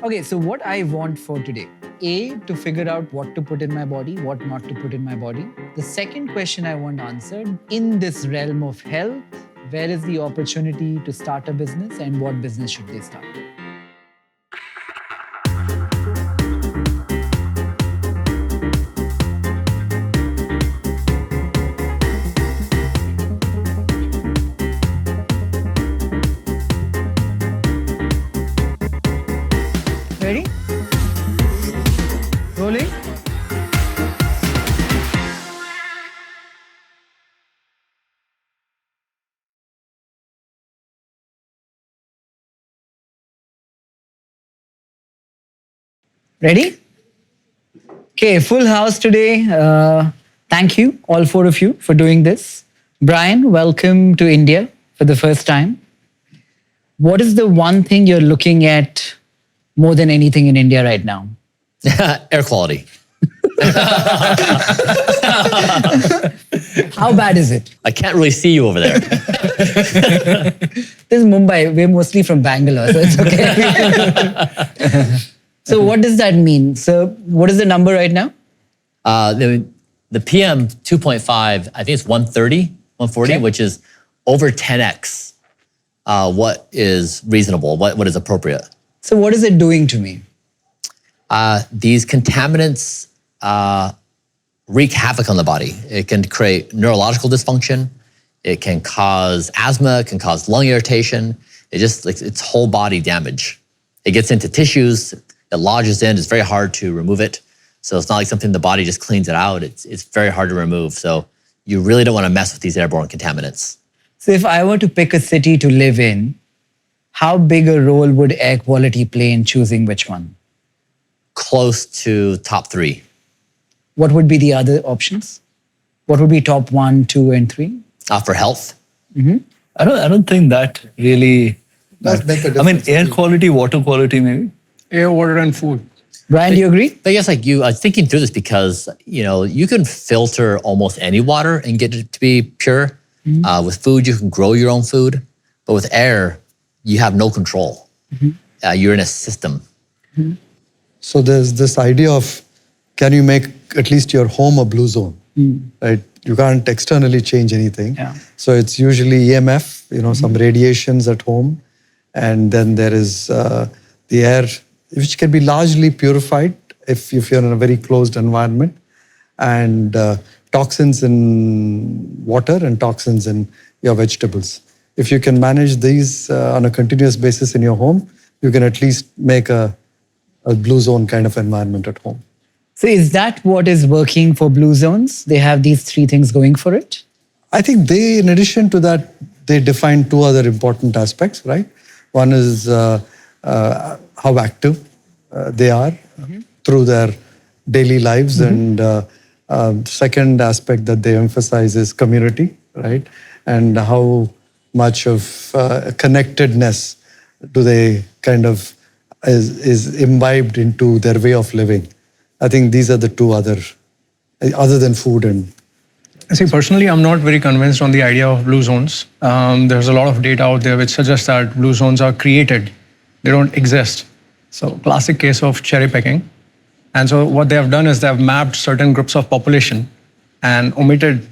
Okay, so what I want for today, A, to figure out what to put in my body, what not to put in my body. The second question I want answered, in this realm of health, where is the opportunity to start a business and what business should they start? Ready? Rolling? Ready? Okay, full house today. Thank you, all four of you, for doing this. Bryan, welcome to India for the first time. What is the one thing you're looking at more than anything in India right now? Air quality. How bad is it? I can't really see you over there. This is Mumbai. We're mostly from Bangalore, so it's okay. So what does that mean? So what is the number right now? The PM 2.5, I think it's 130, 140, Okay. which is over 10x what is reasonable, what is appropriate. So what is it doing to me? These contaminants wreak havoc on the body. It can create neurological dysfunction. It can cause asthma, it can cause lung irritation. It's whole body damage. It gets into tissues, it lodges in, it's very hard to remove it. So it's not like something the body just cleans it out. It's very hard to remove. So you really don't want to mess with these airborne contaminants. So if I were to pick a city to live in, how big a role would air quality play in choosing which one? Close to top 3. What would be the other options? What would be top 1, 2, and 3? For health. I don't think that really. Does make a I mean, difference. air quality, water quality, maybe. Air, water, and food. Bryan, do you agree? But yes, like you, I was thinking through this because, you can filter almost any water and get it to be pure. With food, you can grow your own food. But with air, you have no control. You're in a system. So there's this idea of, can you make at least your home a blue zone, right? You can't externally change anything. Yeah. So it's usually EMF, some radiations at home. And then there is the air, which can be largely purified if you're in a very closed environment. And toxins in water and toxins in your vegetables. If you can manage these on a continuous basis in your home, you can at least make a blue zone kind of environment at home. So is that what is working for blue zones? They have these 3 things going for it? I think they, in addition to that, they define 2 other important aspects, right? One is how active they are through their daily lives. And second aspect that they emphasize is community, right? And how much of connectedness do they kind of is imbibed into their way of living. I think these are the 2 other than food and. See, personally, I'm not very convinced on the idea of blue zones. There's a lot of data out there which suggests that blue zones are created. They don't exist. So classic case of cherry picking. And so what they have done is they have mapped certain groups of population and omitted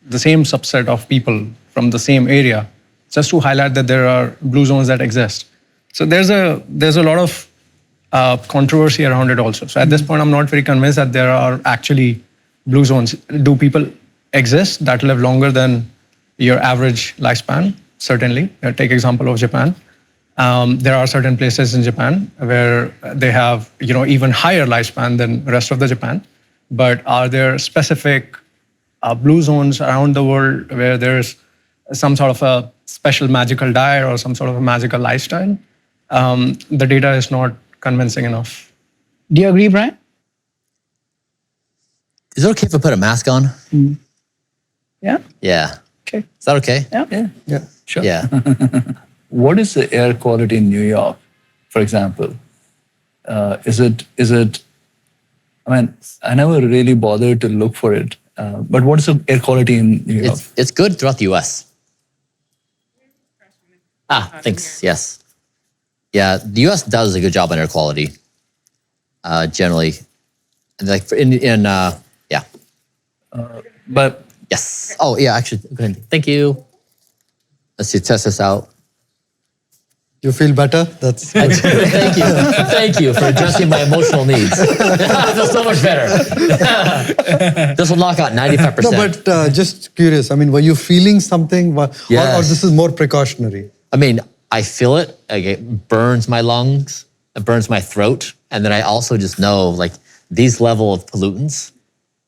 the same subset of people from the same area just to highlight that there are blue zones that exist. So there's a lot of controversy around it also. So at this point, I'm not very convinced that there are actually blue zones. Do people exist that live longer than your average lifespan? Certainly. Take example of Japan. There are certain places in Japan where they have even higher lifespan than the rest of the Japan. But are there specific blue zones around the world where there's some sort of a special magical diet or some sort of a magical lifestyle? The data is not convincing enough. Do you agree, Bryan? Is it okay if I put a mask on? Yeah? Yeah. Okay. Is that okay? Yeah. Yeah. Sure. Yeah. What is the air quality in New York, for example? Is it? I mean, I never really bothered to look for it. But what is the air quality in New York? It's good throughout the US. Thanks. Yes. Yeah, the U.S. does a good job on air quality, generally. And like yeah. But Yes. Oh, yeah, actually, go ahead. Thank you. Let's see, test this out. You feel better? That's Thank you. Thank you for addressing my emotional needs. I feel so much better. This will knock out 95%. no, but just curious. I mean, were you feeling something, or this is more precautionary? I mean, I feel it. Like it burns my lungs, it burns my throat, and then I also just know like these level of pollutants,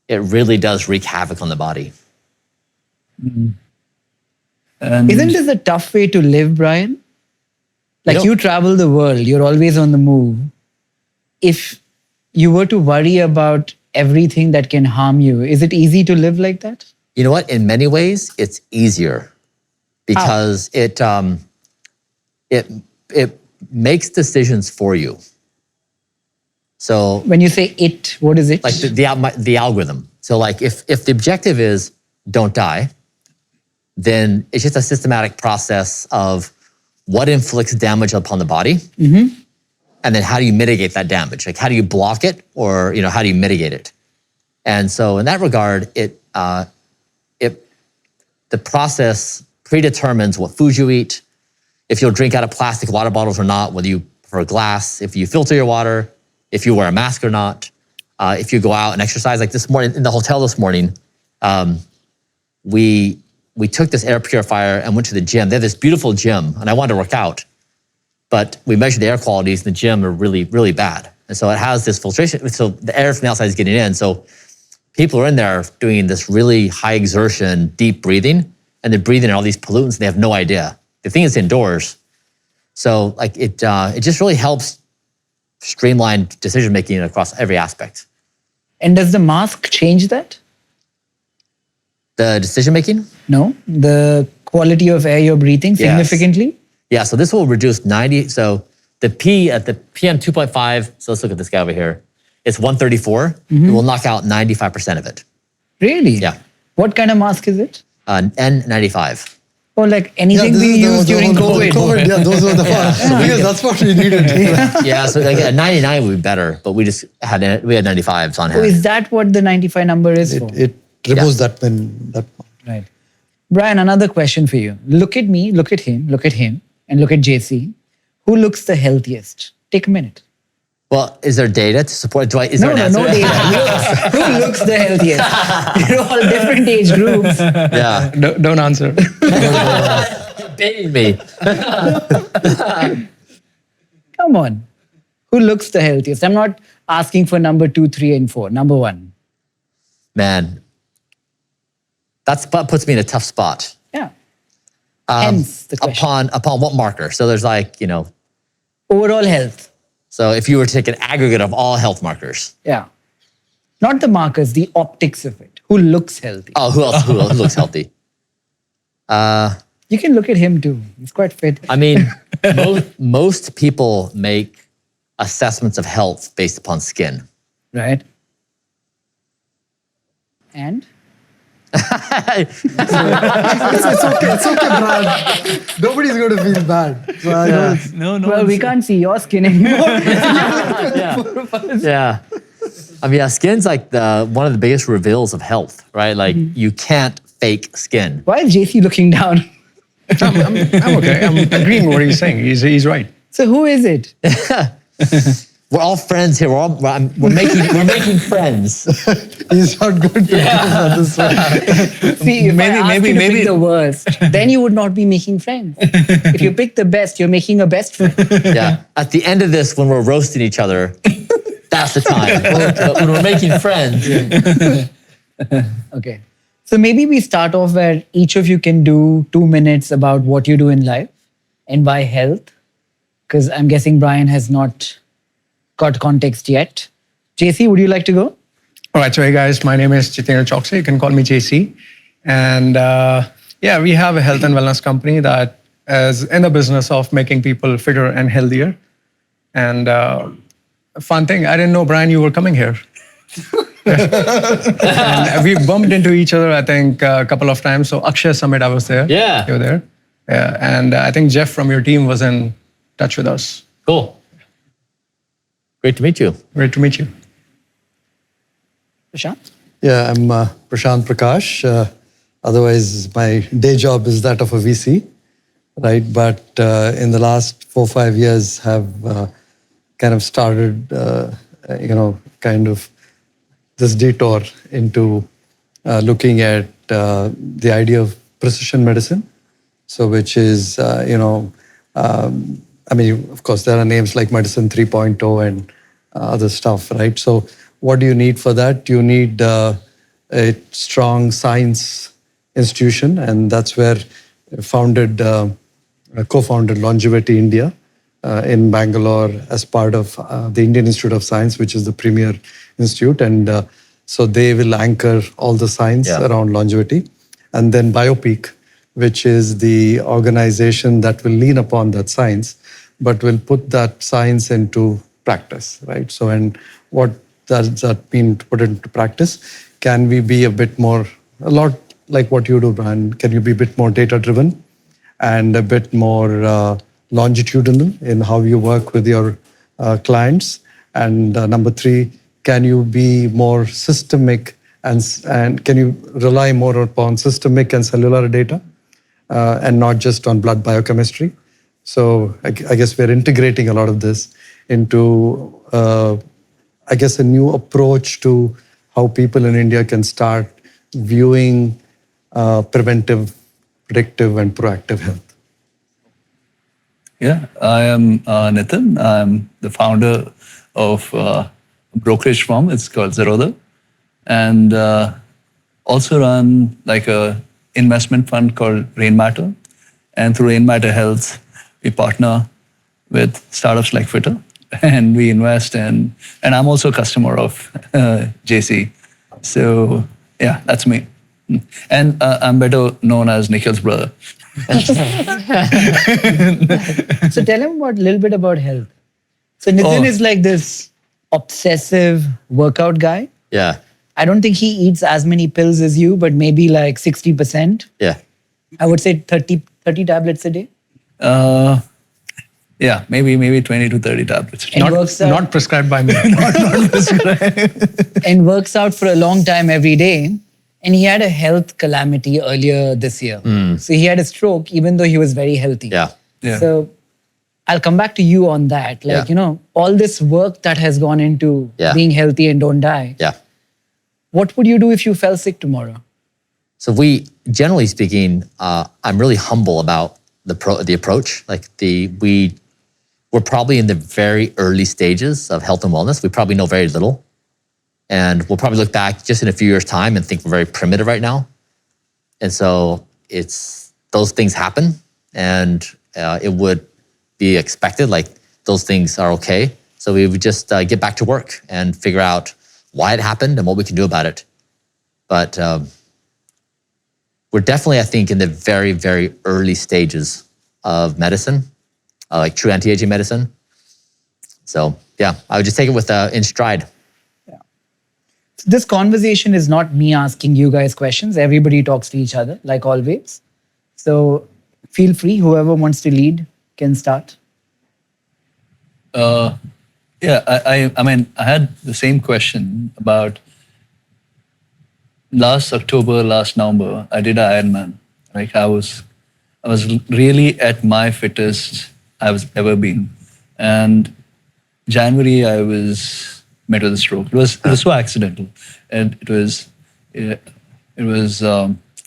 it really does wreak havoc on the body. and Isn't this a tough way to live, Bryan? Like you travel the world, you're always on the move. If you were to worry about everything that can harm you, is it easy to live like that? You know what? In many ways, it's easier because it makes decisions for you. So When you say it, what is it? like the algorithm. So like if the objective is don't die, then it's just a systematic process of what inflicts damage upon the body, and then how do you mitigate that damage? Like how do you block it, or how do you mitigate it? And so in that regard, the process predetermines what foods you eat, if you'll drink out of plastic water bottles or not, whether you prefer glass, if you filter your water, if you wear a mask or not, if you go out and exercise. Like this morning in the hotel this morning, we took this air purifier and went to the gym. They have this beautiful gym, and I wanted to work out, but we measured the air qualities in the gym are really, really bad. And so it has this filtration, so the air from the outside is getting in. So people are in there doing this really high exertion, deep breathing, and they're breathing in all these pollutants, and they have no idea. The thing is indoors. So like it just really helps streamline decision-making across every aspect. And does the mask change that? The decision-making? No? The quality of air you're breathing significantly? Yeah, so this will reduce 90, so the PM 2.5, so let's look at this guy over here. It's 134, it will knock out 95% of it. Really? Yeah. What kind of mask is it? N95. Or like anything we used during COVID? Yeah, those were the ones. Because that's what we needed. Yeah, so like a 99 would be better, but we had 95s on Oh, hand. is that what the 95 number is for? It removes that point. Right. Bryan, another question for you. Look at me, look at him, and look at JC. Who looks the healthiest? Take a minute. Well, is there data to support? Is there an answer? No data. Who looks the healthiest? You're all different age groups. Yeah. Don't answer. You're baiting me. Come on. Who looks the healthiest? I'm not asking for number 2, 3, and 4. Number 1. Man, that puts me in a tough spot. Yeah. Hence the question. Upon what marker? So there's like, Overall health. so if you were to take an aggregate of all health markers. Yeah. Not the markers, the optics of it. Who looks healthy? Oh, who else looks healthy? You can look at him too. He's quite fit. I mean, most people make assessments of health based upon skin. Right? And? It's okay, Brad. Nobody's going to feel bad. So I know it's- Well, we can't see your skin anymore. Yeah. I mean, skin's like one of the biggest reveals of health, right? Like you can't fake skin. Why is JC looking down? I'm okay. I'm agreeing with what he's saying. He's right. So who is it? We're all friends here. We're making friends. He's not going to this one. See, if I asked you to pick the worst, then you would not be making friends. If you pick the best, you're making a best friend. Yeah. At the end of this, when we're roasting each other, that's the time. But when we're making friends. Okay. So maybe we start off where each of you can do 2 minutes about what you do in life and why health, because I'm guessing Bryan has not got context yet. JC, would you like to go? All right, so hey guys, my name is Jitendra Seema. You can call me JC. And we have a health and wellness company that is in the business of making people fitter and healthier. And fun thing, I didn't know, Bryan, you were coming here. And we bumped into each other, I think, a couple of times. So Accel Summit, I was there. Yeah. You were there. Yeah, and I think Jeff from your team was in touch with us. Cool. Great to meet you. Great to meet you. Prashanth? Yeah, I'm Prashanth Prakash. Otherwise, my day job is that of a VC, right? But in the last 4-5 years, have kind of started, kind of this detour into looking at the idea of precision medicine. So, which is, of course, there are names like Medicine 3.0 and other stuff, right? So, what do you need for that? You need a strong science institution, and that's where co-founded Longevity India in Bangalore as part of the Indian Institute of Science, which is the premier institute. And so they will anchor all the science around longevity. And then BioPeak, which is the organization that will lean upon that science, but will put that science into practice, right? So, and what does that mean to put it into practice? Can we be a lot like what you do, Bryan? Can you be a bit more data-driven and a bit more longitudinal in how you work with your clients? And number 3, can you be more systemic and can you rely more upon systemic and cellular data and not just on blood biochemistry? So I guess we're integrating a lot of this into, a new approach to how people in India can start viewing preventive, predictive, and proactive health. Yeah, I am Nithin. I'm the founder of a brokerage firm. It's called Zerodha. And also run like a investment fund called Rainmatter. And through Rainmatter Health, we partner with startups like Fittr. And we invest in, and I'm also a customer of JC. So yeah, that's me. And I'm better known as Nikhil's brother. So tell him a little bit about health. So Nithin is like this obsessive workout guy. Yeah. I don't think he eats as many pills as you, but maybe like 60%. Yeah. I would say 30 tablets a day. Yeah, maybe 20 to 30 tablets. Not prescribed by me. And works out for a long time every day. And he had a health calamity earlier this year. So he had a stroke even though he was very healthy. Yeah. So I'll come back to you on that. Like, all this work that has gone into being healthy and don't die. Yeah. What would you do if you fell sick tomorrow? So generally speaking, I'm really humble about the approach. Like we're probably in the very early stages of health and wellness. We probably know very little. And we'll probably look back just in a few years' time and think we're very primitive right now. And so those things happen, and it would be expected, like those things are okay. So we would just get back to work and figure out why it happened and what we can do about it. But we're definitely, I think, in the very, very early stages of medicine, like true anti-aging medicine. So yeah, I would just take it in stride. This conversation is not me asking you guys questions. Everybody talks to each other, like always. So feel free, whoever wants to lead can start. I had the same question about last November, I did an Ironman. Like I was really at my fittest I was ever been. And January, I was met with a stroke. It was so accidental, and it was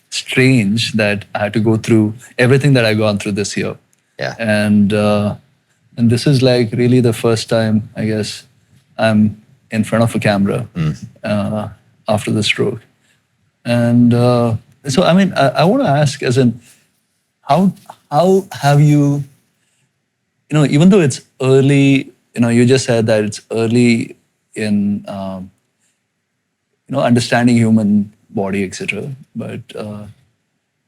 strange that I had to go through everything that I've gone through this year. Yeah. And this is like really the first time, I guess, I'm in front of a camera after the stroke. And so, I want to ask, as in, how have you, even though it's early, you just said that it's early in, understanding human body, etc. But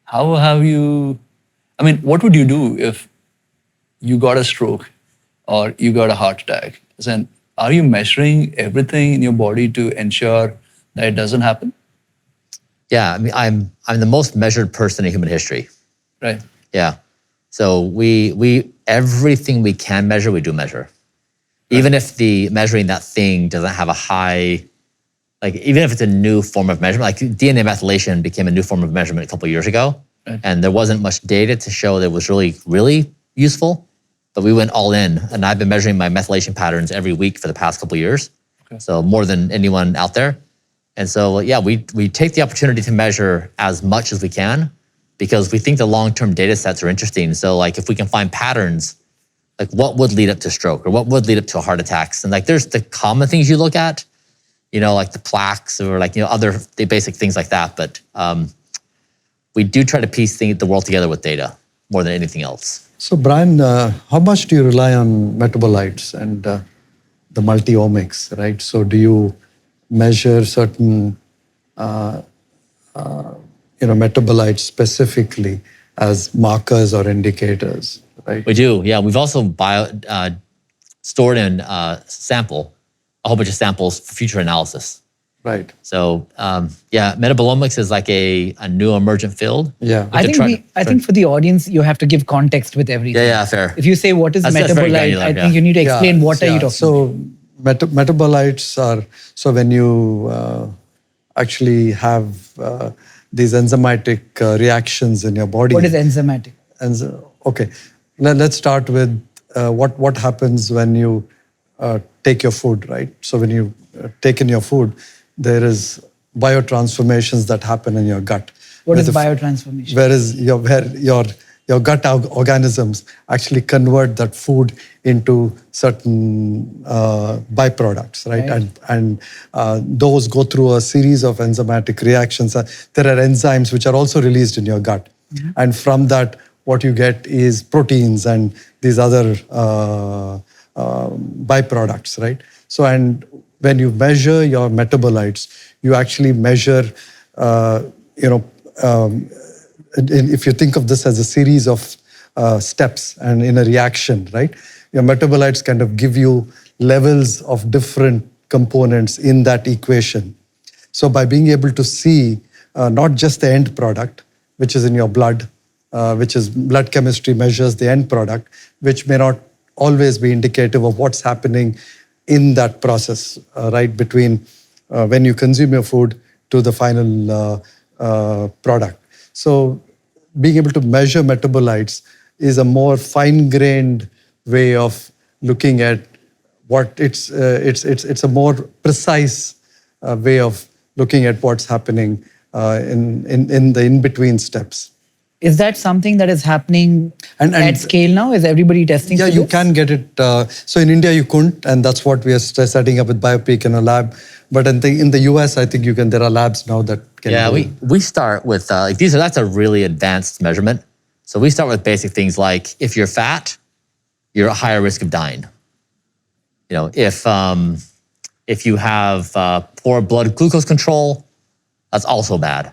how have you, what would you do if you got a stroke or you got a heart attack? As in, are you measuring everything in your body to ensure that it doesn't happen? Yeah, I'm the most measured person in human history. Right. Yeah. So we everything we can measure, we do measure. Even if the measuring that thing doesn't have a high, like even if it's a new form of measurement, like DNA methylation became a new form of measurement a couple of years ago, and there wasn't much data to show that it was really, really useful, but we went all in, and I've been measuring my methylation patterns every week for the past couple of years, so more than anyone out there. And so, yeah, we take the opportunity to measure as much as we can because we think the long-term data sets are interesting. So like if we can find patterns, like what would lead up to stroke or what would lead up to heart attacks? And like there's the common things you look at, you know, like the plaques or like, you know, other the basic things like that. But we do try to piece the world together with data more than anything else. So Bryan, how much do you rely on metabolites and the multi-omics, right? So do you measure certain metabolites specifically as markers or indicators, right? We do, yeah. We've also stored in sample, a whole bunch of samples for future analysis. Right. So yeah, metabolomics is like a new emergent field. Yeah. I think for the audience, you have to give context with everything. Yeah, fair. If you say what is That's very metabolite, granular, I think you need to explain what are you talking about. So metabolites are, so when you actually have these enzymatic reactions in your body. What is enzymatic? Okay, let's start with what happens when you take your food, right? So when you take in your food, there is biotransformations that happen in your gut. What is biotransformation? Where your gut organisms actually convert that food into certain byproducts, right? And those go through a series of enzymatic reactions. There are enzymes which are also released in your gut. Mm-hmm. And from that, what you get is proteins and these other byproducts, right? So, and when you measure your metabolites, you actually measure, if you think of this as a series of steps and in a reaction, right? Your metabolites kind of give you levels of different components in that equation. So by being able to see not just the end product, which is in your blood, which is blood chemistry measures the end product, which may not always be indicative of what's happening in that process, right? Between when you consume your food to the final product. So being able to measure metabolites is a more fine-grained way of looking at what it's a more precise way of looking at what's happening in the in-between steps. Is that something that is happening at scale now? Is everybody testing? Yeah, you can get it. So in India, you couldn't, and that's what we are setting up with BioPeak in a lab. But in the US, I think you can. There are labs now that can. Yeah, we start with like that's a really advanced measurement. So we start with basic things like if you're fat, you're at higher risk of dying. You know, if you have poor blood glucose control, that's also bad.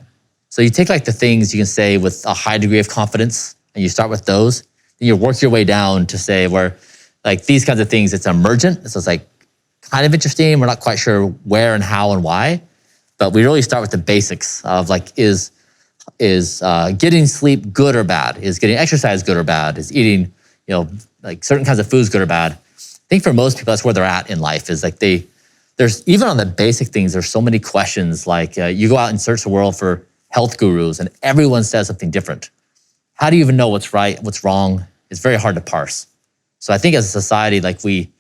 So you take like the things you can say with a high degree of confidence, and you start with those. Then you work your way down to say where, like these kinds of things, it's emergent. So it's like kind of interesting. We're not quite sure where and how and why, but we really start with the basics of like is getting sleep good or bad? Is getting exercise good or bad? Is eating, like certain kinds of foods good or bad? I think for most people, that's where they're at in life. Is like there's even on the basic things, there's so many questions. Like you go out and search the world for health gurus, and everyone says something different. How do you even know what's right, what's wrong? It's very hard to parse. So I think as a society, like we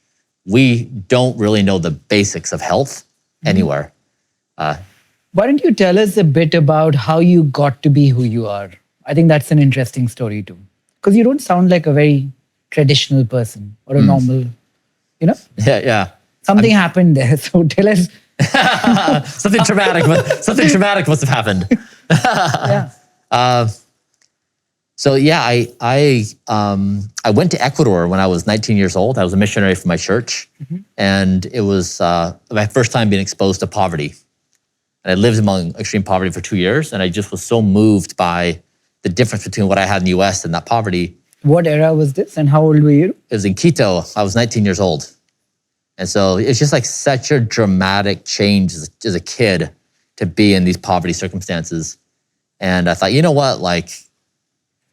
don't really know the basics of health anywhere. Why don't you tell us a bit about how you got to be who you are? I think that's an interesting story too. Because you don't sound like a very traditional person or a normal, Yeah. Something happened there. So tell us. Something traumatic must have happened. Yeah. So yeah, I went to Ecuador when I was 19 years old. I was a missionary for my church, and it was my first time being exposed to poverty. And I lived among extreme poverty for 2 years, and I just was so moved by the difference between what I had in the US and that poverty. What era was this, and how old were you? It was in Quito. I was 19 years old. And so it's just like such a dramatic change as a kid to be in these poverty circumstances. And I thought, you know what, like...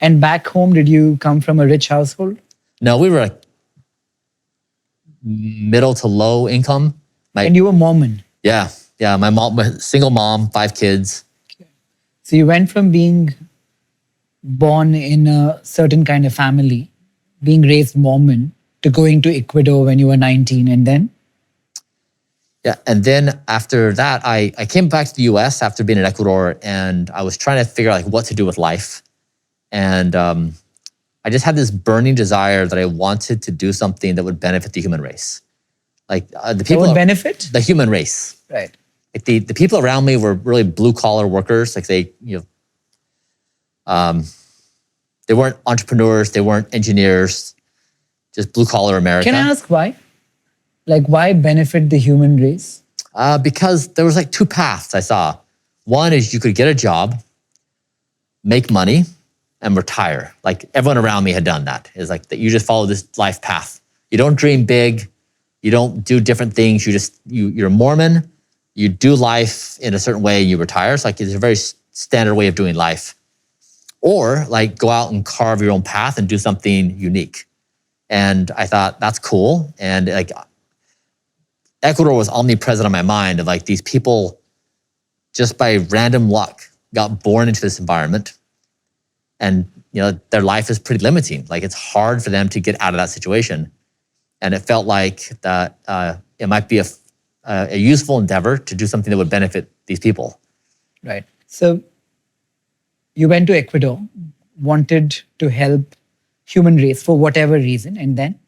And back home, did you come from a rich household? No, we were like middle to low income. And you were Mormon. Yeah. My mom, single mom, 5 kids. So you went from being born in a certain kind of family, being raised Mormon, to going to Ecuador when you were 19, and then? Yeah, and then after that, I came back to the US after being in Ecuador, and I was trying to figure out like what to do with life. And I just had this burning desire that I wanted to do something that would benefit the human race. Like the people— That would benefit? the human race. Right. Like the people around me were really blue collar workers. Like they weren't entrepreneurs, they weren't engineers, just blue collar America. Can I ask why? Like, why benefit the human race? Because there was like 2 paths I saw. One is you could get a job, make money, and retire. Like everyone around me had done that. It's like that you just follow this life path. You don't dream big. You don't do different things. You're a Mormon. You do life in a certain way and you retire. It's like it's a very standard way of doing life. Or like go out and carve your own path and do something unique. And I thought that's cool. And like Ecuador was omnipresent on my mind of like these people just by random luck got born into this environment. And their life is pretty limiting. Like it's hard for them to get out of that situation. And it felt like that it might be a useful endeavor to do something that would benefit these people. Right. So you went to Ecuador, wanted to help human race for whatever reason, and then?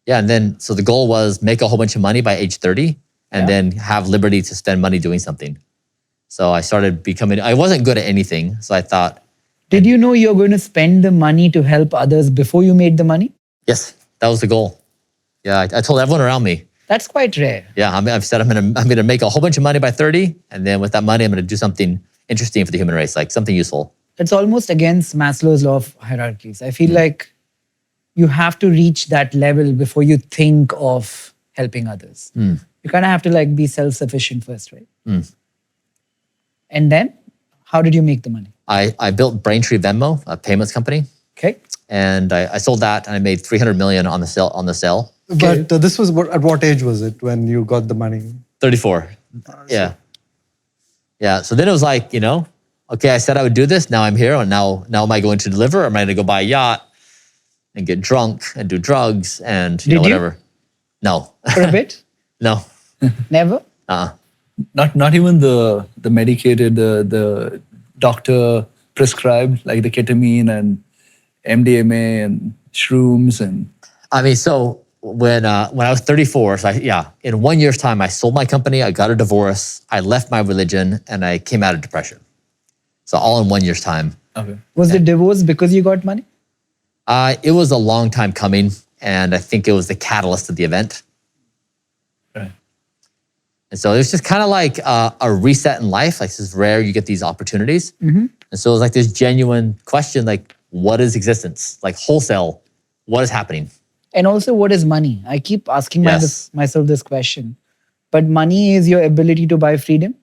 Yeah, and then so the goal was make a whole bunch of money by age 30 and then have liberty to spend money doing something. So I started I wasn't good at anything, so I thought— Did you know you're going to spend the money to help others before you made the money? Yes, that was the goal. Yeah, I told everyone around me. That's quite rare. Yeah, I've said I'm gonna make a whole bunch of money by 30, and then with that money, I'm gonna do something interesting for the human race, like something useful. It's almost against Maslow's law of hierarchies. I feel like you have to reach that level before you think of helping others. You kind of have to like be self-sufficient first, right? And then, how did you make the money? I built Braintree Venmo, a payments company. Okay. And I sold that, and I made $300 million on the sale. But this was at what age was it when you got the money? 34. Yeah. Yeah. So then it was like, okay, I said I would do this. Now I'm here. And now am I going to deliver? Or am I going to go buy a yacht and get drunk and do drugs and whatever? No. For a bit? No. Never? Not even the medicated, the doctor prescribed, like the ketamine and MDMA and shrooms and. I mean, so when I was 34, so in 1 year's time, I sold my company, I got a divorce, I left my religion, and I came out of depression. So all in 1 year's time. Okay. Was the divorce because you got money? It was a long time coming, and I think it was the catalyst of the event. Right. And so it was just kind of like a reset in life. Like, this is rare, you get these opportunities. And so it was like this genuine question, like, what is existence? Like wholesale, what is happening? And also, what is money? I keep asking Yes. myself this question. But money is your ability to buy freedom?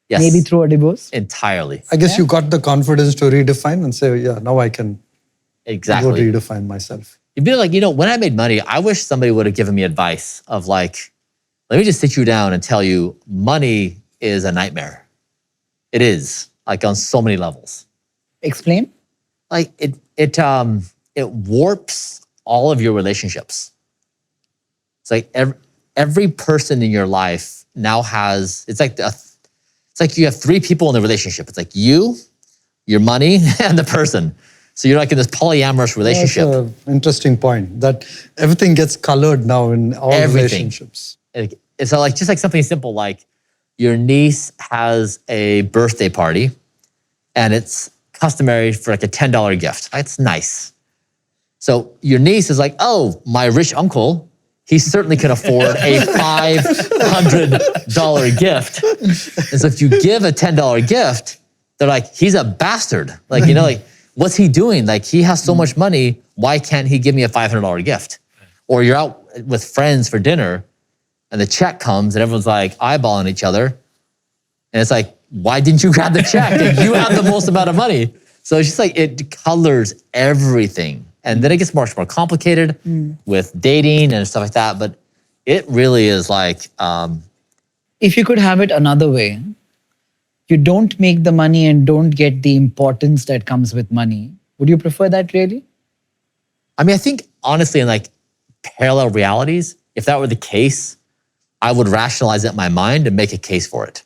Yes. Maybe through a divorce? Entirely. I guess you got the confidence to redefine and say, yeah, now I can Exactly. go redefine myself. You'd be like, when I made money, I wish somebody would have given me advice of like, let me just sit you down and tell you, money is a nightmare. It is, like on so many levels. Explain. Like it warps all of your relationships. It's like every person in your life now has, it's like you have 3 people in the relationship. It's like you, your money, and the person. So you're like in this polyamorous relationship. That's an interesting point, that everything gets colored now in all relationships. It's like just like something simple, like your niece has a birthday party and it's customary for like a $10 gift. That's nice. So your niece is like, oh, my rich uncle, he certainly can afford a $500 gift. And so if you give a $10 gift, they're like, he's a bastard. Like, like, what's he doing? Like, he has so much money. Why can't he give me a $500 gift? Or you're out with friends for dinner and the check comes and everyone's like eyeballing each other. And it's like, why didn't you grab the check? If you have the most amount of money. So it's just like, it colors everything. And then it gets much more complicated with dating and stuff like that. But it really is like, If you could have it another way, you don't make the money and don't get the importance that comes with money. Would you prefer that really? I mean, I think honestly, in like parallel realities, if that were the case, I would rationalize it in my mind and make a case for it.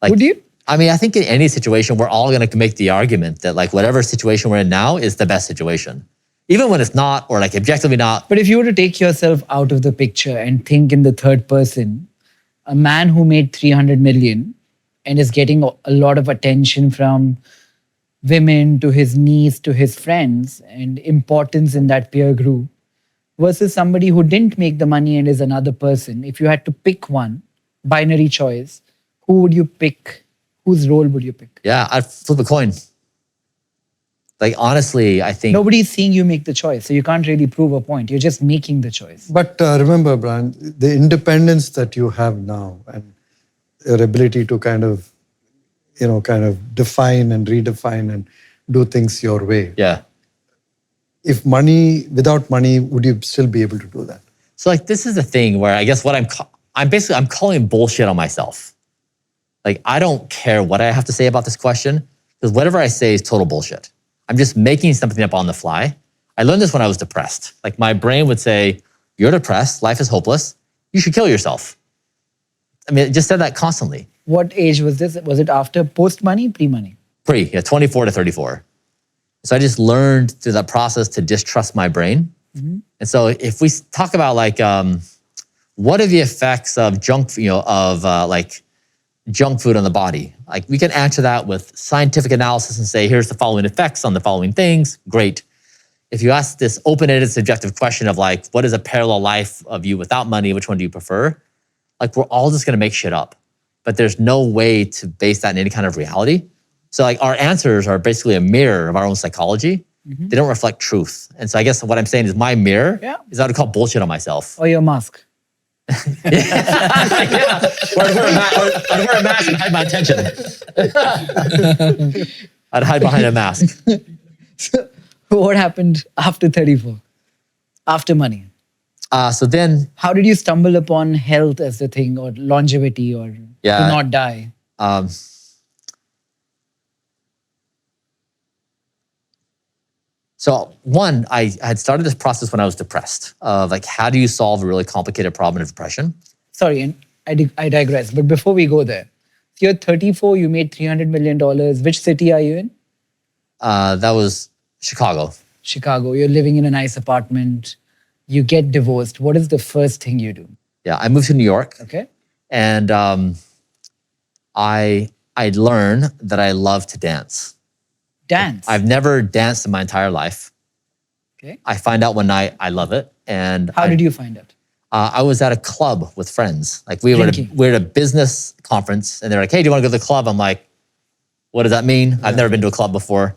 Like, Would you? I mean, I think in any situation, we're all going to make the argument that like whatever situation we're in now is the best situation. Even when it's not, or like objectively not. But if you were to take yourself out of the picture and think in the third person, a man who made 300 million and is getting a lot of attention from women to his niece to his friends and importance in that peer group versus somebody who didn't make the money and is another person, if you had to pick one, binary choice, who would you pick? Whose role would you pick? Yeah, I'd flip a coin. Like honestly, I think Nobody's seeing you make the choice, so you can't really prove a point. You're just making the choice. But remember, Brian, the independence that you have now and your ability to kind of define and redefine and do things your way. yeah. If without money, would you still be able to do that? So like this is the thing where I guess what I'm calling bullshit on myself. Like I don't care what I have to say about this question because whatever I say is total bullshit. I'm just making something up on the fly. I learned this when I was depressed. Like my brain would say, "You're depressed. Life is hopeless. You should kill yourself." I mean, it just said that constantly. What age was this? Was it after post-money, pre-money? 24 to 34. So I just learned through that process to distrust my brain. And so if we talk about like, what are the effects of junk food on the body? Like we can answer that with scientific analysis and say, here's the following effects on the following things. Great. If you ask this open-ended subjective question of like, what is a parallel life of you without money? Which one do you prefer? Like we're all just going to make shit up, but there's no way to base that in any kind of reality. So like our answers are basically a mirror of our own psychology. They don't reflect truth. And so I guess what I'm saying is my mirror is I would call bullshit on myself. Or your mask? Yeah. Or I'd wear a mask and hide my attention. I'd hide behind a mask. So what happened after 34? After money? So then, How did you stumble upon health as the thing or longevity or to not die? So one, I had started this process when I was depressed of like, how do you solve a really complicated problem of depression? Sorry, and I digress. But before we go there, so you're 34, you made $300 million. Which city are you in? That was Chicago. Chicago. You're living in a nice apartment. You get divorced. What is the first thing you do? Yeah, I moved to New York. Okay. And I learned that I love to dance. Dance. I've never danced in my entire life. Okay. I find out one night I love it. And How did you find out? I was at a club with friends. Like we were at a business conference and they're like, "Hey, do you want to go to the club?" I'm like, "What does that mean? I've never been to a club before."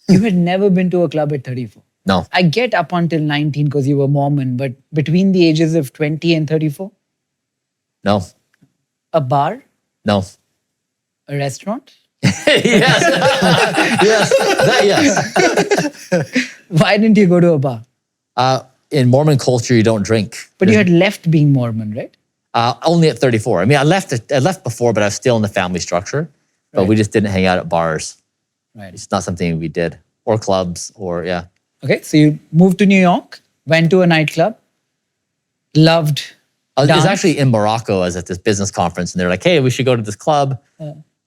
You had never been to a club at 34. No. I get up until 19 because you were Mormon, but between the ages of 20 and 34? No. A bar? No. A restaurant? Yes. Yes. Why didn't you go to a bar? In Mormon culture, you don't drink. But you had left being Mormon, right? Only at 34. I mean, I left before, but I was still in the family structure. But we just didn't hang out at bars. Right. It's not something we did. Or clubs, or yeah. Okay, so you moved to New York, went to a nightclub, loved It was dance. actually in Morocco. I was at this business conference, and they're like, "Hey, we should go to this club."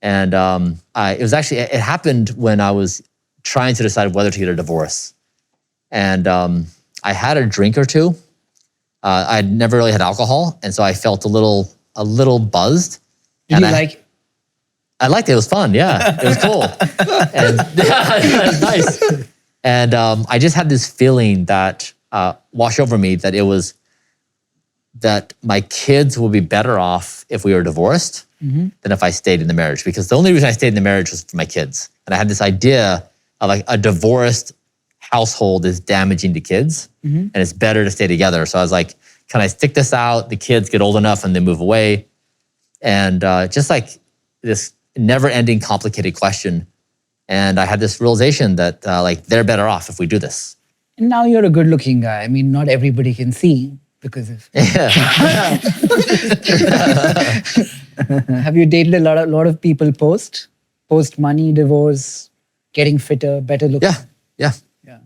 And it happened when I was trying to decide whether to get a divorce. And I had a drink or two. I'd never really had alcohol, and so I felt a little buzzed. Did you like it? I liked it. It was fun. Yeah, it was cool. And it was nice. And I just had this feeling that washed over me that my kids would be better off if we were divorced than if I stayed in the marriage. Because the only reason I stayed in the marriage was for my kids. And I had this idea of like a divorced household is damaging to kids and it's better to stay together. So I was like, can I stick this out? The kids get old enough and they move away. And just like this never-ending complicated question. And I had this realization that like they're better off if we do this. And now you're a good-looking guy. I mean, not everybody can see because of. Have you dated a lot of people post money, divorce, getting fitter, better looking? Yeah. Yeah.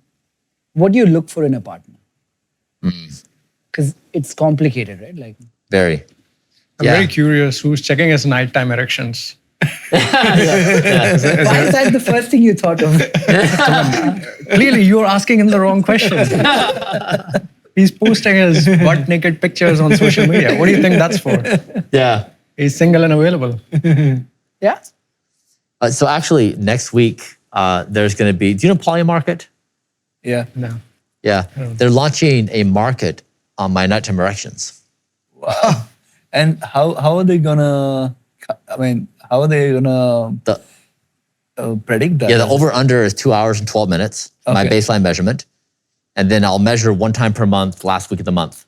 What do you look for in a partner? Because it's complicated, right? Like, Very. I'm very curious who's checking his nighttime erections. why is that the first thing you thought of? Clearly, you're asking him the wrong question. He's posting his butt naked pictures on social media. What do you think that's for? Yeah. He's single and available. Yeah. So actually, next week, there's going to be, do you know Polymarket? Yeah. No. Yeah. They're launching a market on my nighttime erections. Wow. And how are they gonna? I mean, how are they gonna predict that? Yeah, the over-under is 2 hours and 12 minutes, my Okay. baseline measurement. And then I'll measure one time per month, last week of the month.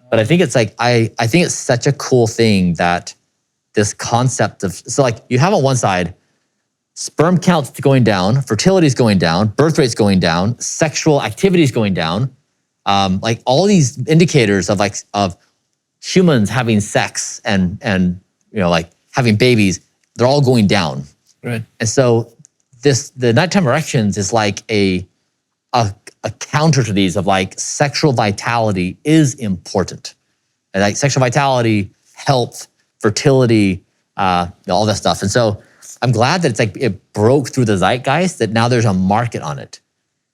But I think it's like, I think it's such a cool thing that this concept of, so like you have on one side, sperm count's going down, fertility's going down, birth rate's going down, sexual activity's going down. Like all these indicators of humans having sex and like having babies, they're all going down. Right. And so the nighttime erections is like a counter to these of like sexual vitality is important. And like sexual vitality, health, fertility, all that stuff. And so I'm glad that it's like it broke through the zeitgeist that now there's a market on it.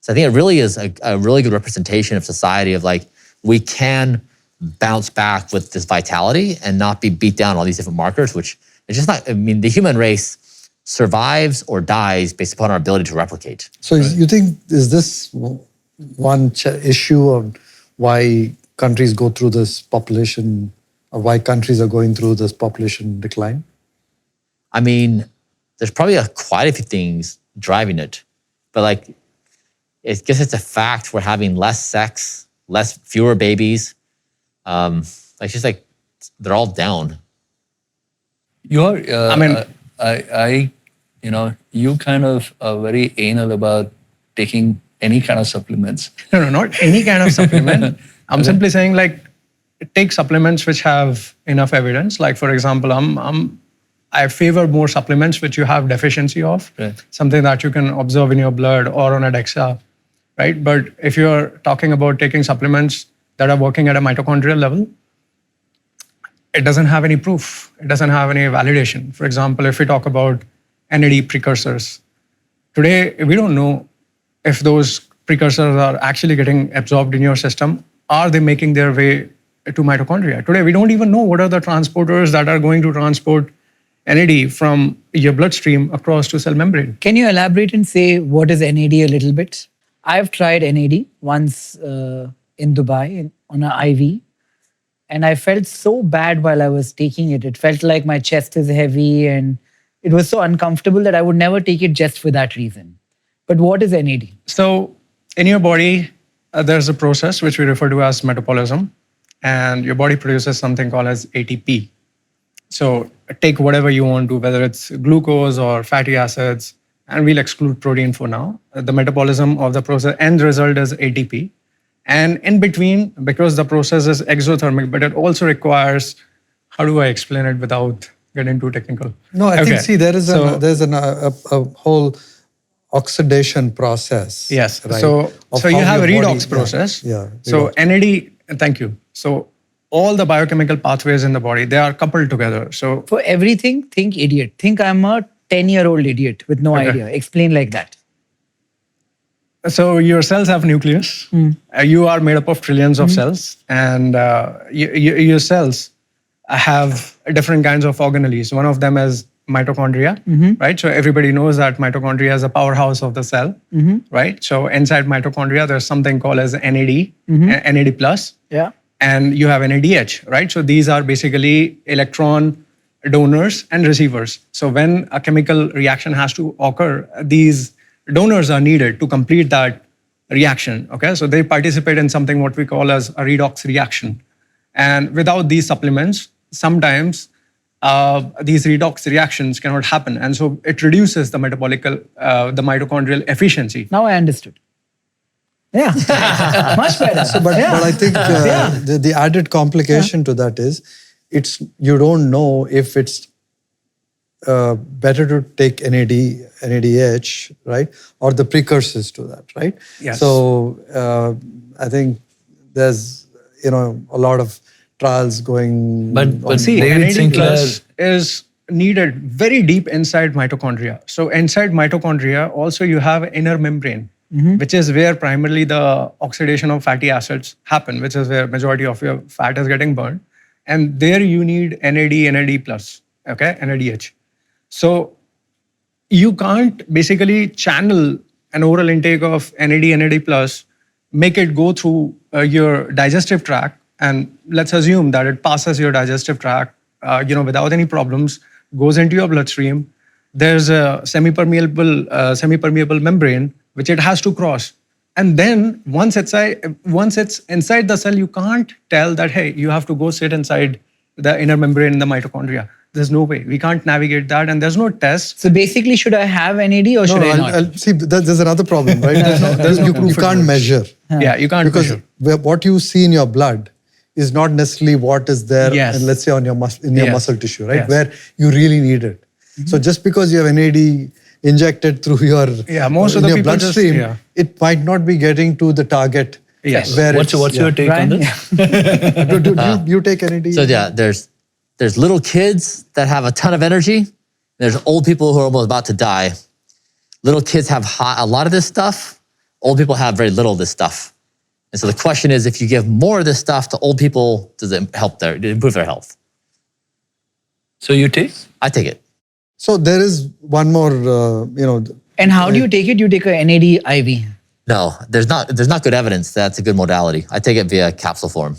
So I think it really is a really good representation of society of like, we can bounce back with this vitality and not be beat down on all these different markers, which it's just not, I mean, the human race survives or dies based upon our ability to replicate. So you think, is this one issue of why countries go through this population, or why countries are going through this population decline? I mean, there's probably quite a few things driving it, but like, I guess it's a fact we're having less sex, fewer babies. It's just like, they're all down. You're, I mean, you kind of are very anal about taking any kind of supplements. No, not any kind of supplement. I'm simply saying like, take supplements which have enough evidence. Like for example, I favor more supplements which you have deficiency of, Right. something that you can observe in your blood or on a DEXA, right? But if you're talking about taking supplements that are working at a mitochondrial level, it doesn't have any proof. It doesn't have any validation. For example, if we talk about NAD precursors, today we don't know if those precursors are actually getting absorbed in your system. Are they making their way to mitochondria? Today we don't even know what are the transporters that are going to transport NAD from your bloodstream across to cell membrane. Can you elaborate and say what is NAD a little bit? I've tried NAD once in Dubai on an IV, and I felt so bad while I was taking it. It felt like my chest is heavy and it was so uncomfortable that I would never take it just for that reason. But what is NAD? So in your body, there's a process which we refer to as metabolism, and your body produces something called as ATP. So take whatever you want to, whether it's glucose or fatty acids, and we'll exclude protein for now. The metabolism of the process, end result is ATP. And in between, because the process is exothermic, but it also requires, how do I explain it without getting too technical? No, I think, see, there's So- a whole oxidation process. Yes. Right, So of you how have a your redox body- process. Yeah. So redox. NAD, thank you. So all the biochemical pathways in the body, they are coupled together. So For everything, think idiot. Think I'm a 10-year-old idiot with no Okay. idea. Explain like that. your cells have nucleus. You are made up of trillions of cells, and your cells have different kinds of organelles. One of them is mitochondria, right? So everybody knows that mitochondria is a powerhouse of the cell, right? So inside mitochondria, there's something called as NAD, NAD plus, Yeah. and you have NADH, right? So these are basically electron donors and receivers. So when a chemical reaction has to occur, these donors are needed to complete that reaction, okay? So they participate in something what we call as a redox reaction. And without these supplements, sometimes these redox reactions cannot happen. And so it reduces the mitochondrial efficiency. Now I understood. Yeah, much better. But I think Yeah. the added complication to that is, you don't know if it's better to take NADH, right, or the precursors to that, right? Yes. So I think there's a lot of trials going. But See, David NAD Sinclair- plus is needed very deep inside mitochondria. So inside mitochondria, also you have inner membrane, which is where primarily the oxidation of fatty acids happen, which is where majority of your fat is getting burned. And there you need NAD, NAD plus, okay, NADH. So you can't basically channel an oral intake of NAD, NAD plus, make it go through your digestive tract, and let's assume that it passes your digestive tract, without any problems, goes into your bloodstream. There's a semi-permeable membrane which it has to cross, and then once it's inside the cell, you can't tell that, hey, you have to go sit inside the inner membrane in the mitochondria. There's no way. We can't navigate that, and there's no test. So basically, should I have NAD or should I not? See, there's another problem, right? You can't measure. Yeah, you can't Because measure. what you see in your blood is not necessarily what is there, Yes. and let's say on your Yes. muscle tissue, right? Yes. Where you really need it. So just because you have NAD injected through your Most of in the your people just- bloodstream, yeah. it might not be getting to the target. Yes. Where What's your take on Brian? this? Yeah. you take NAD? So yeah, there's little kids that have a ton of energy. There's old people who are almost about to die. Little kids have a lot of this stuff. Old people have very little of this stuff. And so the question is, if you give more of this stuff to old people, does it improve their health? So you take? I take it. So there is one more, And how do you take it? You take a NAD IV. No, there's not good evidence that's a good modality. I take it via capsule form.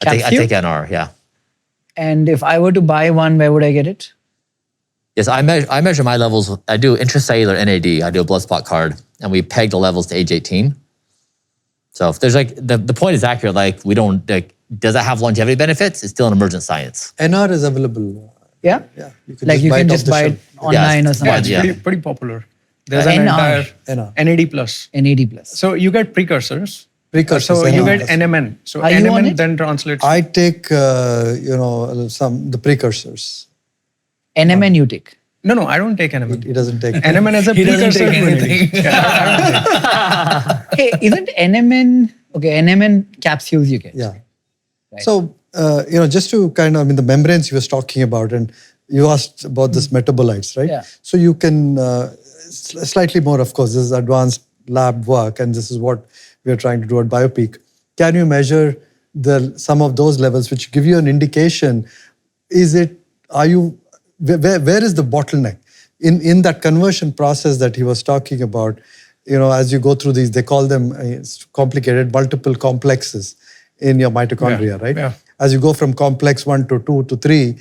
I Capsule? take NR, yeah. And if I were to buy one, where would I get it? Yes, I measure my levels. I do intracellular NAD. I do a blood spot card, and we peg the levels to age 18. So if there's the point is accurate. Like we don't does it have longevity benefits? It's still an emergent science. NR is available. Yeah? Yeah, you can Like you can it off just the buy shelf. it online or Yeah, something. It's Yeah. pretty popular. There's an NR. entire NR. NAD plus. NAD plus. So you get precursors. Precursors, So you NR. get NMN. So Are you on NMN it? then translates. I take, the precursors. NMN you take. No, I don't take NMN. He doesn't take. NMN is a He doesn't precursor take to anything. NAD. Yeah, Hey, isn't NMN, okay, NMN capsules you get. Yeah. Right. So, just to the membranes you was talking about, and you asked about this metabolites, right? Yeah. So you can, slightly more, of course, this is advanced lab work, and this is what we are trying to do at BioPeak. Can you measure some of those levels, which give you an indication, where is the bottleneck? In that conversion process that he was talking about, as you go through these, they call them it's complicated, multiple complexes in your mitochondria, Yeah, right? yeah. As you go from complex 1 to 2 to 3,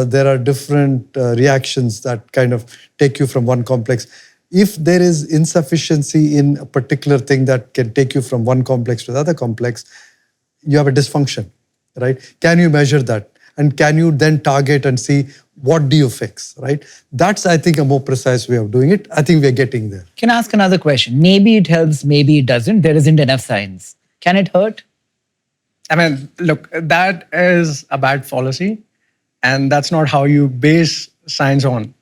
there are different reactions that kind of take you from one complex. If there is insufficiency in a particular thing that can take you from one complex to the other complex, you have a dysfunction, right? Can you measure that? And can you then target and see what do you fix, right? That's, I think, a more precise way of doing it. I think we're getting there. Can I ask another question? Maybe it helps, maybe it doesn't. There isn't enough science. Can it hurt? I mean, look, that is a bad fallacy, and that's not how you base science on.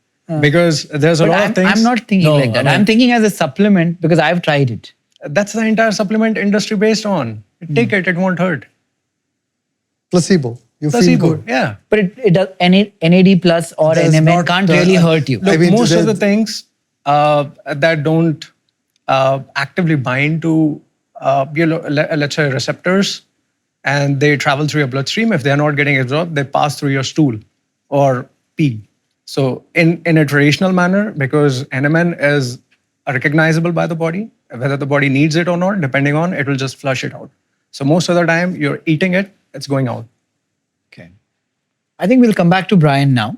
Because there's a But lot of things. I'm not thinking No, like that. I mean- I'm thinking as a supplement because I've tried it. That's the entire supplement industry based on. Take it won't hurt. Placebo. You Placebo, feel good. yeah. But it does, NAD plus or Does NMN not, can't really hurt you. Look, I mean, most of the- the things that don't actively bind to, let's say, receptors, and they travel through your bloodstream. If they're not getting absorbed, they pass through your stool or pee. So in a traditional manner, because NMN is recognizable by the body, whether the body needs it or not, depending on, it will just flush it out. So most of the time, you're eating it, it's going out. Okay. I think we'll come back to Bryan now.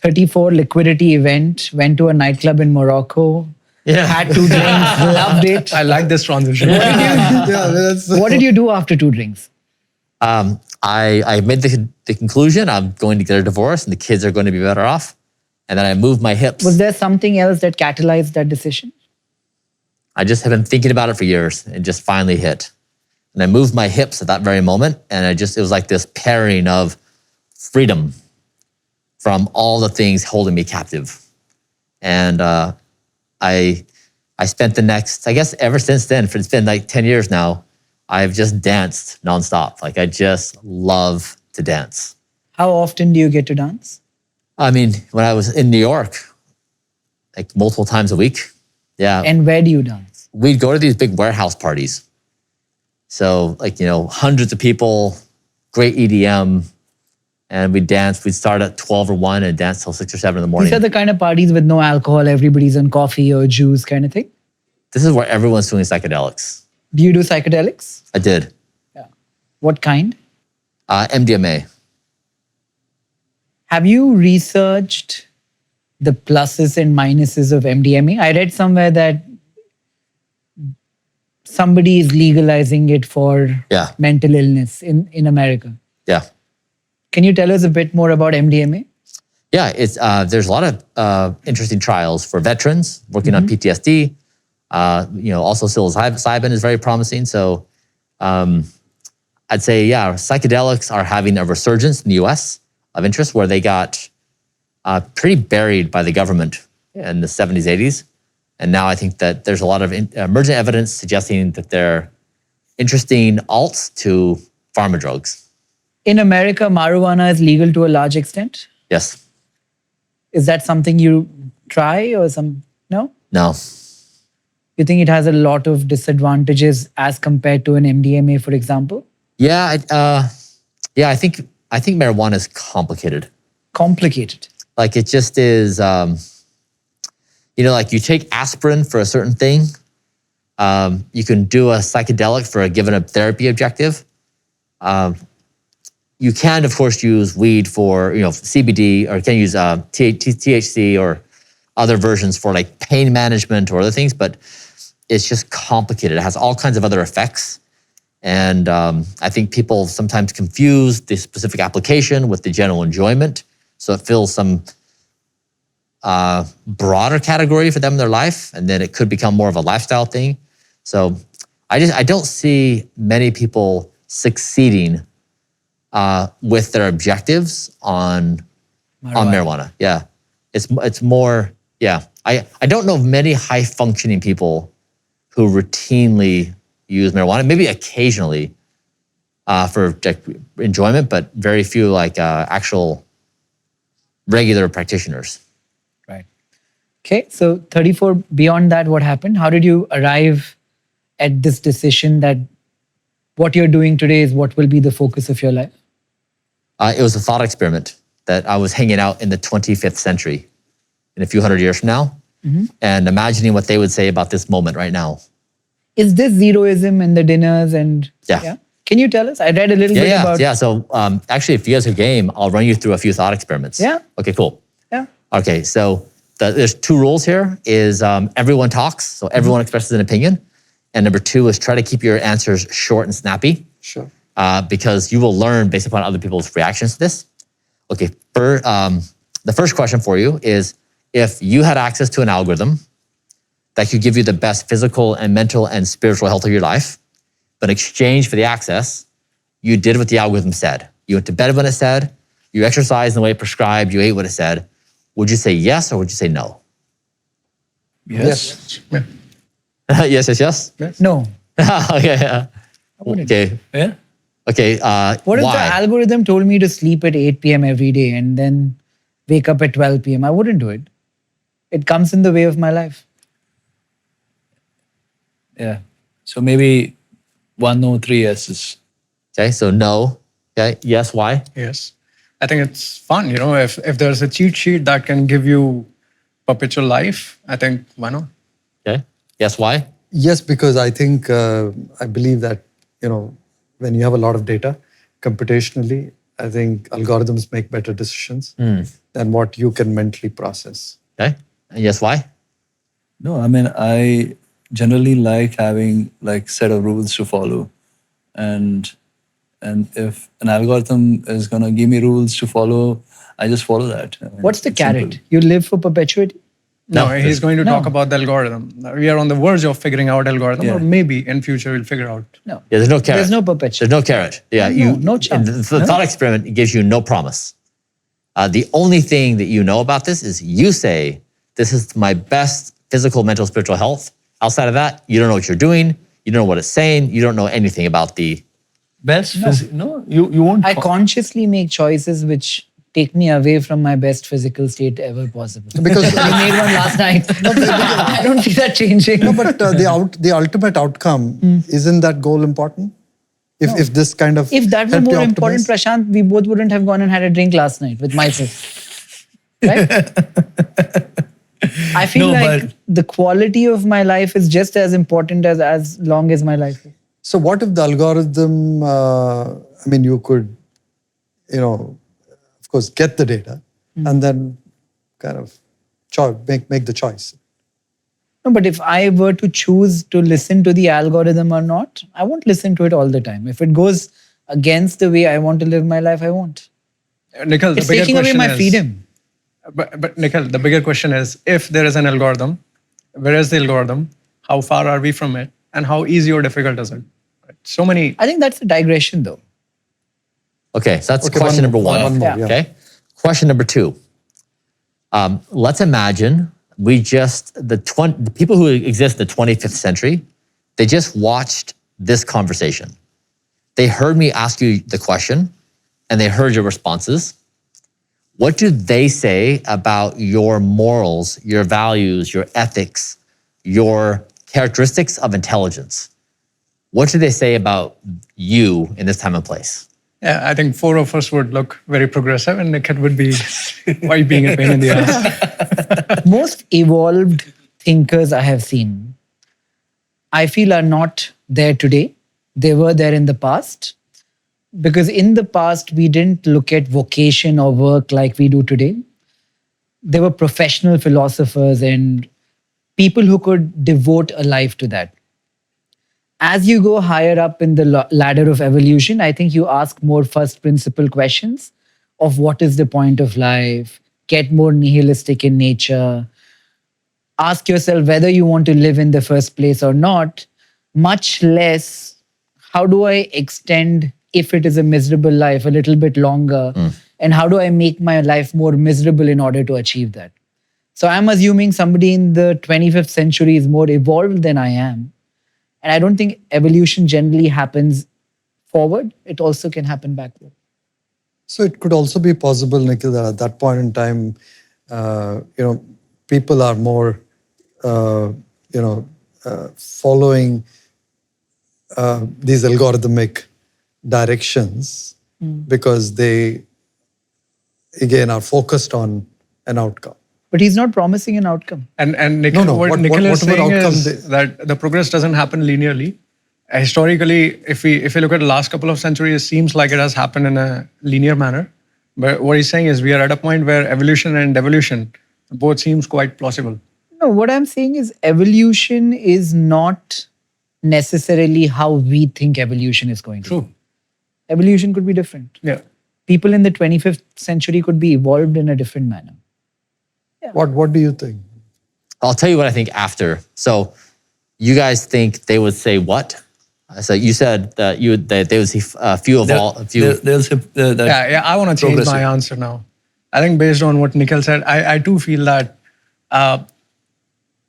34 liquidity event, went to a nightclub in Morocco, Yeah. had 2 drinks, loved it. I like this transition. Yeah, that's, What did you do after 2 drinks? I made the conclusion I'm going to get a divorce and the kids are going to be better off. And then I moved my hips. Was there something else that catalyzed that decision? I just have been thinking about it for years and just finally hit. And I moved my hips at that very moment. And it was like this pairing of freedom from all the things holding me captive. And I spent the next, I guess ever since then, it's been like 10 years now, I've just danced nonstop. Like I just love to dance. How often do you get to dance? I mean, when I was in New York, like multiple times a week. Yeah. And where do you dance? We'd go to these big warehouse parties. So like, hundreds of people, great EDM, and we'd dance. We'd start at 12 or 1 and dance till 6 or 7 in the morning. These are the kind of parties with no alcohol, everybody's on coffee or juice kind of thing? This is where everyone's doing psychedelics. Do you do psychedelics? I did. Yeah. What kind? MDMA. Have you researched the pluses and minuses of MDMA? I read somewhere that somebody is legalizing it for Yeah. mental illness in America. Yeah. Can you tell us a bit more about MDMA? Yeah, it's there's a lot of interesting trials for veterans working on PTSD. Also psilocybin is very promising. So I'd say, yeah, psychedelics are having a resurgence in the US of interest where they got pretty buried by the government in the 70s, 80s. And now I think that there's a lot of emergent evidence suggesting that they're interesting alts to pharma drugs. In America, marijuana is legal to a large extent. Yes. Is that something you try or no? No. You think it has a lot of disadvantages as compared to an MDMA, for example? Yeah. I think marijuana is complicated. Complicated. Like it just is, like you take aspirin for a certain thing. You can do a psychedelic for a given therapy objective. You can, of course, use weed for, CBD, or you can use THC or other versions for like pain management or other things, but it's just complicated. It has all kinds of other effects. And I think people sometimes confuse the specific application with the general enjoyment. So it fills some broader category for them in their life, and then it could become more of a lifestyle thing. So I don't see many people succeeding with their objectives on marijuana. Yeah, it's more. Yeah, I don't know of many high functioning people who routinely use marijuana. Maybe occasionally for enjoyment, but very few like actual regular practitioners. Right. Okay, so 34, beyond that, what happened? How did you arrive at this decision that what you're doing today is what will be the focus of your life? It was a thought experiment that I was hanging out in the 25th century in a few hundred years from now and imagining what they would say about this moment right now. Is this zeroism in the dinners and... Yeah. Can you tell us? I read a little bit about... Yeah, so actually, if you guys are game, I'll run you through a few thought experiments. Yeah. Okay, cool. Yeah. Okay, so there's 2 rules here is everyone talks, so everyone expresses an opinion. And number 2 is try to keep your answers short and snappy. Sure. Because you will learn based upon other people's reactions to this. Okay, the first question for you is, if you had access to an algorithm that could give you the best physical and mental and spiritual health of your life, but in exchange for the access, you did what the algorithm said. You went to bed when it said, you exercised in the way it prescribed, you ate what it said. Would you say yes or would you say no? Yes. Yeah. Yes. No. Okay. Yeah. wouldn't. Okay. Yeah. Okay. What if why? the algorithm told me to sleep at 8 p.m. every day and then wake up at 12 p.m.? I wouldn't do it. It comes in the way of my life. Yeah. So maybe 1 no, 3 yeses. Okay. So no. Okay. Yes. Why? Yes. I think it's fun, if there's a cheat sheet that can give you perpetual life, I think why not? Okay. Yes. Why? Yes, because I think, I believe that, when you have a lot of data, computationally, I think algorithms make better decisions than what you can mentally process. Okay. And yes. Why? No, I mean, I generally like having like set of rules to follow. And if an algorithm is going to give me rules to follow, I just follow that. I mean, What's the it's carrot? simple. You live for perpetuity? No, No, he's going to talk no. about the algorithm. We are on the verge of figuring out algorithm, or maybe in future we'll figure out. No. Yeah, there's no carrot. There's no perpetual. There's no carrot. Yeah, No chance. The thought experiment gives you no promise. The only thing that you know about this is you say, this is my best physical, mental, spiritual health. Outside of that, you don't know what you're doing. You don't know what it's saying. You don't know anything about the... Best you won't. I consciously make choices which take me away from my best physical state ever possible. Because I made one last night. I don't see that changing. no, but the ultimate outcome, isn't that goal important? If this kind of If that were helped you more important, optimize? Prashanth, we both wouldn't have gone and had a drink last night with myself. Right? I feel No, like but- the quality of my life is just as important as long as my life is. So what if the algorithm? I mean, you could, of course, get the data and then kind of make the choice. No, but if I were to choose to listen to the algorithm or not, I won't listen to it all the time. If it goes against the way I want to live my life, I won't. Nikhil, It's the bigger taking away question my is, freedom. But Nikhil, the bigger question is, if there is an algorithm, where is the algorithm? How far are we from it? And how easy or difficult is it? Right? So many. I think that's a digression though. Okay, so that's Okay, question number one one. more, yeah. Okay, question number two. Let's imagine the people who exist in the 25th century, they just watched this conversation. They heard me ask you the question and they heard your responses. What do they say about your morals, your values, your ethics, your characteristics of intelligence? What do they say about you in this time and place? Yeah, I think four of us would look very progressive, and Nikhil would be white being a pain in the ass. Most evolved thinkers I have seen, I feel are not there today. They were there in the past. Because in the past, we didn't look at vocation or work like we do today. There were professional philosophers and people who could devote a life to that. As you go higher up in the ladder of evolution, I think you ask more first principle questions of what is the point of life, get more nihilistic in nature, ask yourself whether you want to live in the first place or not, much less how do I extend, if it is a miserable life, a little bit longer, and how do I make my life more miserable in order to achieve that? So I'm assuming somebody in the 25th century is more evolved than I am. And I don't think evolution generally happens forward. It also can happen backward. So it could also be possible, Nikhil, that at that point in time, people are more, following these algorithmic directions because they, again, are focused on an outcome. But he's not promising an outcome. And Nikhil, No, what Nikhil is whatever saying outcome is that the progress doesn't happen linearly. Historically, if we look at the last couple of centuries, it seems like it has happened in a linear manner. But what he's saying is we are at a point where evolution and devolution both seems quite plausible. No, what I'm saying is evolution is not necessarily how we think evolution is going to be. True. Evolution could be different. Yeah. People in the 25th century could be evolved in a different manner. What do you think? I'll tell you what I think after. So you guys think they would say what? So you said that they would see a few of all. A few. They'll say that. Yeah, I want to change my progressive. answer now. I think based on what Nikhil said, I too feel that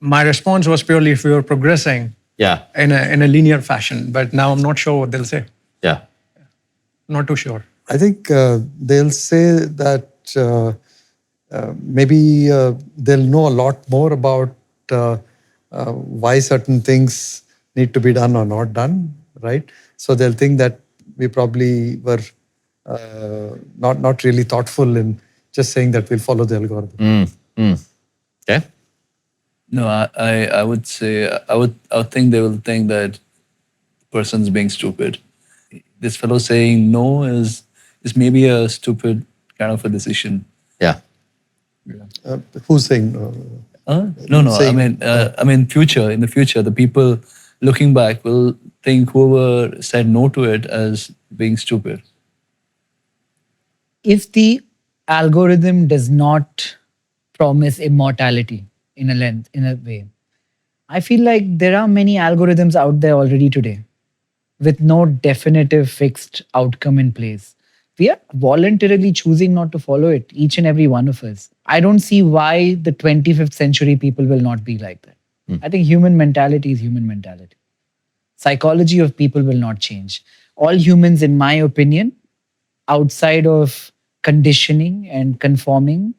my response was purely if we were progressing Yeah. in a linear fashion. But now I'm not sure what they'll say. Yeah. Not too sure. I think they'll say that maybe they'll know a lot more about why certain things need to be done or not done, right? So they'll think that we probably were not really thoughtful in just saying that we'll follow the algorithm. Okay. No, I would say I would think they will think that the person's being stupid. This fellow saying no is maybe a stupid kind of a decision. Yeah. Who's saying? No. Saying- In the future, the people looking back will think whoever said no to it as being stupid. If the algorithm does not promise immortality, in a way. I feel like there are many algorithms out there already today with no definitive fixed outcome in place. We are voluntarily choosing not to follow it, each and every one of us. I don't see why the 25th century people will not be like that. I think human mentality is human mentality. Psychology of people will not change. All humans, in my opinion, outside of conditioning and conforming,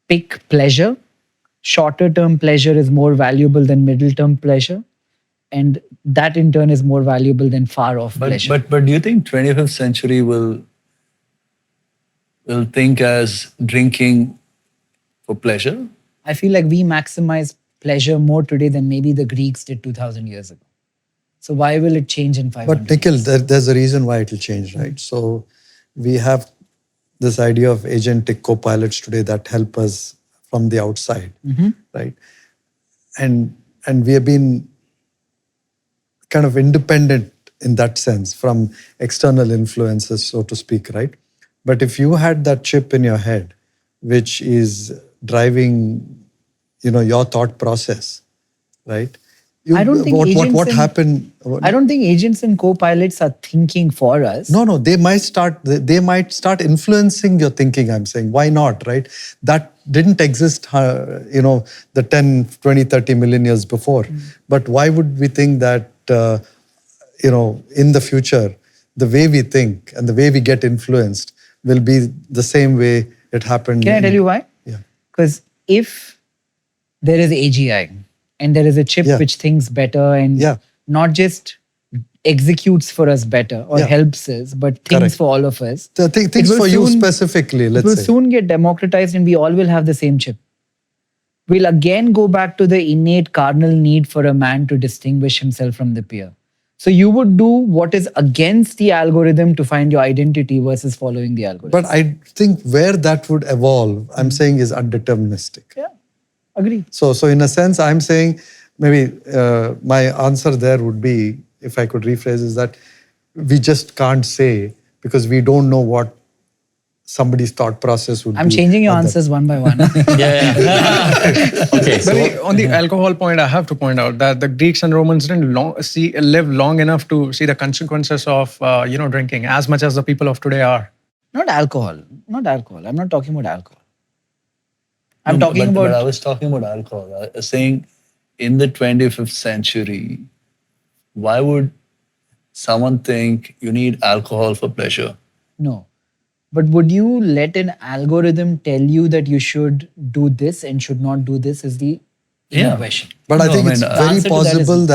pick pleasure. Shorter term pleasure is more valuable than middle term pleasure. And that in turn is more valuable than far off pleasure. But do you think 25th century will think as drinking for pleasure? I feel like we maximize pleasure more today than maybe the Greeks did 2000 years ago. So why will it change in 500 But Nikhil, years? there's a reason why it will change, right? So we have this idea of agentic co-pilots today that help us from the outside, right? And we have been kind of independent in that sense from external influences, so to speak, right? But if you had that chip in your head, which is driving, your thought process, right? I don't think what happened? I don't think agents and co-pilots are thinking for us. No, they might start influencing your thinking, I'm saying. Why not, right? That didn't exist, the 10, 20, 30 million years before. But why would we think that, in the future, the way we think and the way we get influenced will be the same way it happened? Can I tell you why? Yeah. Because if there is AGI and there is a chip which thinks better and not just executes for us better or helps us, but thinks for all of us. Things for you specifically, let's say. It will soon get democratized and we all will have the same chip. We'll again go back to the innate carnal need for a man to distinguish himself from the peer. So you would do what is against the algorithm to find your identity versus following the algorithm. But I think where that would evolve, I'm saying, is undeterministic. Yeah, agree. So in a sense, I'm saying maybe my answer there would be, if I could rephrase, is that we just can't say because we don't know what somebody's thought process would be. I'm changing your answers one by one. Okay, so But on the alcohol point, I have to point out that the Greeks and Romans didn't live long enough to see the consequences of drinking as much as the people of today are. Not alcohol. I'm not talking about alcohol. But I was talking about alcohol. I was saying in the 25th century, why would someone think you need alcohol for pleasure? No. But would you let an algorithm tell you that you should do this and should not do this is the question. But I think it's the very answer to that is possible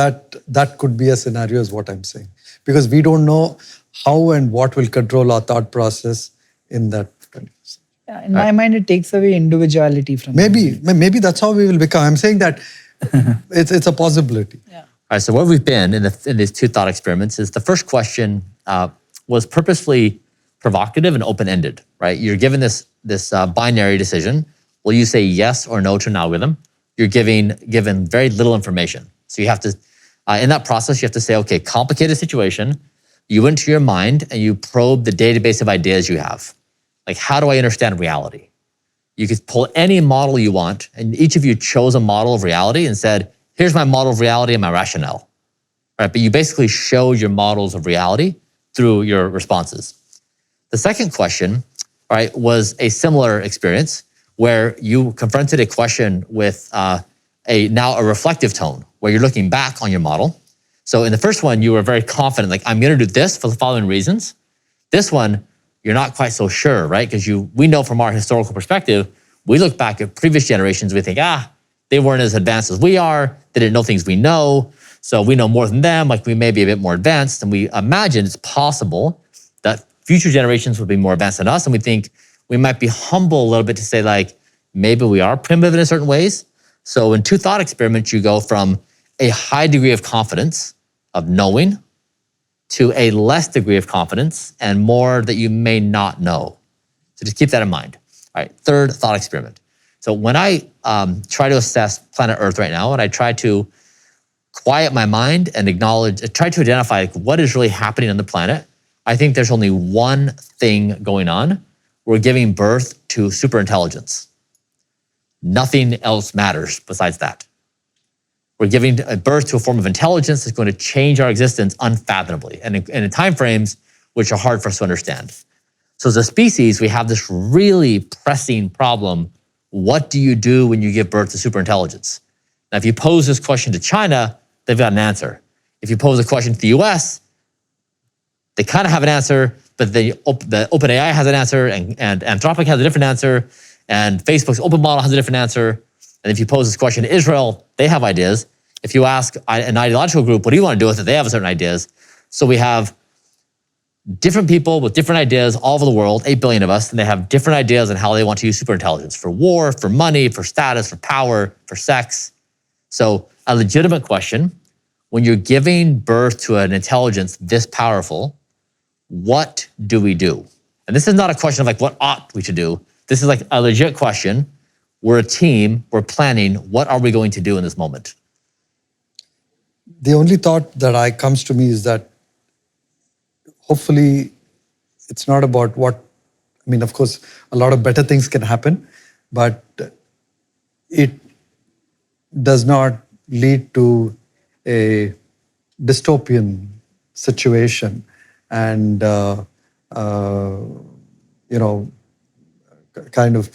that could be a scenario is what I'm saying. Because we don't know how and what will control our thought process in that. Yeah, in my mind, it takes away individuality from Maybe that's how we will become. I'm saying that it's a possibility. Yeah. all right, so where we've been in these two thought experiments is the first question was purposefully provocative and open-ended, right? You're given this binary decision. Will you say yes or no to an algorithm? You're given very little information. So you have to, in that process, you have to say, okay, complicated situation. You went to your mind and you probe the database of ideas you have. Like, how do I understand reality? You could pull any model you want, and each of you chose a model of reality and said, here's my model of reality and my rationale. Right? But you basically showed your models of reality through your responses. The second question, right, was a similar experience where you confronted a question with now a reflective tone, where you're looking back on your model. So in the first one, you were very confident, like, I'm going to do this for the following reasons. This one, you're not quite so sure, right? Because we know from our historical perspective, we look back at previous generations, we think, they weren't as advanced as we are. They didn't know things we know. So we know more than them, like we may be a bit more advanced. And we imagine it's possible that future generations will be more advanced than us. And we think we might be humble a little bit to say, like, maybe we are primitive in certain ways. So in two thought experiments, you go from a high degree of confidence of knowing to a less degree of confidence and more that you may not know. So just keep that in mind. All right, third thought experiment. So when I try to assess planet Earth right now, and I try to quiet my mind and try to identify what is really happening on the planet, I think there's only one thing going on. We're giving birth to superintelligence. Nothing else matters besides that. We're giving birth to a form of intelligence that's going to change our existence unfathomably and in time frames which are hard for us to understand. So as a species, we have this really pressing problem. What do you do when you give birth to superintelligence? Now, if you pose this question to China, they've got an answer. If you pose a question to the US, they kind of have an answer, but the OpenAI has an answer, and Anthropic has a different answer, and Facebook's open model has a different answer. And if you pose this question to Israel, they have ideas. If you ask an ideological group, what do you want to do with it? They have certain ideas. So we have different people with different ideas all over the world, 8 billion of us, and they have different ideas on how they want to use superintelligence for war, for money, for status, for power, for sex. So a legitimate question, when you're giving birth to an intelligence this powerful, what do we do? And this is not a question of like, what ought we to do? This is like a legit question. We're a team, we're planning, what are we going to do in this moment? The only thought that comes to me is that hopefully it's not about of course, a lot of better things can happen, but it does not lead to a dystopian situation and, kind of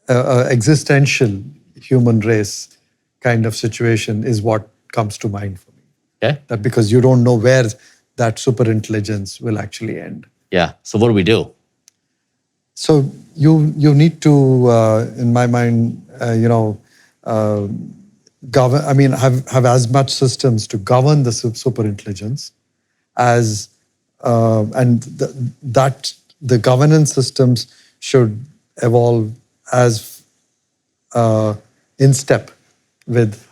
existential human race kind of situation is what comes to mind for me. Okay. That because you don't know where that superintelligence will actually end. Yeah. So what do we do? So you need to, in my mind, govern. I mean, have as much systems to govern the superintelligence as, and that the governance systems should evolve as in step with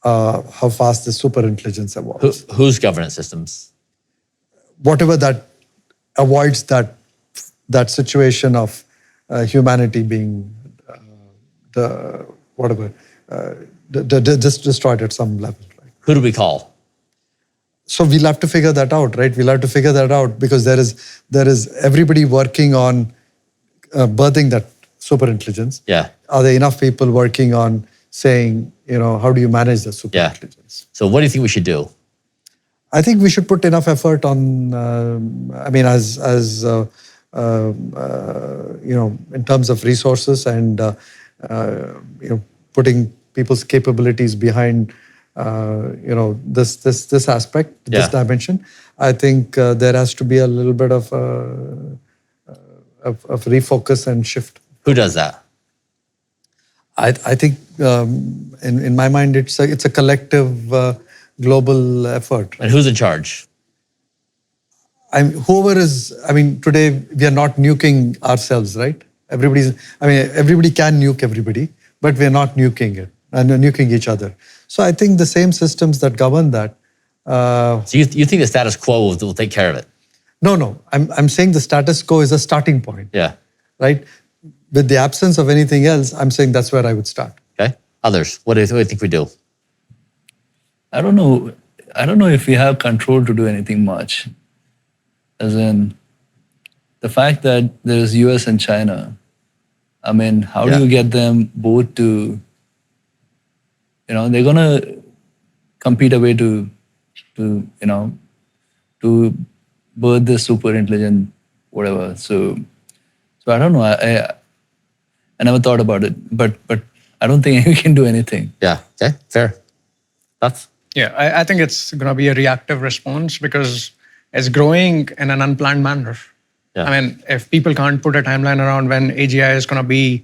how fast the superintelligence evolves. Whose governance systems? Whatever that avoids that situation of humanity being destroyed at some level. Right? Who do we call? So we'll have to figure that out, right? We'll have to figure that out because there is everybody working on birthing that superintelligence. Yeah. Are there enough people working on saying, how do you manage the superintelligence? Yeah. So what do you think we should do? I think we should put enough effort on, in terms of resources and, putting people's capabilities behind, this aspect, this dimension. I think there has to be a little bit of refocus and shift. Who does that? I think, in my mind, it's a collective global effort. And who's in charge? Today we are not nuking ourselves, right? Everybody can nuke everybody, but we're not nuking it and nuking each other. So I think the same systems that govern that. So you think the status quo will take care of it? No. I'm saying the status quo is a starting point. Yeah. Right? With the absence of anything else, I'm saying that's where I would start. Okay. Others, what do you think we do? I don't know if we have control to do anything much. As in, the fact that there is US and China, how do you get them both to, they're going to compete away to birth this super intelligent whatever. So I don't know. I never thought about it, but I don't think we can do anything. Yeah. Okay. Fair. That's. Yeah, I think it's going to be a reactive response because it's growing in an unplanned manner. Yeah. If people can't put a timeline around when AGI is going to be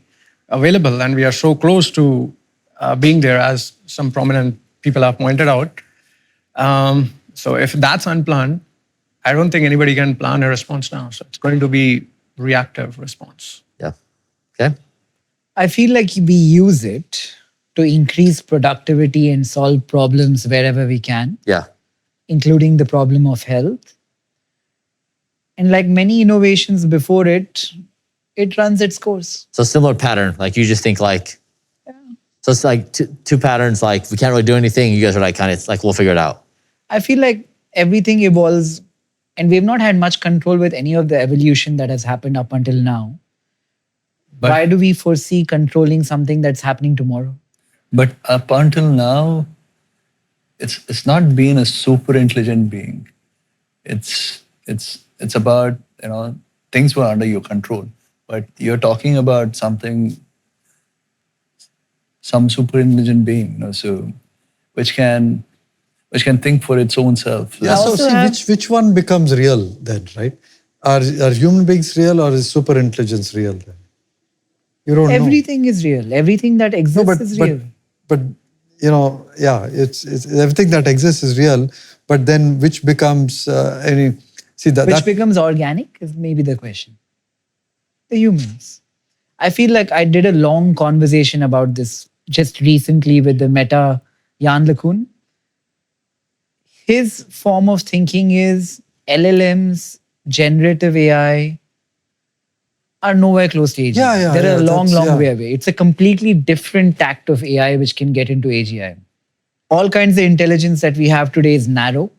available, and we are so close to being there, as some prominent people have pointed out. So if that's unplanned, I don't think anybody can plan a response now. So it's going to be reactive response. Yeah. Okay. I feel like we use it to increase productivity and solve problems wherever we can. Yeah. Including the problem of health. And like many innovations before it runs its course. So similar pattern, like you just think like, so it's like two patterns, like we can't really do anything. You guys are like it's like, we'll figure it out. I feel like everything evolves and we've not had much control with any of the evolution that has happened up until now. But- Why do we foresee controlling something that's happening tomorrow? But up until now, it's not being a super intelligent being. It's about, things were under your control. But you're talking about some super intelligent being, so which can think for its own self. Yeah, I so also see have- which one becomes real then, right? Are human beings real or is super intelligence real then? You don't know. Everything is real. Everything that exists is real. but it's everything that exists is real. But then which becomes Which becomes organic is maybe the question. The humans. I feel like I did a long conversation about this just recently with the Meta Jan LeCun. His form of thinking is LLMs, generative AI are nowhere close to AGI. They're a long way away. It's a completely different tact of AI which can get into AGI. All kinds of intelligence that we have today is narrow.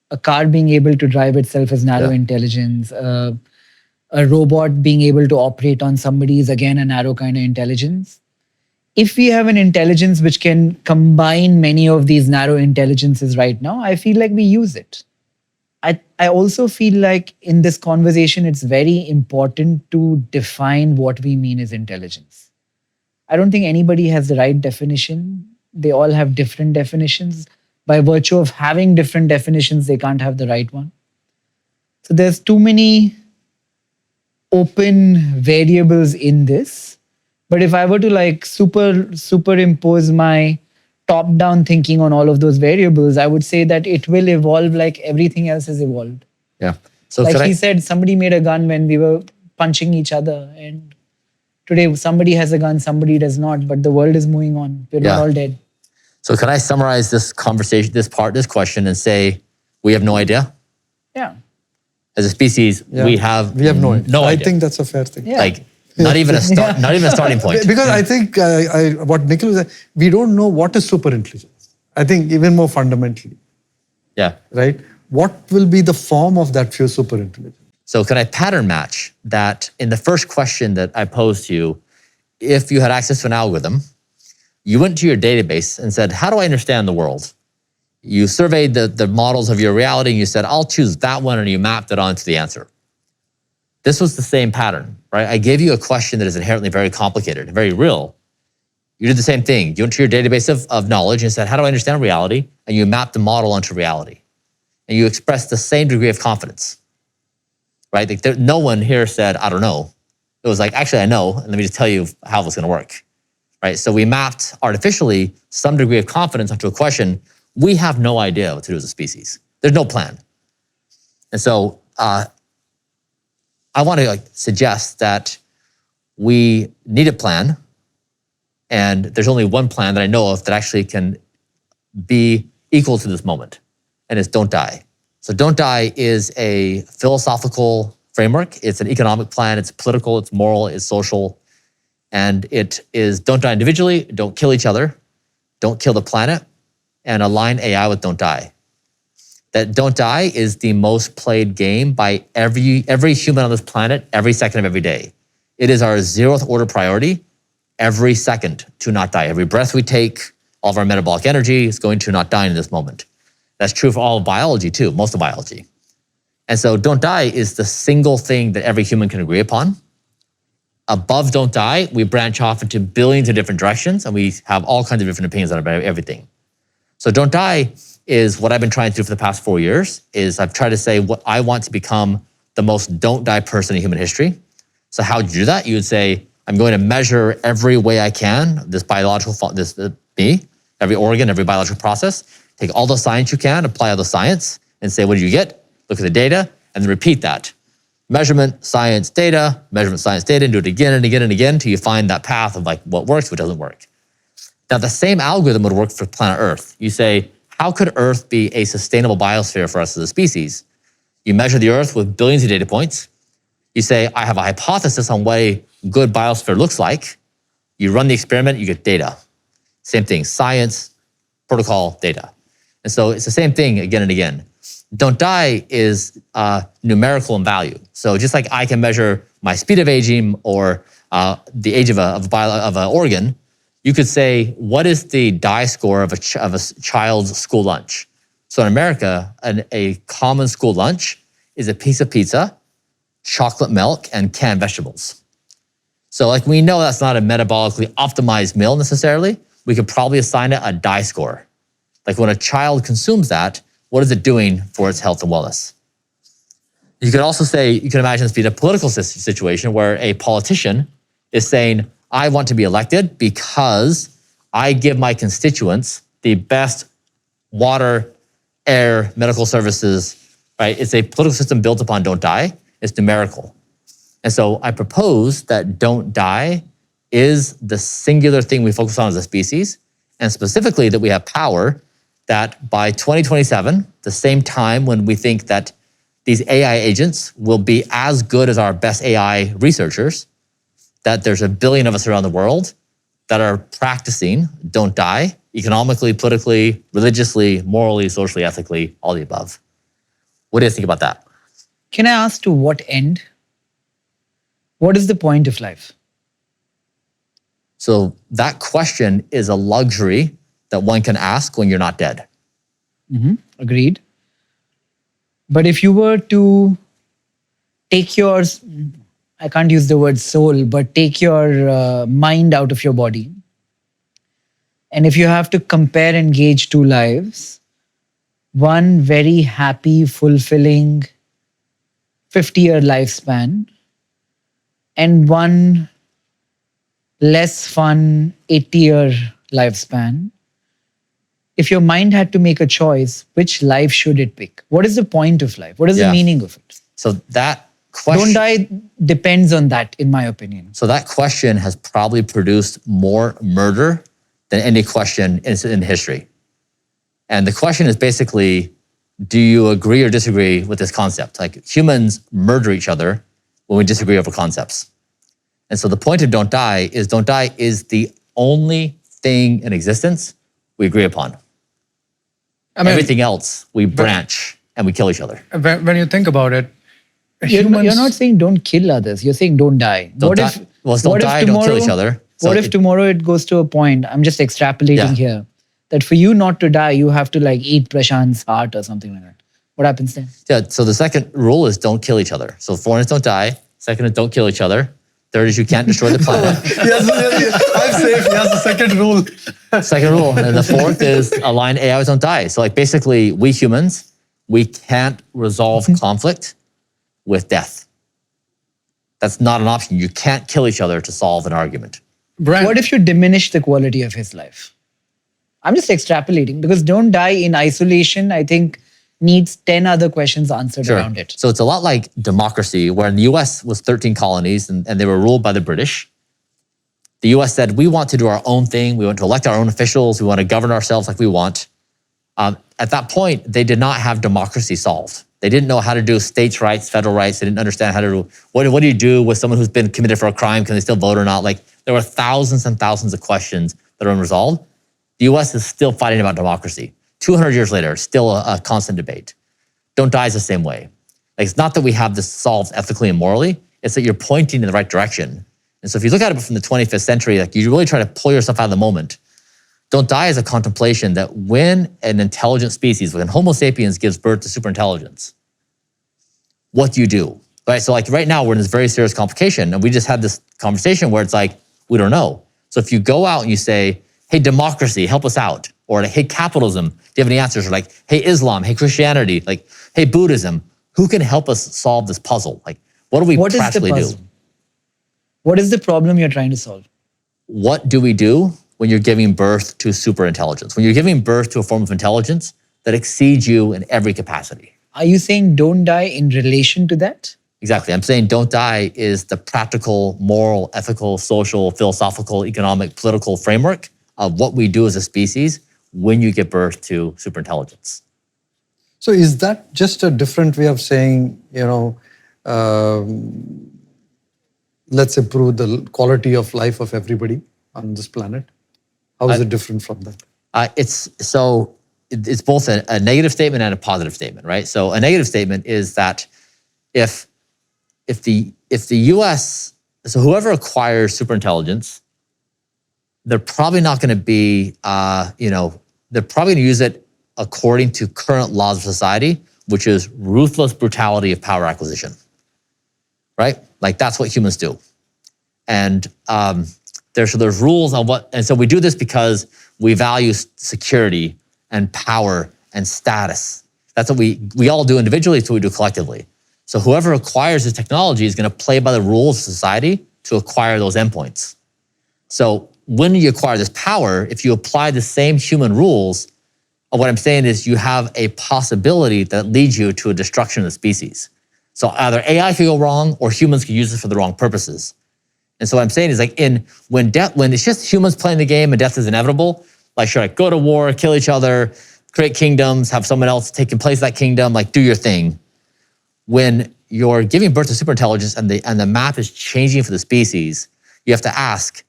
A car being able to drive itself is narrow intelligence. A robot being able to operate on somebody is again a narrow kind of intelligence. If we have an intelligence which can combine many of these narrow intelligences right now, I feel like we use it. I also feel like in this conversation, it's very important to define what we mean as intelligence. I don't think anybody has the right definition. They all have different definitions. By virtue of having different definitions, they can't have the right one. So there's too many open variables in this. But if I were to superimpose my top-down thinking on all of those variables, I would say that it will evolve like everything else has evolved. Yeah. So Like he said, somebody made a gun when we were punching each other. And today somebody has a gun, somebody does not. But the world is moving on. We're not all dead. So can I summarize this conversation, this question, and say we have no idea? Yeah. As a species, we have no idea. no idea. I think that's a fair thing. Yeah. Like not even a starting point. Because I think what Nikhil was saying, we don't know what is super intelligence. I think even more fundamentally, Yeah. right? What will be the form of that pure super intelligence? So can I pattern match that in the first question that I posed to you, if you had access to an algorithm, you went to your database and said, how do I understand the world? You surveyed the models of your reality and you said, I'll choose that one, and you mapped it onto the answer. This was the same pattern, right? I gave you a question that is inherently very complicated, very real. You did the same thing. You went to your database of knowledge and said, how do I understand reality? And you mapped the model onto reality. And you expressed the same degree of confidence, right? Like no one here said, I don't know. It was like, actually, I know, and let me just tell you how it's gonna work, right? So we mapped artificially some degree of confidence onto a question. We have no idea what to do as a species. There's no plan. And so I want to suggest that we need a plan, and there's only one plan that I know of that actually can be equal to this moment, and it's don't die. So don't die is a philosophical framework. It's an economic plan. It's political. It's moral. It's social. And it is don't die individually, don't kill each other, don't kill the planet, and align AI with don't die. That don't die is the most played game by every human on this planet every second of every day. It is our 0th order priority every second to not die. Every breath we take, all of our metabolic energy is going to not die in this moment. That's true for all of biology too, most of biology. And so don't die is the single thing that every human can agree upon. Above don't die, we branch off into billions of different directions, and we have all kinds of different opinions on everything. So don't die is what I've been trying to do for the past 4 years, is I've tried to say what I want to become the most don't die person in human history. So how would you do that? You would say, I'm going to measure every way I can, this biological, me, every organ, every biological process, take all the science you can, apply all the science, and say, what did you get? Look at the data, and then repeat that. Measurement, science, data, measurement, science, data, and do it again and again and again until you find that path of like what works, what doesn't work. Now, the same algorithm would work for planet Earth. You say, how could Earth be a sustainable biosphere for us as a species? You measure the Earth with billions of data points. You say, I have a hypothesis on what a good biosphere looks like. You run the experiment, you get data. Same thing, science, protocol, data. And so it's the same thing again and again. Don't die is numerical in value. So just like I can measure my speed of aging or the age of an organ, you could say, what is the die score of a child's school lunch? So in America, a common school lunch is a piece of pizza, chocolate milk, and canned vegetables. So like we know that's not a metabolically optimized meal necessarily. We could probably assign it a die score. Like when a child consumes that, what is it doing for its health and wellness? You could also say, you can imagine this being a political situation where a politician is saying, I want to be elected because I give my constituents the best water, air, medical services, right? It's a political system built upon don't die. It's numerical. And so I propose that don't die is the singular thing we focus on as a species, and specifically that we have power that by 2027, the same time when we think that these AI agents will be as good as our best AI researchers, that there's 1 billion of us around the world that are practicing don't die, economically, politically, religiously, morally, socially, ethically, all the above. What do you think about that? Can I ask to what end? What is the point of life? So that question is a luxury that one can ask when you're not dead. Agreed. But if you were to take your, I can't use the word soul, but take your mind out of your body, and if you have to compare and gauge two lives, one very happy, fulfilling 50-year lifespan, and one less fun 80-year lifespan, if your mind had to make a choice, which life should it pick? What is the point of life? What is the meaning of it? So that question... Don't die depends on that, in my opinion. So that question has probably produced more murder than any question in history. And the question is basically, do you agree or disagree with this concept? Like humans murder each other when we disagree over concepts. And so the point of don't die is the only thing in existence we agree upon. I mean, everything else, we branch and we kill each other. When you think about it, you're not saying don't kill others. You're saying don't die. Don't die, don't kill each other. So what if tomorrow it goes to a point, I'm just extrapolating here, that for you not to die, you have to like eat Prashanth's heart or something like that. What happens then? Yeah, so the second rule is don't kill each other. So one is don't die. Second is don't kill each other. Third is you can't destroy the planet. Yes, I'm safe. Yes, the second rule. Second rule. And the fourth is align AI with don't die. So like basically we humans, we can't resolve conflict with death. That's not an option. You can't kill each other to solve an argument. Bryan, What if you diminish the quality of his life? I'm just extrapolating because don't die in isolation, I think needs 10 other questions answered around it. So it's a lot like democracy, where in the US was 13 colonies and they were ruled by the British. The US said, we want to do our own thing. We want to elect our own officials. We want to govern ourselves like we want. At that point, they did not have democracy solved. They didn't know how to do states' rights, federal rights. They didn't understand how to do, what do you do with someone who's been committed for a crime? Can they still vote or not? Like there were thousands and thousands of questions that are unresolved. The US is still fighting about democracy. 200 years later, still a constant debate. Don't die is the same way. Like it's not that we have this solved ethically and morally, it's that you're pointing in the right direction. And so if you look at it from the 25th century, like you really try to pull yourself out of the moment. Don't die is a contemplation that when an intelligent species, when Homo sapiens gives birth to superintelligence, what do you do? Right? So like right now we're in this very serious complication, and we just had this conversation where it's like, we don't know. So if you go out and you say, hey, democracy, help us out. Or like, hey, capitalism, do you have any answers? Or like, hey, Islam, hey, Christianity, like, hey, Buddhism, who can help us solve this puzzle? Like, what do we practically do? What is the problem you're trying to solve? What do we do when you're giving birth to superintelligence? When you're giving birth to a form of intelligence that exceeds you in every capacity? Are you saying don't die in relation to that? Exactly. I'm saying don't die is the practical, moral, ethical, social, philosophical, economic, political framework of what we do as a species when you give birth to superintelligence. So is that just a different way of saying, let's improve the quality of life of everybody on this planet? How is it different from that? it's both a negative statement and a positive statement, right? So a negative statement is that if the US, so whoever acquires superintelligence, they're probably not going to be, they're probably going to use it according to current laws of society, which is ruthless brutality of power acquisition, right? Like that's what humans do. And there's rules on what, and so we do this because we value security and power and status. That's what we all do individually, it's what we do collectively. So whoever acquires this technology is going to play by the rules of society to acquire those endpoints. So when you acquire this power, if you apply the same human rules, what I'm saying is you have a possibility that leads you to a destruction of the species. So either AI could go wrong or humans could use it for the wrong purposes. And so what I'm saying is like when it's just humans playing the game and death is inevitable, like sure, like go to war, kill each other, create kingdoms, have someone else take in place of that kingdom, like do your thing. When you're giving birth to superintelligence and the map is changing for the species, you have to ask,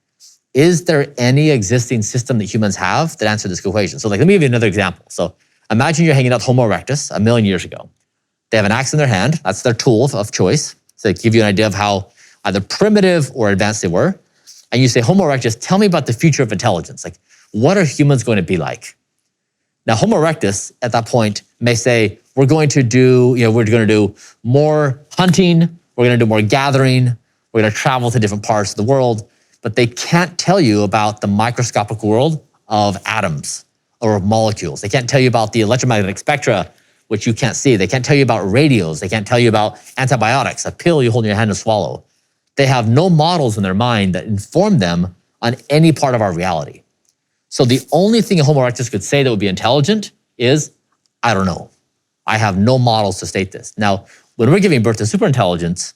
is there any existing system that humans have that answer this equation? So like, let me give you another example. So imagine you're hanging out with Homo erectus 1 million years ago. They have an axe in their hand. That's their tool of choice. So they give you an idea of how either primitive or advanced they were. And you say, Homo erectus, tell me about the future of intelligence. Like, what are humans going to be like? Now, Homo erectus at that point may say, we're going to do more hunting. We're going to do more gathering. We're going to travel to different parts of the world. But they can't tell you about the microscopic world of atoms or of molecules. They can't tell you about the electromagnetic spectra, which you can't see. They can't tell you about radios. They can't tell you about antibiotics, a pill you hold in your hand to swallow. They have no models in their mind that inform them on any part of our reality. So the only thing a Homo erectus could say that would be intelligent is, I don't know. I have no models to state this. Now, when we're giving birth to superintelligence,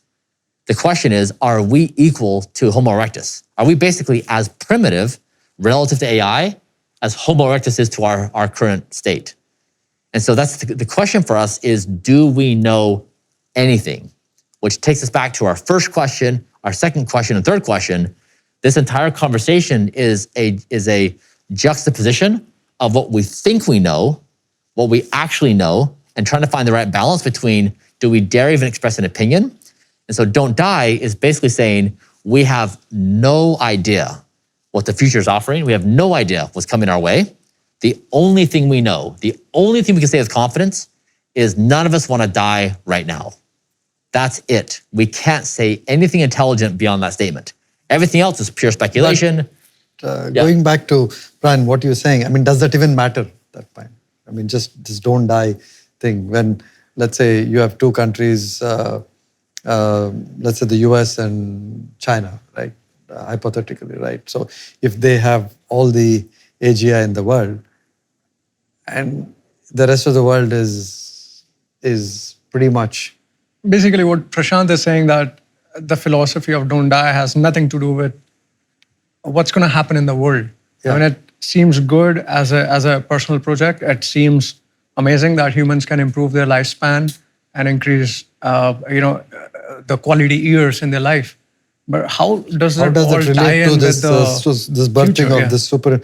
the question is, are we equal to Homo erectus? Are we basically as primitive relative to AI as Homo erectus is to our current state? And so that's the question for us is, do we know anything? Which takes us back to our first question, our second question, and third question. This entire conversation is a juxtaposition of what we think we know, what we actually know, and trying to find the right balance between, do we dare even express an opinion? And so Don't Die is basically saying we have no idea what the future is offering. We have no idea what's coming our way. The only thing we know, the only thing we can say with confidence is none of us want to die right now. That's it. We can't say anything intelligent beyond that statement. Everything else is pure speculation. Going back to, Bryan, what you're saying, I mean, does that even matter at that point? I mean, just this Don't Die thing. When, let's say, you have two countries, let's say the US and China, right? Hypothetically, right? So if they have all the AGI in the world and the rest of the world is pretty much... Basically what Prashanth is saying, that the philosophy of Don't Die has nothing to do with what's going to happen in the world. Yeah. I mean, it seems good as a personal project. It seems amazing that humans can improve their lifespan and increase, the quality years in their life. But how does that all tie in this, with the this birthing future? of this super?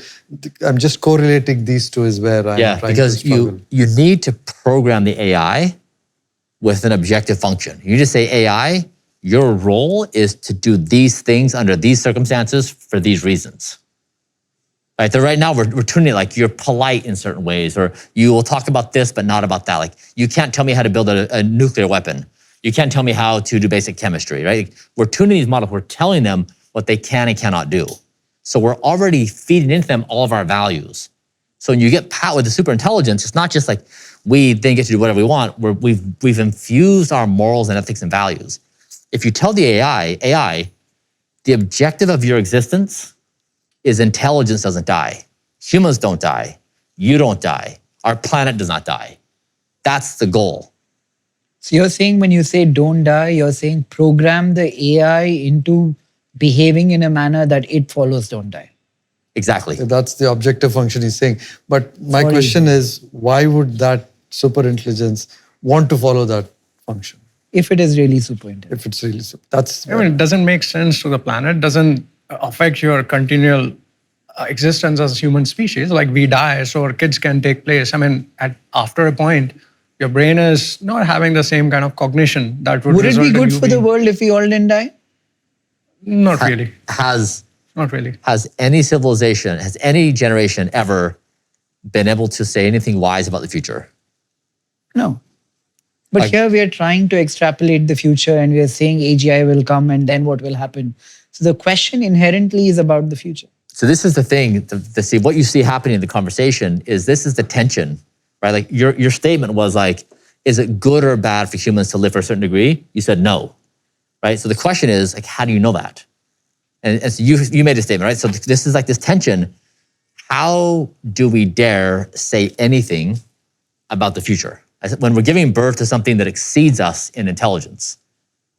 I'm just correlating these two is where I'm trying because to struggle. you need to program the AI with an objective function. You just say, AI, your role is to do these things under these circumstances for these reasons. Right? So right now we're tuning it like you're polite in certain ways, or you will talk about this but not about that. Like you can't tell me how to build a nuclear weapon. You can't tell me how to do basic chemistry, right? We're tuning these models. We're telling them what they can and cannot do. So we're already feeding into them all of our values. So when you get pat with the superintelligence, it's not just like we then get to do whatever we want. We've infused our morals and ethics and values. If you tell the AI, the objective of your existence is intelligence doesn't die. Humans don't die. You don't die. Our planet does not die. That's the goal. So you're saying when you say don't die, you're saying program the AI into behaving in a manner that it follows don't die. Exactly. That's the objective function he's saying. But my question is, why would that superintelligence want to follow that function? If it is really super intelligent. If it's really super, that's... I mean, it doesn't make sense to the planet, doesn't affect your continual existence as human species. Like we die, so our kids can take place. I mean, after a point, your brain is not having the same kind of cognition that would Would it result be in good you for the being- world if we all didn't die? Not really. Has Not really. any civilization, has any generation ever been able to say anything wise about the future? No. But Like- here we are trying to extrapolate the future and we are saying AGI will come and then what will happen. So the question inherently is about the future. So this is the thing, to see what you see happening in the conversation is this is the tension, right? Like your statement was like, is it good or bad for humans to live for a certain degree? You said no, right? So the question is like, how do you know that? And so you made a statement, right? So this is like this tension. How do we dare say anything about the future? When we're giving birth to something that exceeds us in intelligence,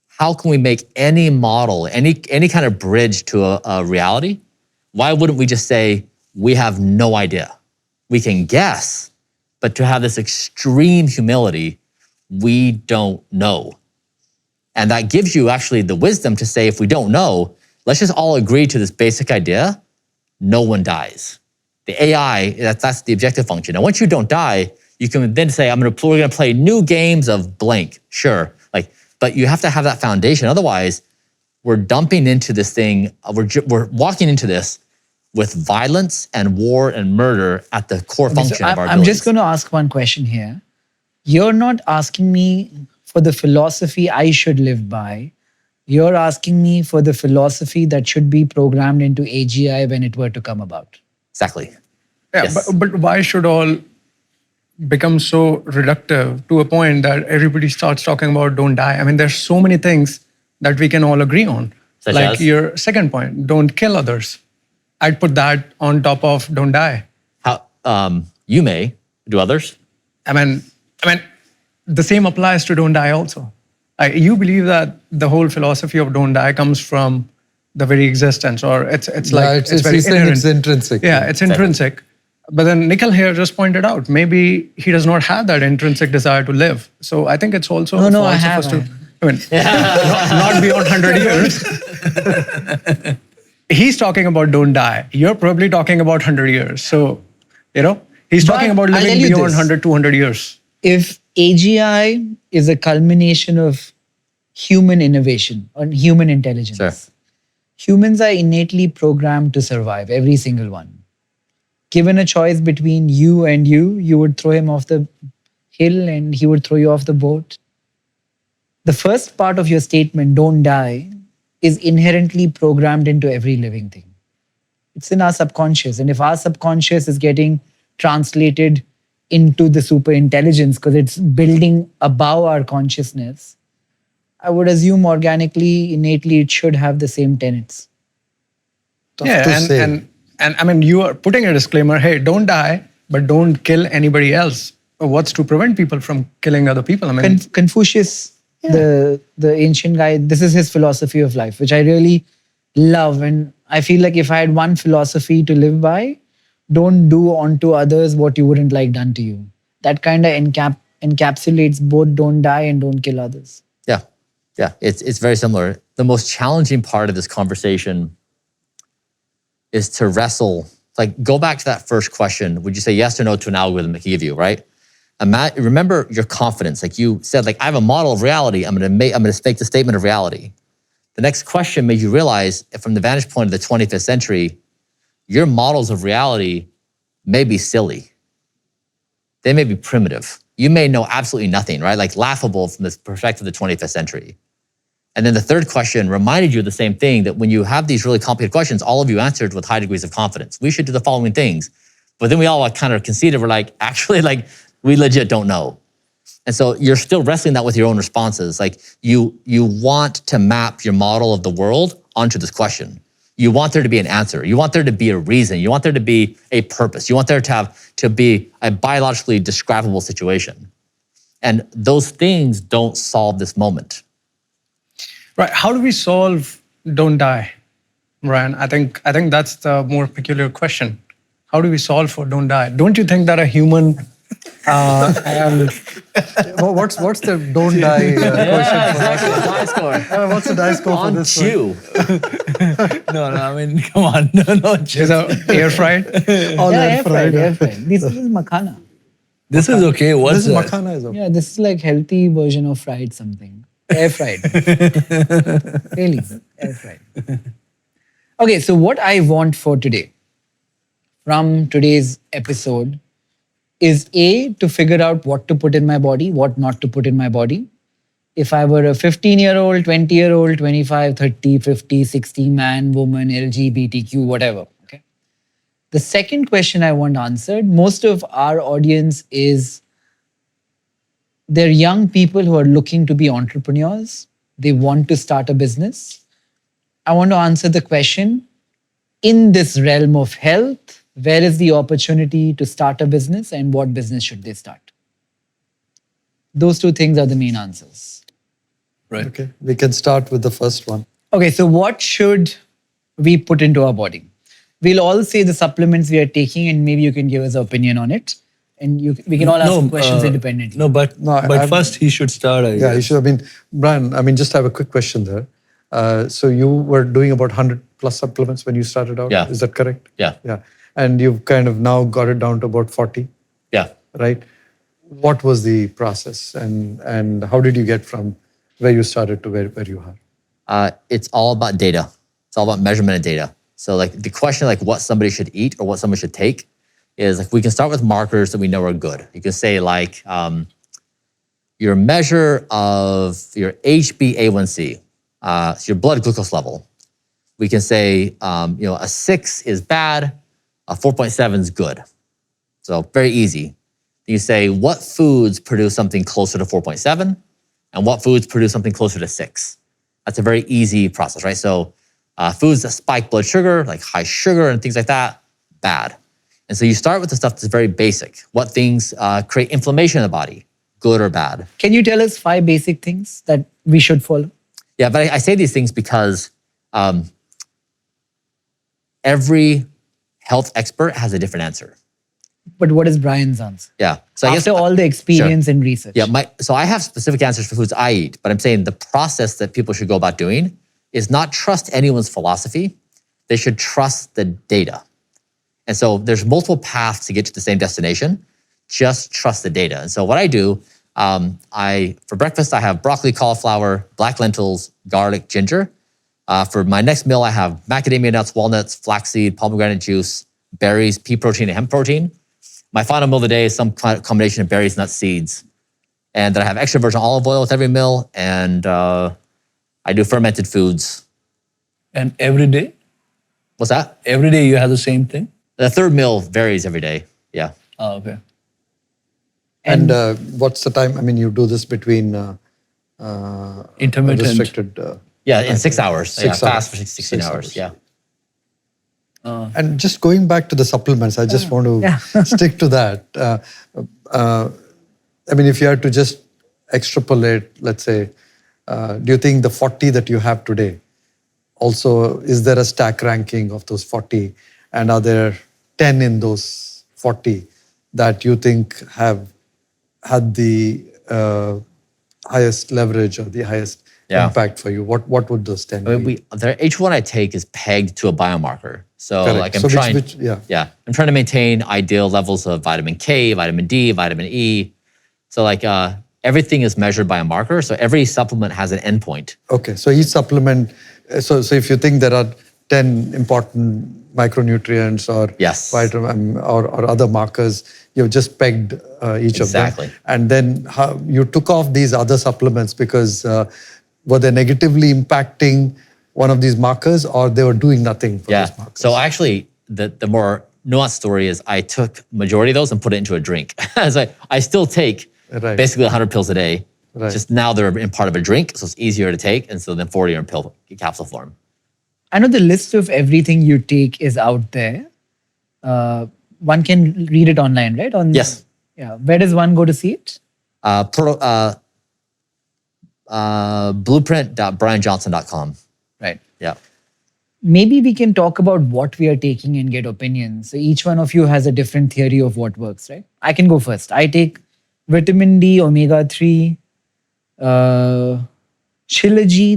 how can we make any model, any kind of bridge to a reality? Why wouldn't we just say, we have no idea? We can guess, but to have this extreme humility, we don't know. And that gives you actually the wisdom to say, if we don't know, let's just all agree to this basic idea, no one dies. The AI, that's the objective function. And once you don't die, you can then say, we're gonna play new games of blank, sure. But you have to have that foundation. Otherwise, we're dumping into this thing, we're walking into this with violence and war and murder at the core function of our I'm just abilities. going to ask one question here. You're not asking me for the philosophy I should live by. You're asking me for the philosophy that should be programmed into AGI when it were to come about. Exactly. Yeah, Yes. but why should all become so reductive to a point that everybody starts talking about don't die? I mean, there's so many things that we can all agree on. Such like as? your second point, don't kill others. I'd put that on top of don't die. How you may do others? I mean, the same applies to don't die also. You believe that the whole philosophy of don't die comes from the very existence, or it's like it's very he's saying inherent. it's intrinsic. Yeah, it's intrinsic. But then Nikhil here just pointed out, maybe he does not have that intrinsic desire to live. So I think it's also No, I false of have. us to, I mean, not beyond 100 years. He's talking about don't die. You're probably talking about 100 years. So, he's But talking about I'll living tell you beyond this. 100, 200 years. If AGI is a culmination of human innovation or human intelligence, Sure. humans are innately programmed to survive, every single one. Given a choice between you and you would throw him off the hill and he would throw you off the boat. The first part of your statement, don't die, is inherently programmed into every living thing. It's in our subconscious. And if our subconscious is getting translated into the super intelligence because it's building above our consciousness, I would assume organically, innately, it should have the same tenets. Tough to say. And I mean, you are putting a disclaimer, hey, don't die, but don't kill anybody else. What's to prevent people from killing other people? I mean, Confucius, the ancient guy, this is his philosophy of life, which I really love. And I feel like if I had one philosophy to live by, don't do unto others what you wouldn't like done to you. That kind of encapsulates both don't die and don't kill others. Yeah, it's very similar. The most challenging part of this conversation is to wrestle, like go back to that first question. Would you say yes or no to an algorithm that can give you, right? Remember your confidence. Like you said, like I have a model of reality. I'm gonna make the statement of reality. The next question made you realize, from the vantage point of the 25th century, your models of reality may be silly. They may be primitive. You may know absolutely nothing, right? Like laughable from the perspective of the 25th century. And then the third question reminded you of the same thing, that when you have these really complicated questions, all of you answered with high degrees of confidence. We should do the following things. But then we all kind of conceded, we're like, actually, like we legit don't know. And so you're still wrestling that with your own responses. Like you want to map your model of the world onto this question. You want there to be an answer. You want there to be a reason. You want there to be a purpose. You want there to be a biologically describable situation. And those things don't solve this moment. right? How do we solve don't die, Bryan? I think that's the more peculiar question. How do we solve for don't die? Don't you think that a human And what's the don't die question? Die score. What's the die score for On this one? chew. No, I mean, come on. No. Is air fried? All Yeah, air air fried, fried. air fried. This is makhana. This is okay. What's This is that? makhana is okay. Yeah, this is like healthy version of fried something. Air fried. Really, air fried. Okay, so what I want for today, from today's episode, is A, to figure out what to put in my body, what not to put in my body. If I were a 15-year-old, 20-year-old, 25, 30, 50, 60, man, woman, LGBTQ, whatever. Okay. The second question I want answered, most of our audience is they're young people who are looking to be entrepreneurs. They want to start a business. I want to answer the question, in this realm of health, where is the opportunity to start a business and what business should they start? Those two things are the main answers. Right. Okay, we can start with the first one. Okay, so what should we put into our body? We'll all say the supplements we are taking, and maybe you can give us an opinion on it. And we can all ask questions independently. No, but first he should start. I Yeah, guess. you should. I mean, Brian, just have a quick question there. So you were doing about 100 plus supplements when you started out? Yeah. Is that correct? Yeah. Yeah. And you've kind of now got it down to about 40, Yeah. right? What was the process and how did you get from where you started to where you are? It's all about data. It's all about measurement of data. So like the question like what somebody should eat or what somebody should take is like we can start with markers that we know are good. You can say like your measure of your HbA1c, so your blood glucose level. We can say a 6 is bad, a 4.7 is good. So very easy. You say what foods produce something closer to 4.7 and what foods produce something closer to 6. That's a very easy process, right? So foods that spike blood sugar, like high sugar and things like that, bad. And so you start with the stuff that's very basic. What things create inflammation in the body, good or bad? Can you tell us 5 basic things that we should follow? Yeah, but I say these things because every health expert has a different answer. But what is Brian's answer? Yeah. So I guess After all the experience and research. Yeah, so I have specific answers for foods I eat, but I'm saying the process that people should go about doing is not trust anyone's philosophy. They should trust the data. And so there's multiple paths to get to the same destination. Just trust the data. And so what I do, for breakfast, I have broccoli, cauliflower, black lentils, garlic, ginger. For my next meal, I have macadamia nuts, walnuts, flaxseed, pomegranate juice, berries, pea protein, and hemp protein. My final meal of the day is some combination of berries, nuts, seeds. And then I have extra virgin olive oil with every meal. And I do fermented foods. And every day? What's that? Every day you have the same thing? The third meal varies every day. Yeah. Oh, okay. And what's the time? You do this between Intermittent. restricted. Yeah, in 6 hours. 6 yeah, hours. fast for 16 hours. hours. Yeah. And just going back to the supplements, I just want to stick to that. If you had to just extrapolate, let's say, do you think the 40 that you have today, also, is there a stack ranking of those 40? And are there 10 in those 40 that you think have had the highest leverage or the highest impact for you? What would those 10 be? Each one I take is pegged to a biomarker. So Correct. like I'm So trying, I'm trying to maintain ideal levels of vitamin K, vitamin D, vitamin E. So like everything is measured by a marker. So every supplement has an endpoint. Okay, so each supplement, so if you think there are 10 important micronutrients or vitamin or other markers, you've just pegged each of them. Exactly. And then you took off these other supplements because were they negatively impacting one of these markers or they were doing nothing for those markers? So actually, the more nuanced story is I took majority of those and put it into a drink. So I still take basically 100 pills a day. Right. Just now they're in part of a drink, so it's easier to take. And so then 40 are in capsule form. I know the list of everything you take is out there. One can read it online, right? Yes. Yeah. Where does one go to see it? Blueprint.brianjohnson.com. Right. Yeah. maybe we can talk about what we are taking and get opinions. So each one of you has a different theory of what works, right? I can go first. I take vitamin D, omega 3, Shilajit,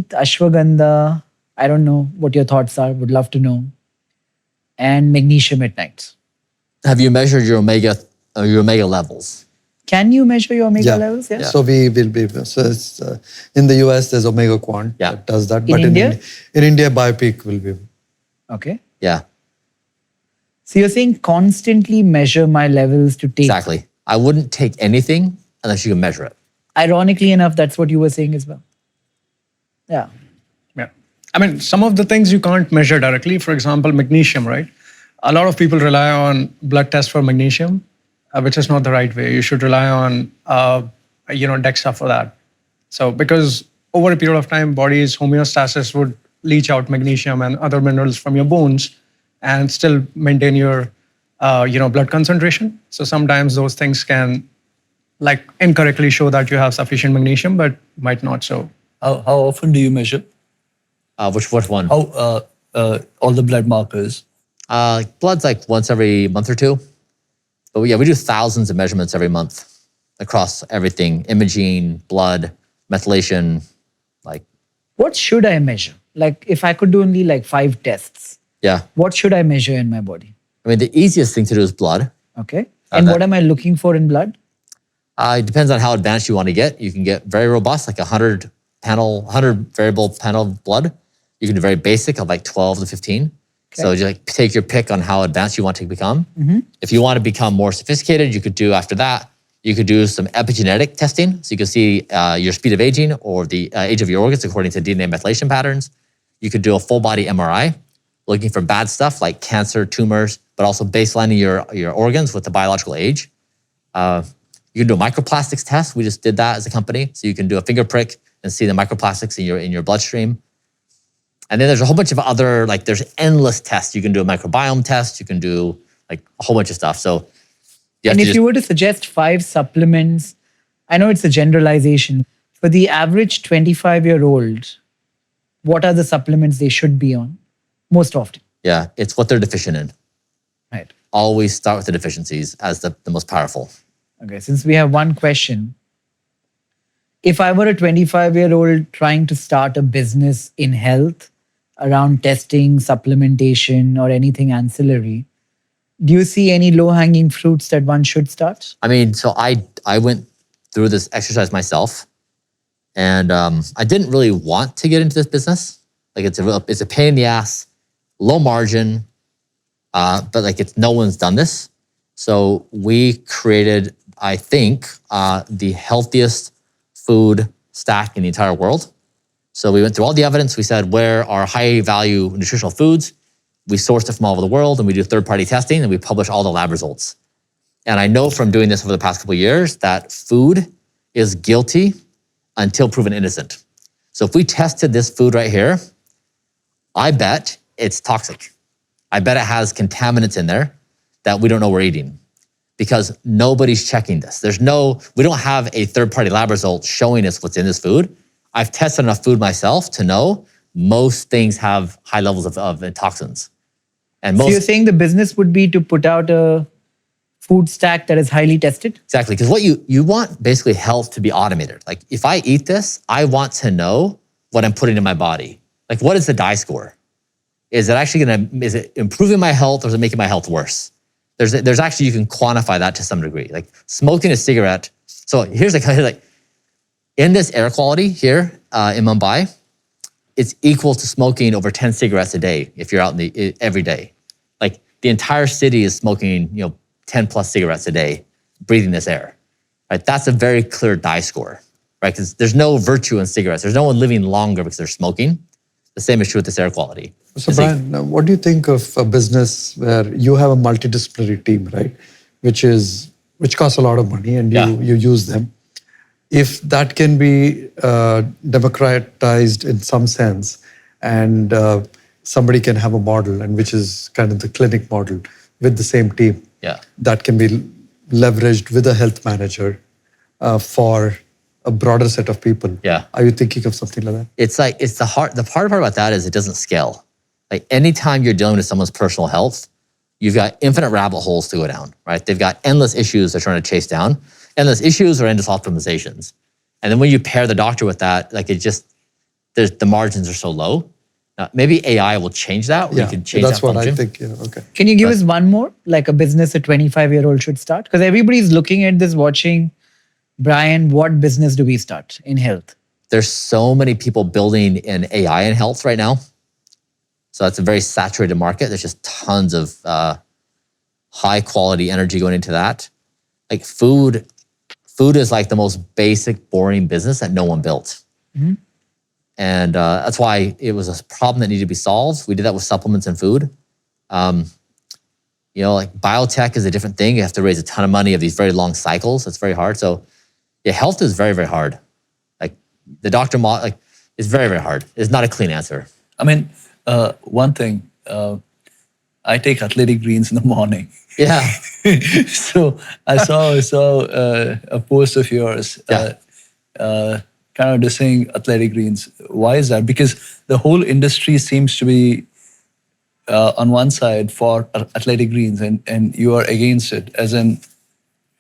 ashwagandha. I don't know what your thoughts are. Would love to know. And magnesium at night. Have you measured your omega levels? Can you measure your omega levels? Yeah. So we will be. So it's, in the US, there's Omega Quant that does that. In India? In India, BioPeak will be. Okay. Yeah, So you're saying constantly measure my levels to take. exactly. I wouldn't take anything unless you can measure it. Ironically enough, that's what you were saying as well. Yeah. Yeah. I mean, some of the things you can't measure directly. For example, magnesium, right? A lot of people rely on blood tests for magnesium, which is not the right way. You should rely on, DEXA for that. So because over a period of time, body's homeostasis would leach out magnesium and other minerals from your bones and still maintain your, blood concentration. So sometimes those things can like incorrectly show that you have sufficient magnesium, but might not so. How often do you measure? Which one? How all the blood markers? Blood's like once every month or two. But yeah, we do thousands of measurements every month across everything: imaging, blood, methylation, like. What should I measure? Like if I could do only like 5 tests, Yeah. what should I measure in my body? I mean, the easiest thing to do is blood. Okay. And what am I looking for in blood? It depends on how advanced you want to get. You can get very robust, like 100 variable panel of blood. You can do very basic of like 12 to 15. So you like take your pick on how advanced you want to become. If you want to become more sophisticated, you could do after that, you could do some epigenetic testing. So you can see your speed of aging or the age of your organs according to DNA methylation patterns. You could do a full body MRI, looking for bad stuff like cancer, tumors, but also baselining your organs with the biological age. You can do a microplastics test. We just did that as a company. So you can do a finger prick and see the microplastics in your bloodstream. And then there's a whole bunch of other, like there's endless tests. You can do a microbiome test. You can do like a whole bunch of stuff. So And if you were to suggest 5 supplements, I know it's a generalization, for the average 25-year-old, what are the supplements they should be on most often? Yeah, it's what they're deficient in. Right. Always start with the deficiencies as the most powerful. Okay, since we have one question, if I were a 25-year-old trying to start a business in health around testing, supplementation, or anything ancillary, do you see any low-hanging fruits that one should start? I mean, so I went through this exercise myself, and I didn't really want to get into this business. Like it's a pain in the ass, low margin, but like no one's done this. So we created, I think, the healthiest food stack in the entire world. So we went through all the evidence. We said, where are high-value nutritional foods? We sourced it from all over the world, and we do third-party testing, and we publish all the lab results. And I know from doing this over the past couple of years that food is guilty until proven innocent. So if we tested this food right here, I bet it's toxic. I bet it has contaminants in there that we don't know we're eating because nobody's checking this. We don't have a third-party lab result showing us what's in this food. I've tested enough food myself to know most things have high levels of toxins. And So you're saying the business would be to put out a food stack that is highly tested? Exactly, because what you want basically health to be automated. Like if I eat this, I want to know what I'm putting in my body. Like what is the DIE score? Is it improving my health or is it making my health worse? There's actually, you can quantify that to some degree. Like smoking a cigarette. So here's like in this air quality here in Mumbai, it's equal to smoking over 10 cigarettes a day if you're out every day. Like the entire city is smoking, 10 plus cigarettes a day, breathing this air. Right? That's a very clear DIE score, right? Because there's no virtue in cigarettes. There's no one living longer because they're smoking. The same is true with this air quality. So Bryan, now what do you think of a business where you have a multidisciplinary team, right? Which costs a lot of money and you use them. If that can be democratized in some sense and somebody can have a model and which is kind of the clinic model with the same team, that can be leveraged with a health manager for a broader set of people. Yeah. Are you thinking of something like that? It's the hard part about that is it doesn't scale. Like anytime you're dealing with someone's personal health, you've got infinite rabbit holes to go down, right? They've got endless issues they're trying to chase down, endless issues or endless optimizations. And then when you pair the doctor with that, like the margins are so low. Maybe AI will change that. Where you can change that's that what function. I think. Yeah, okay. Can you give us one more, like a business a 25-year-old should start? Because everybody's looking at this, watching. Bryan, what business do we start in health? There's so many people building in AI in health right now. So that's a very saturated market. There's just tons of high quality energy going into that. Like food is like the most basic, boring business that no one built. Mm-hmm. And that's why it was a problem that needed to be solved. We did that with supplements and food. Like biotech is a different thing. You have to raise a ton of money of these very long cycles. It's very hard. So yeah, health is very, very hard. Like the doctor model, like it's very, very hard. It's not a clean answer. I mean, one thing, I take athletic greens in the morning. Yeah. So I saw a post of yours, kind of dissing athletic greens. Why is that? Because the whole industry seems to be on one side for athletic greens, and you are against it. As in,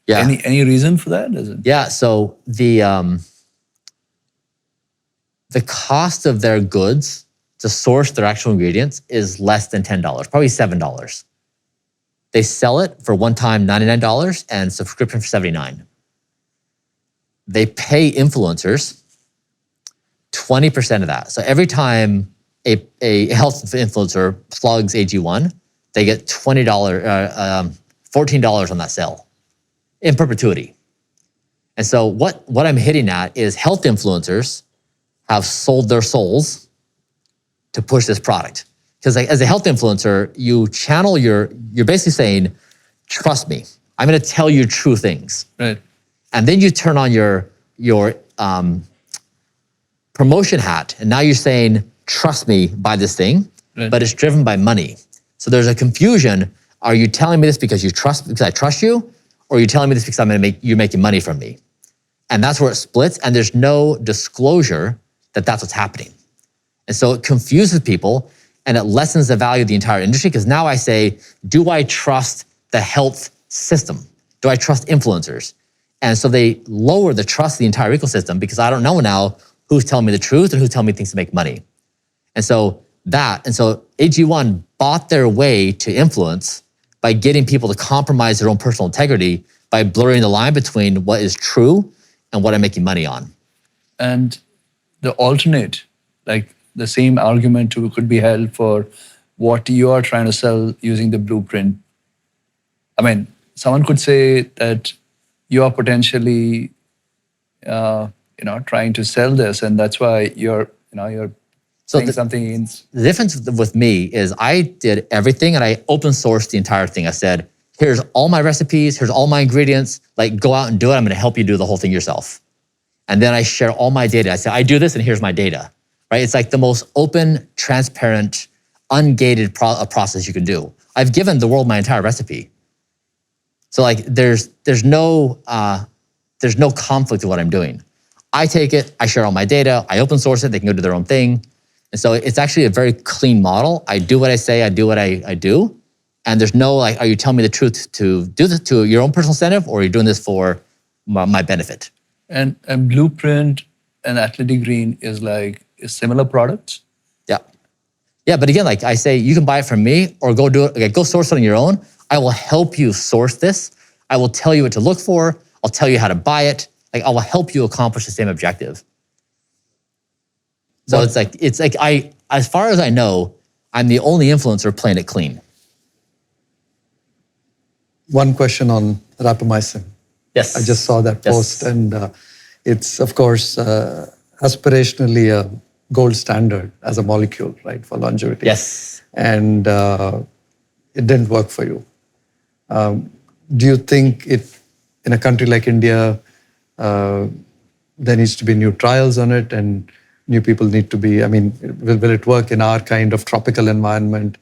any reason for that? Yeah. So the cost of their goods to source their actual ingredients is less than $10, probably $7. They sell it for one time $99 and subscription for $79. They pay influencers 20% of that. So every time a health influencer plugs AG1, they get $14 on that sale in perpetuity. And so what I'm hitting at is health influencers have sold their souls to push this product. Because like, as a health influencer, you channel you're basically saying, trust me, I'm going to tell you true things. Right. And then you turn on your promotion hat, and now you're saying, trust me, buy this thing, Right. but it's driven by money. So there's a confusion. Are you telling me this because I trust you, or are you telling me this because you're making money from me? And that's where it splits, and there's no disclosure that that's what's happening. And so it confuses people, and it lessens the value of the entire industry, because now I say, do I trust the health system? Do I trust influencers? And so they lower the trust of the entire ecosystem, because I don't know now who's telling me the truth and who's telling me things to make money. And so AG1 bought their way to influence by getting people to compromise their own personal integrity by blurring the line between what is true and what I'm making money on. And the alternate, like the same argument could be held for what you are trying to sell using the blueprint. I mean, someone could say that you are potentially, trying to sell this, and that's why you're saying something in. The difference with me is I did everything, and I open sourced the entire thing. I said, here's all my recipes, here's all my ingredients, like go out and do it. I'm going to help you do the whole thing yourself. And then I share all my data. I say, I do this, and here's my data, right? It's like the most open, transparent, ungated process you can do. I've given the world my entire recipe. So like there's no conflict with what I'm doing. I take it, I share all my data, I open source it, they can go do their own thing. And so it's actually a very clean model. I do what I say, I do what I do. And there's no like, are you telling me the truth to do this to your own personal incentive, or are you doing this for my benefit? And Blueprint and Athletic Green is similar products? Yeah. Yeah, but again, like I say, you can buy it from me or go do it, like go source it on your own. I will help you source this. I will tell you what to look for. I'll tell you how to buy it. Like I will help you accomplish the same objective. So it's like as far as I know, I'm the only influencer playing it clean. One question on rapamycin. Yes. I just saw that post, and it's of course aspirationally a gold standard as a molecule, right, for longevity. Yes. And it didn't work for you. Do you think in a country like India, there needs to be new trials on it, and new people need to be, will it work in our kind of tropical environment?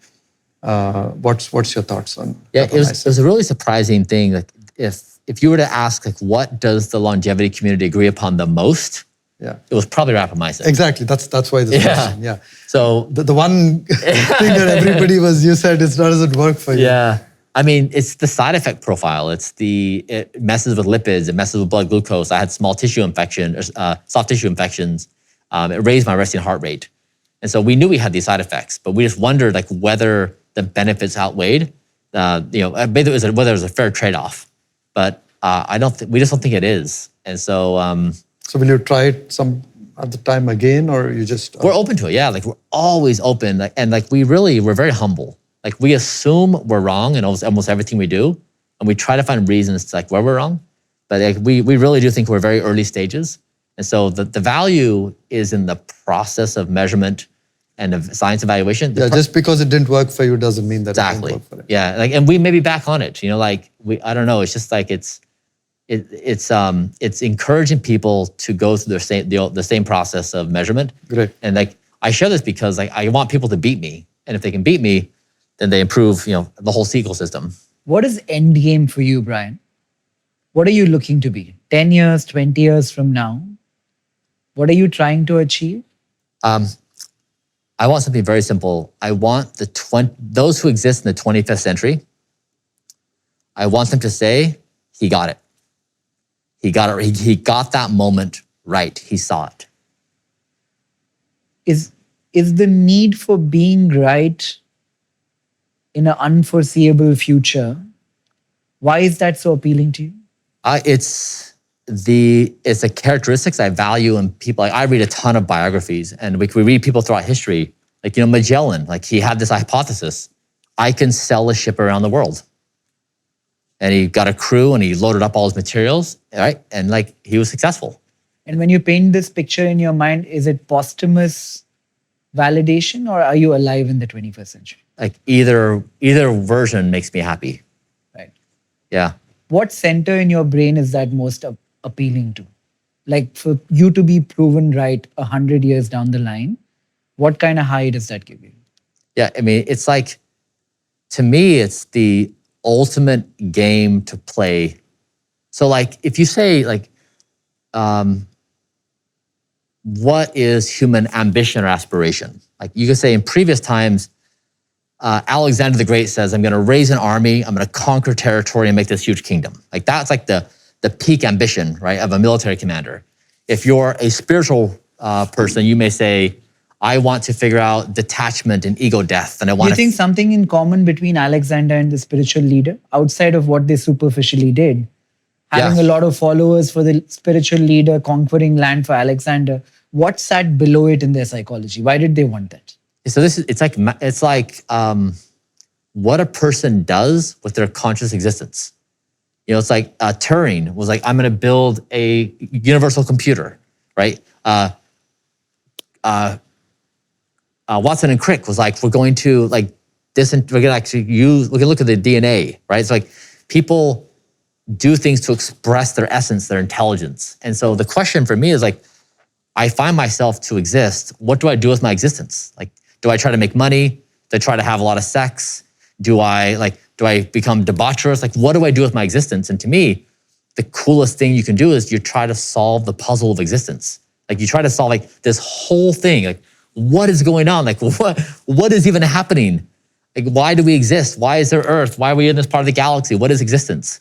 What's your thoughts on it was a really surprising thing. Like if you were to ask, like, what does the longevity community agree upon the most? Yeah. it was probably rapamycin. Exactly. That's why this question. Yeah. So The one thing that everybody you said it doesn't work for you. yeah, I mean, it's the side effect profile. It messes with lipids. It messes with blood glucose. I had small tissue infection, soft tissue infections. It raised my resting heart rate. And so we knew we had these side effects, but we just wondered like whether the benefits outweighed, whether it was a fair trade-off. But we just don't think it is. And so, So will you try it some at the time again, or you just? We're open to it. Yeah, like we're always open, we're very humble. Like we assume we're wrong in almost everything we do, and we try to find reasons to like where we're wrong. But like we really do think we're very early stages, and so the value is in the process of measurement and of science evaluation. Yeah, just because it didn't work for you doesn't mean that it didn't work for it. Yeah, like and we may be back on it. I don't know. It's just like it's encouraging people to go through the same process of measurement. Great. And like I share this because like I want people to beat me, and if they can beat me, then they improve the whole ecosystem. What is end game for you, Bryan? What are you looking to be? 10 years, 20 years from now? What are you trying to achieve? I want something very simple. I want those who exist in the 25th century, I want them to say, he got it. He got it. He got that moment right. He saw it. Is the need for being right in an unforeseeable future, why is that so appealing to you? It's the characteristics I value in people. Like I read a ton of biographies, and we read people throughout history. Like Magellan, like he had this hypothesis: I can sell a ship around the world. And he got a crew, and he loaded up all his materials, right? And like he was successful. And when you paint this picture in your mind, is it posthumous validation, or are you alive in the 21st century? Like either version makes me happy. Right. Yeah. What center in your brain is that most appealing to? Like for you to be proven right 100 years down the line, what kind of high does that give you? Yeah, I mean, it's like, to me, it's the ultimate game to play. So like, if you say like, what is human ambition or aspiration? Like you could say in previous times, Alexander the Great says, I'm going to raise an army, I'm going to conquer territory and make this huge kingdom. Like that's like the peak ambition, right, of a military commander. If you're a spiritual person, you may say, I want to figure out detachment and ego death. And I want Do you think something in common between Alexander and the spiritual leader, outside of what they superficially did? Having a lot of followers for the spiritual leader, conquering land for Alexander, what sat below it in their psychology? Why did they want that? So it's like what a person does with their conscious existence. It's like Turing was like, I'm going to build a universal computer, right? Watson and Crick was like, we're going to look at the DNA, right? It's like people do things to express their essence, their intelligence. And so the question for me is like, I find myself to exist. What do I do with my existence? Like, do I try to make money? Do I try to have a lot of sex? Do I become debaucherous? Like, what do I do with my existence? And to me, the coolest thing you can do is you try to solve the puzzle of existence. Like you try to solve like this whole thing. Like, what is going on? Like, what is even happening? Like, why do we exist? Why is there Earth? Why are we in this part of the galaxy? What is existence?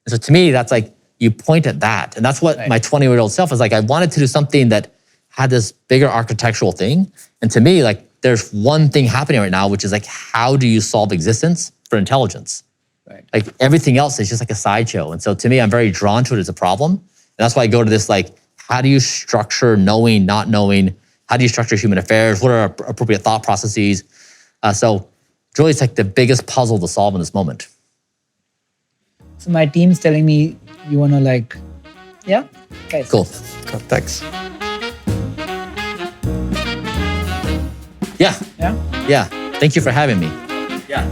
And so to me, that's like, you point at that. And that's what my 20-year-old self is like. I wanted to do something that had this bigger architectural thing. And to me, like, there's one thing happening right now, which is like, how do you solve existence for intelligence? Right. Like everything else is just like a sideshow. And so to me, I'm very drawn to it as a problem. And that's why I go to this, like, how do you structure knowing, not knowing? How do you structure human affairs? What are appropriate thought processes? So really, it's like the biggest puzzle to solve in this moment. So my team's telling me you want to like, yeah? Guys. Cool. Thanks. Yeah. Yeah? Yeah. Thank you for having me. Yeah.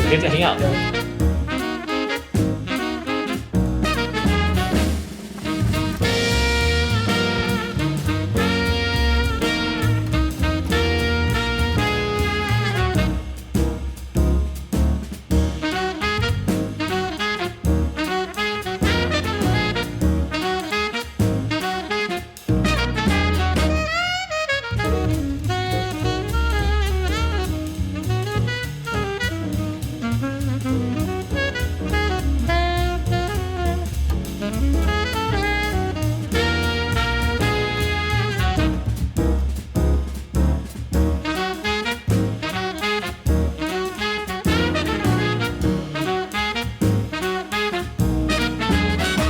Good to hang out.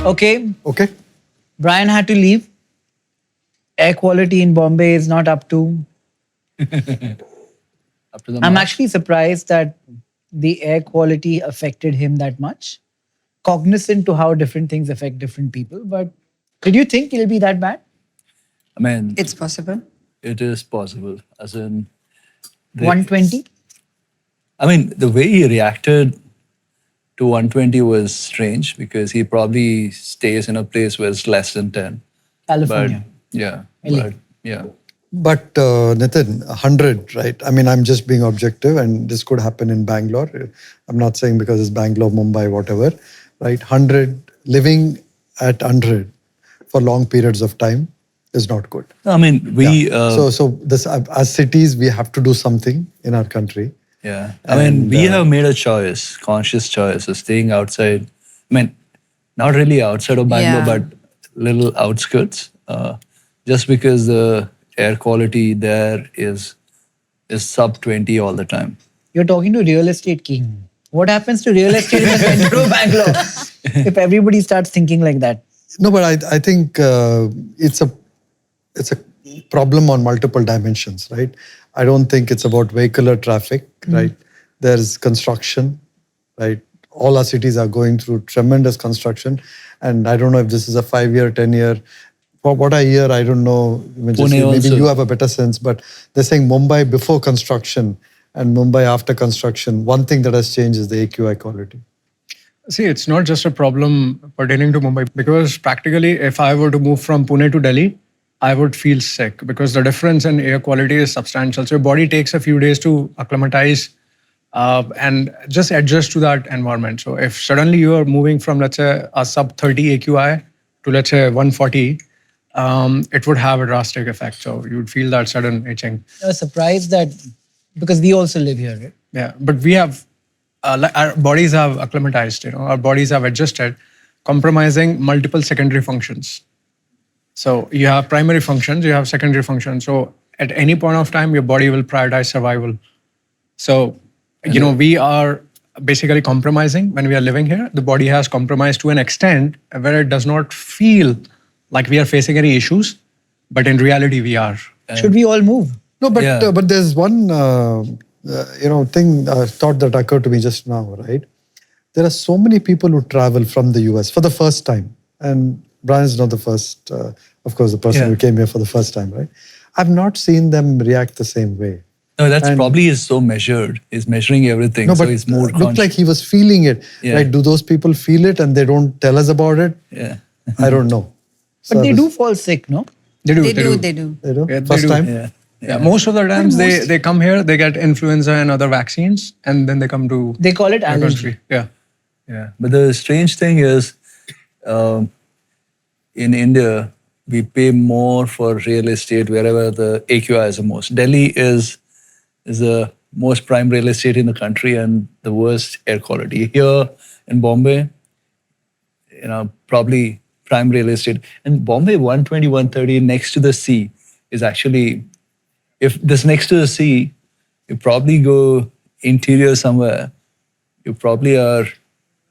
Okay, Okay. Bryan had to leave. Air quality in Bombay is not up to. Up to the I'm mark. actually surprised that the air quality affected him that much. Cognizant to how different things affect different people, but did you think it'll be that bad? I mean, It's possible. it is possible. As in, 120? I mean, the way he reacted to 120 was strange because he probably stays in a place where it's less than 10. California. But yeah, LA. but yeah. But Nithin, 100, right? I mean, I'm just being objective, and this could happen in Bangalore. I'm not saying because it's Bangalore, Mumbai, whatever, right? 100, living at 100 for long periods of time is not good. I mean, we. So this, as cities, we have to do something in our country. Yeah. I mean, we have made a choice, conscious choice of staying outside. I mean, not really outside of Bangalore, Yeah. but little outskirts. Just because the air quality there is sub 20 all the time. You're talking to real estate king. What happens to real estate in the center of Bangalore if everybody starts thinking like that? No, but I think it's a problem on multiple dimensions, right? I don't think it's about vehicular traffic, right? There's construction, right? All our cities are going through tremendous construction, and I don't know if this is a 5-year, 10-year. For what I hear, I don't know. Maybe also. you have a better sense, but they're saying Mumbai before construction and Mumbai after construction. One thing that has changed is the AQI quality. See, it's not just a problem pertaining to Mumbai because practically, if I were to move from Pune to Delhi, I would feel sick because the difference in air quality is substantial. So your body takes a few days to acclimatize and just adjust to that environment. So if suddenly you are moving from, let's say, a sub 30 AQI to, let's say, 140, it would have a drastic effect. So you would feel that sudden itching. I was surprised that, because we also live here, right? Yeah, but we have, our bodies have acclimatized, our bodies have adjusted, compromising multiple secondary functions. So you have primary functions, you have secondary functions. So at any point of time, your body will prioritize survival. So, we are basically compromising when we are living here. The body has compromised to an extent where it does not feel like we are facing any issues, but in reality, we are. Should we all move? No, but Yeah. but there's one thought that occurred to me just now, right? There are so many people who travel from the US for the first time, and Bryan's not the first, of course, the person who came here for the first time, right? I've not seen them react the same way. No, that's probably is so measured. He's measuring everything, No, so but he's more looked conscious. like he was feeling it, Yeah. right? Do those people feel it and they don't tell us about it? Yeah. I don't know. But they do fall sick, no? They do. They do. They do? Yeah, they First do. time? Yeah. Yeah, most of the times they come here, they get influenza and other vaccines, and then they come to They call it our allergy. country. Yeah. Yeah. But the strange thing is, in India, we pay more for real estate wherever the AQI is the most. Delhi is the most prime real estate in the country and the worst air quality. Here in Bombay, probably prime real estate. And Bombay 120, 130 next to the sea is actually, if this next to the sea, you probably go interior somewhere, you probably are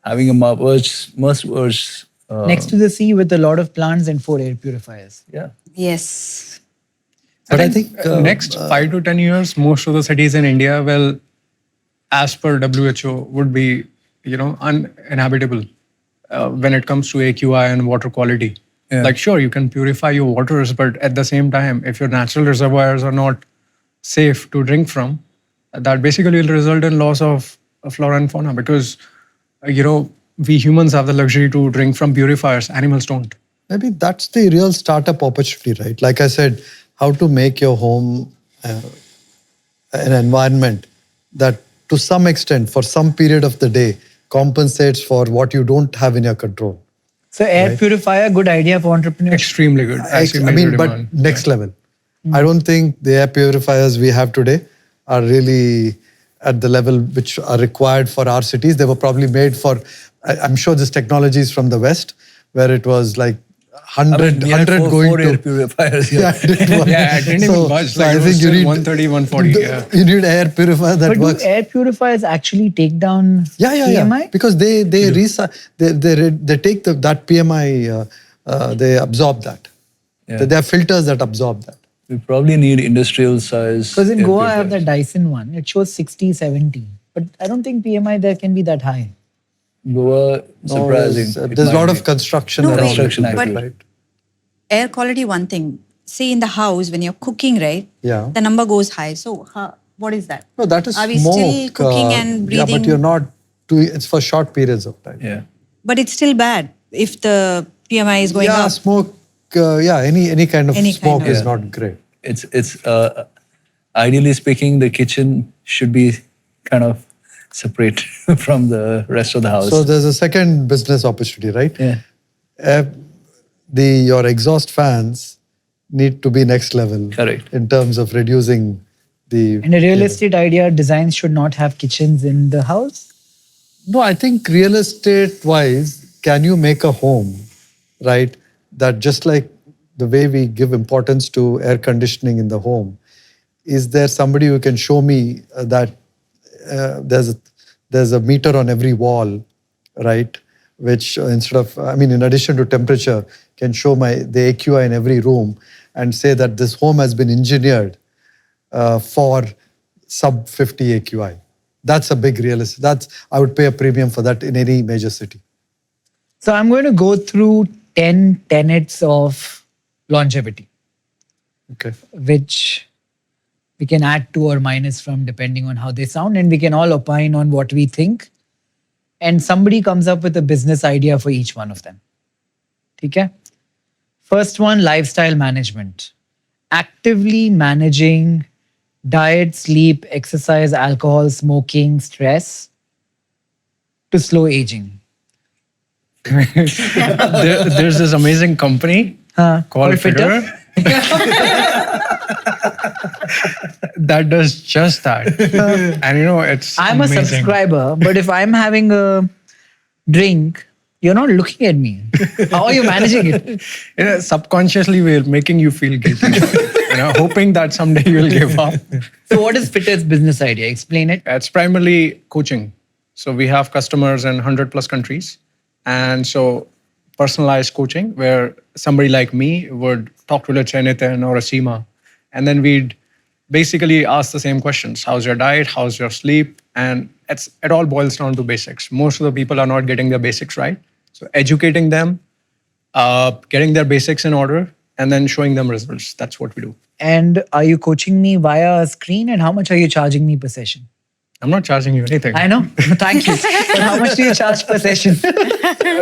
having a much worse. Next to the sea with a lot of plants and 4 air purifiers. Yeah. Yes. But I think next 5 to 10 years, most of the cities in India will, as per WHO, would be, uninhabitable when it comes to AQI and water quality. Yeah. Like, sure, you can purify your waters, but at the same time, if your natural reservoirs are not safe to drink from, that basically will result in loss of flora and fauna because, we humans have the luxury to drink from purifiers. Animals don't. maybe that's the real startup opportunity, right? Like I said, how to make your home an environment that to some extent, for some period of the day, compensates for what you don't have in your control. So air purifier, good idea for entrepreneurs. Extremely good. I mean, but next level. I don't think the air purifiers we have today are really at the level which are required for our cities. They were probably made for, I'm sure this technology is from the West, where it was like 100, we had 100 going four air to... purifiers here. Yeah, it didn't work. Yeah, it didn't even budge. Like, I it was think you still need 130, 140. Yeah. You need air purifier that But works. do air purifiers actually take down PMI? Yeah. Because they take that PMI, they absorb that. Yeah. There are filters that absorb that. We probably need industrial size. Because in air Goa, I have the purifiers. Dyson one. It shows 60, 70. But I don't think PMI there can be that high. Goa, No, surprising. there's a lot of construction No, around wait, Construction it, activity. right? Air quality, one thing. Say in the house, when you're cooking, right? Yeah. The number goes high. So what is that? No, that is Are we smoke. still cooking and Yeah, breathing? but you're not doing, it's for short periods of time. Yeah. But it's still bad if the PMI is going Yeah, up. smoke, any kind of Any smoke kind of- is not great. It's ideally speaking, the kitchen should be kind of separate from the rest of the house. So there's a second business opportunity, right? Yeah. Your exhaust fans need to be next level. Correct. In terms of reducing the... And a real estate idea, designs should not have kitchens in the house. No, I think real estate wise, can you make a home, right? That just like the way we give importance to air conditioning in the home, is there somebody who can show me that there's a meter on every wall, right? Which instead of, in addition to temperature, can show the AQI in every room and say that this home has been engineered for sub 50 AQI. That's a big realistic. I would pay a premium for that in any major city. So I'm going to go through 10 tenets of longevity, Okay. which we can add to or minus from depending on how they sound, and we can all opine on what we think. And somebody comes up with a business idea for each one of them. Okay? First one, lifestyle management. Actively managing diet, sleep, exercise, alcohol, smoking, stress to slow aging. There's this amazing company called Fittr that does just that. And it's I'm a amazing. subscriber, but if I'm having a drink, you're not looking at me. How are you managing it? Subconsciously, we're making you feel guilty. Hoping that someday you'll give up. So what is Fittr's business idea? Explain it. It's primarily coaching. So we have customers in 100 plus countries. And so personalized coaching where somebody like me would talk to, let's say, Nithin or a Seema. And then we'd basically ask the same questions. How's your diet? How's your sleep? And it all boils down to basics. Most of the people are not getting their basics right. So educating them, getting their basics in order, and then showing them results. That's what we do. And are you coaching me via a screen? And how much are you charging me per session? I'm not charging you anything. I know. Thank you. But how much do you charge per session?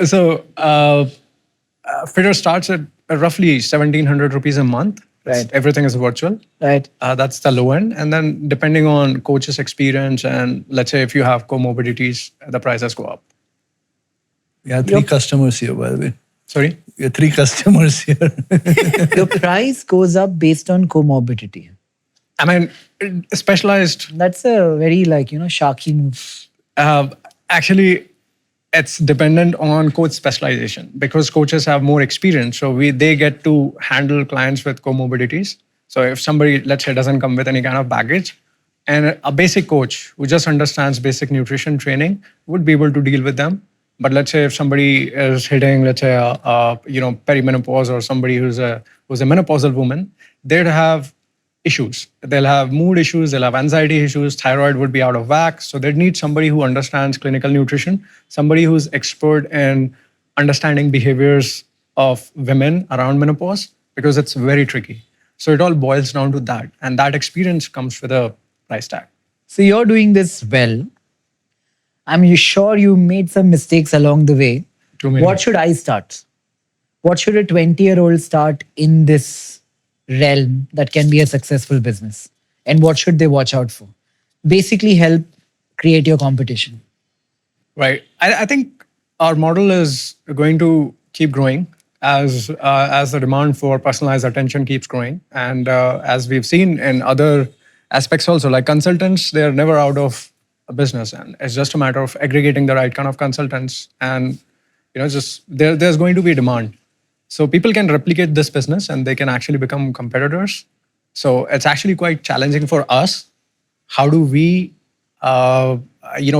So Fittr starts at roughly 1,700 rupees a month. Right. Everything is virtual. Right. That's the low end. And then depending on coach's experience and let's say if you have comorbidities, the prices go up. We have three customers here, by the way. Sorry? We have three customers here. Your price goes up based on comorbidity. I mean, specialized, That's a very sharky move. actually, it's dependent on coach specialization because coaches have more experience. So they get to handle clients with comorbidities. So if somebody, let's say, doesn't come with any kind of baggage, and a basic coach who just understands basic nutrition training would be able to deal with them. But let's say if somebody is hitting, let's say, perimenopause or somebody who's a menopausal woman, they'd have issues. They'll have mood issues, they'll have anxiety issues, thyroid would be out of whack. So they'd need somebody who understands clinical nutrition, somebody who's expert in understanding behaviors of women around menopause because it's very tricky. So it all boils down to that. And that experience comes with a price tag. So you're doing this well. I'm sure you made some mistakes along the way. Too many. What should I start? What should a 20-year-old start in this realm that can be a successful business? And what should they watch out for? Basically help create your competition. Right. I think our model is going to keep growing as the demand for personalized attention keeps growing. And as we've seen in other aspects also, like consultants, they're never out of a business. And it's just a matter of aggregating the right kind of consultants. And, just there's going to be demand. So people can replicate this business and they can actually become competitors. So it's actually quite challenging for us. How do we,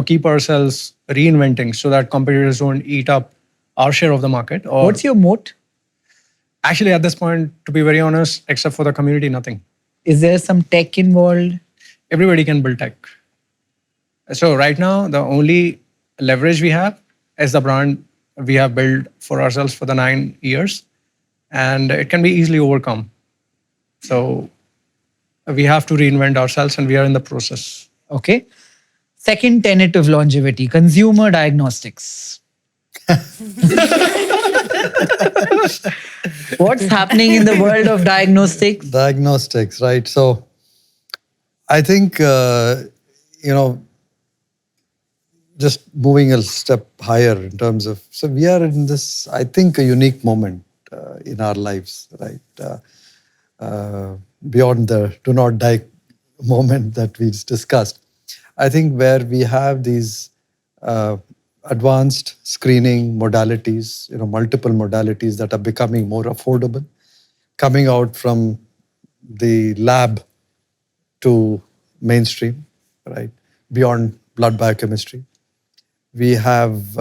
keep ourselves reinventing so that competitors don't eat up our share of the market? Or What's your moat? actually, at this point, to be very honest, except for the community, nothing. Is there some tech involved? Everybody can build tech. So right now, the only leverage we have is the brand we have built for ourselves for the 9 years, and it can be easily overcome. So we have to reinvent ourselves, and we are in the process. Okay. Second tenet of longevity, consumer diagnostics. What's happening in the world of diagnostics? Diagnostics, right? So I think, just moving a step higher in terms of, so we are in this, I think, a unique moment in our lives, right? Beyond the do not die moment that we discussed. I think where we have these advanced screening modalities, multiple modalities that are becoming more affordable, coming out from the lab to mainstream, right? Beyond blood biochemistry. We have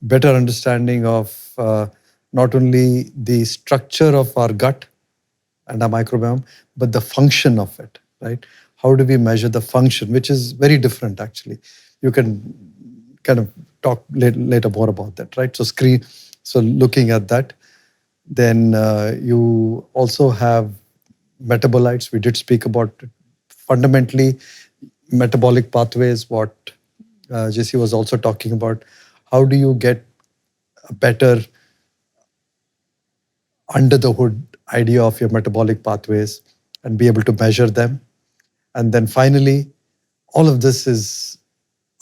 better understanding of not only the structure of our gut and our microbiome, but the function of it, right? How do we measure the function, which is very different actually. You can kind of talk later more about that, right? So looking at that, then you also have metabolites. We did speak about it. Fundamentally metabolic pathways, what JC was also talking about. How do you get a better under the hood idea of your metabolic pathways and be able to measure them? And then finally, all of this is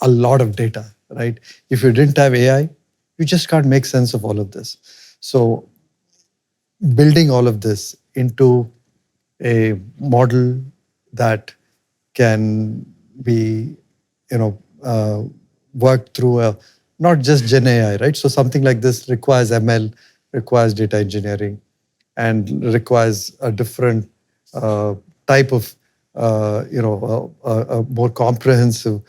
a lot of data, right? If you didn't have AI, you just can't make sense of all of this. So building all of this into a model that can be, worked through not just Gen AI, right? So something like this requires ML, requires data engineering, and requires a different type of, a more comprehensive,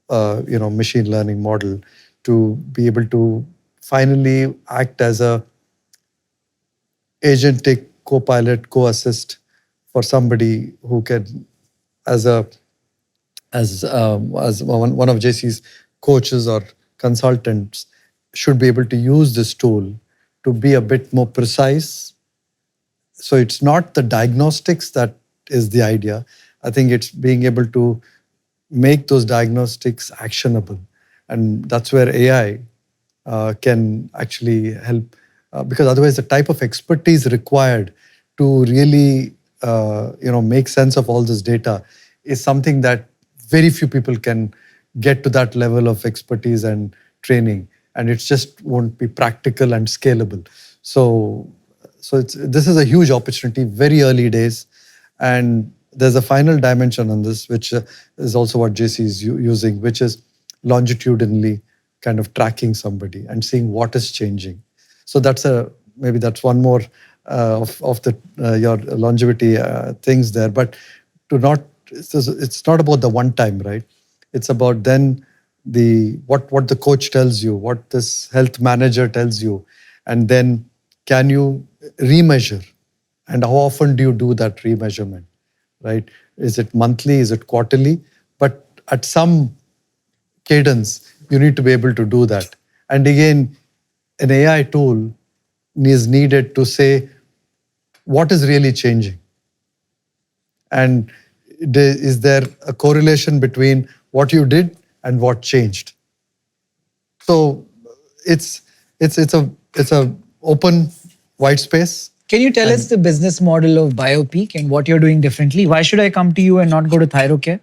machine learning model to be able to finally act as a agentic co-pilot, co-assist for somebody who can, as one of JC's coaches or consultants, should be able to use this tool to be a bit more precise. So it's not the diagnostics that is the idea. I think it's being able to make those diagnostics actionable. And that's where AI can actually help, because otherwise the type of expertise required to really make sense of all this data is something that very few people can get to that level of expertise and training, and it just won't be practical and scalable. So this is a huge opportunity, very early days, and there's a final dimension on this, which is also what JC is using, which is longitudinally kind of tracking somebody and seeing what is changing. So maybe that's one more of the your longevity things there. But it's not about the one time, right? It's about then what the coach tells you, what this health manager tells you, and then can you remeasure, and how often do you do that remeasurement, right? Is it monthly? Is it quarterly? But at some cadence, you need to be able to do that. And again, an AI tool is needed to say what is really changing, and is there a correlation between what you did and what changed? So it's a open white space. Can you tell us the business model of BioPeak and what you're doing differently? Why should I come to you and not go to ThyroCare?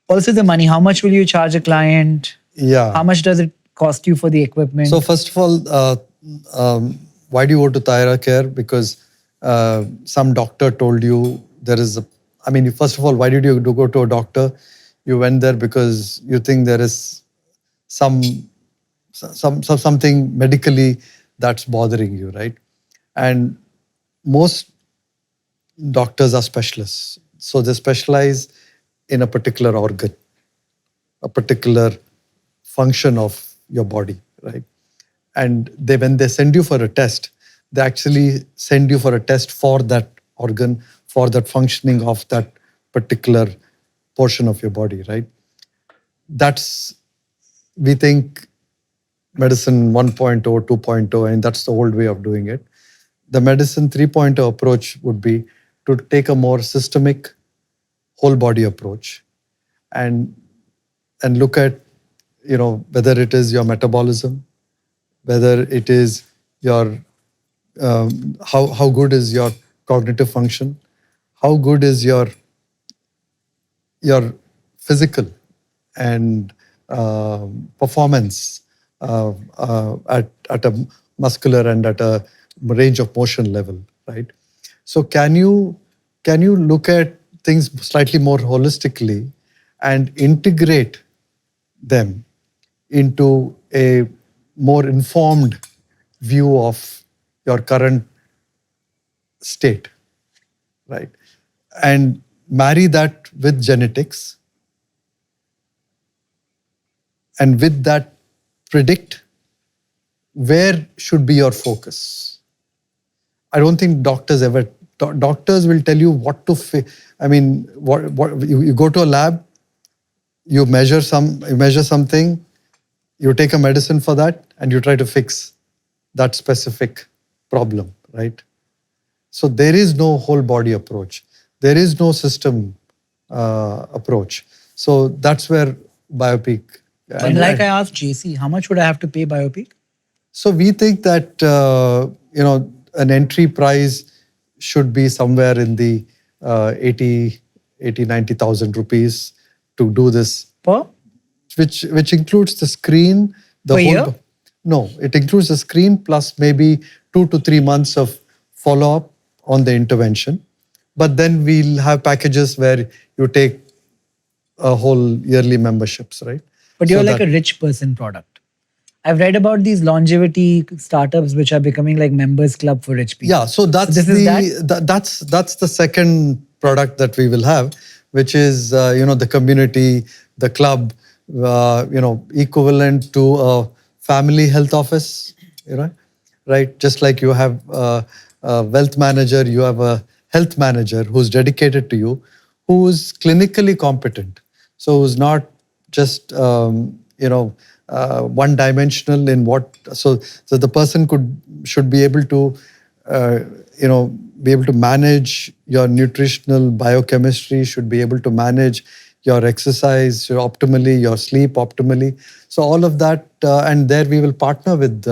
Also the money, how much will you charge a client? Yeah. How much does it cost you for the equipment? So first of all, why do you go to ThyroCare? Because some doctor told you there is first of all, why did you go to a doctor? You went there because you think there is something medically that's bothering you, right? And most doctors are specialists. So they specialize in a particular organ, a particular function of your body, right? And when they send you for a test, they actually send you for a test for that organ, for that functioning of that particular portion of your body, right? That's, we think, medicine 1.0, 2.0, and that's the old way of doing it. The medicine 3.0 approach would be to take a more systemic, whole body approach and look at, whether it is your metabolism, whether it is your how good is your cognitive function, how good is your physical and performance at a muscular and at a range of motion level, right? So can you look at things slightly more holistically and integrate them into a more informed view of your current state, right? And marry that with genetics, and with that predict where should be your focus. I don't think doctors will tell you what to I mean, you go to a lab, you measure something, you take a medicine for that, and you try to fix that specific problem, right? So there is no whole body approach. There is no system approach. So that's where BioPeak. And like I asked JC, how much would I have to pay BioPeak? So we think that an entry price should be somewhere in the 90,000 rupees to do this. Per? Which includes the screen. Per year? No, it includes the screen plus maybe 2 to 3 months of follow-up on the intervention. But then we'll have packages where you take a whole yearly memberships, right? But you're like a rich person product. I've read about these longevity startups which are becoming like members club for rich people. Yeah, so that's that's the second product that we will have, which is the community, the club, equivalent to a family health office, right? Just like you have a wealth manager, you have a health manager who's dedicated to you, who's clinically competent. So who's not just one-dimensional in what. So the person should be able to be able to manage your nutritional biochemistry, should be able to manage your exercise optimally, your sleep optimally. So all of that, and there we will partner with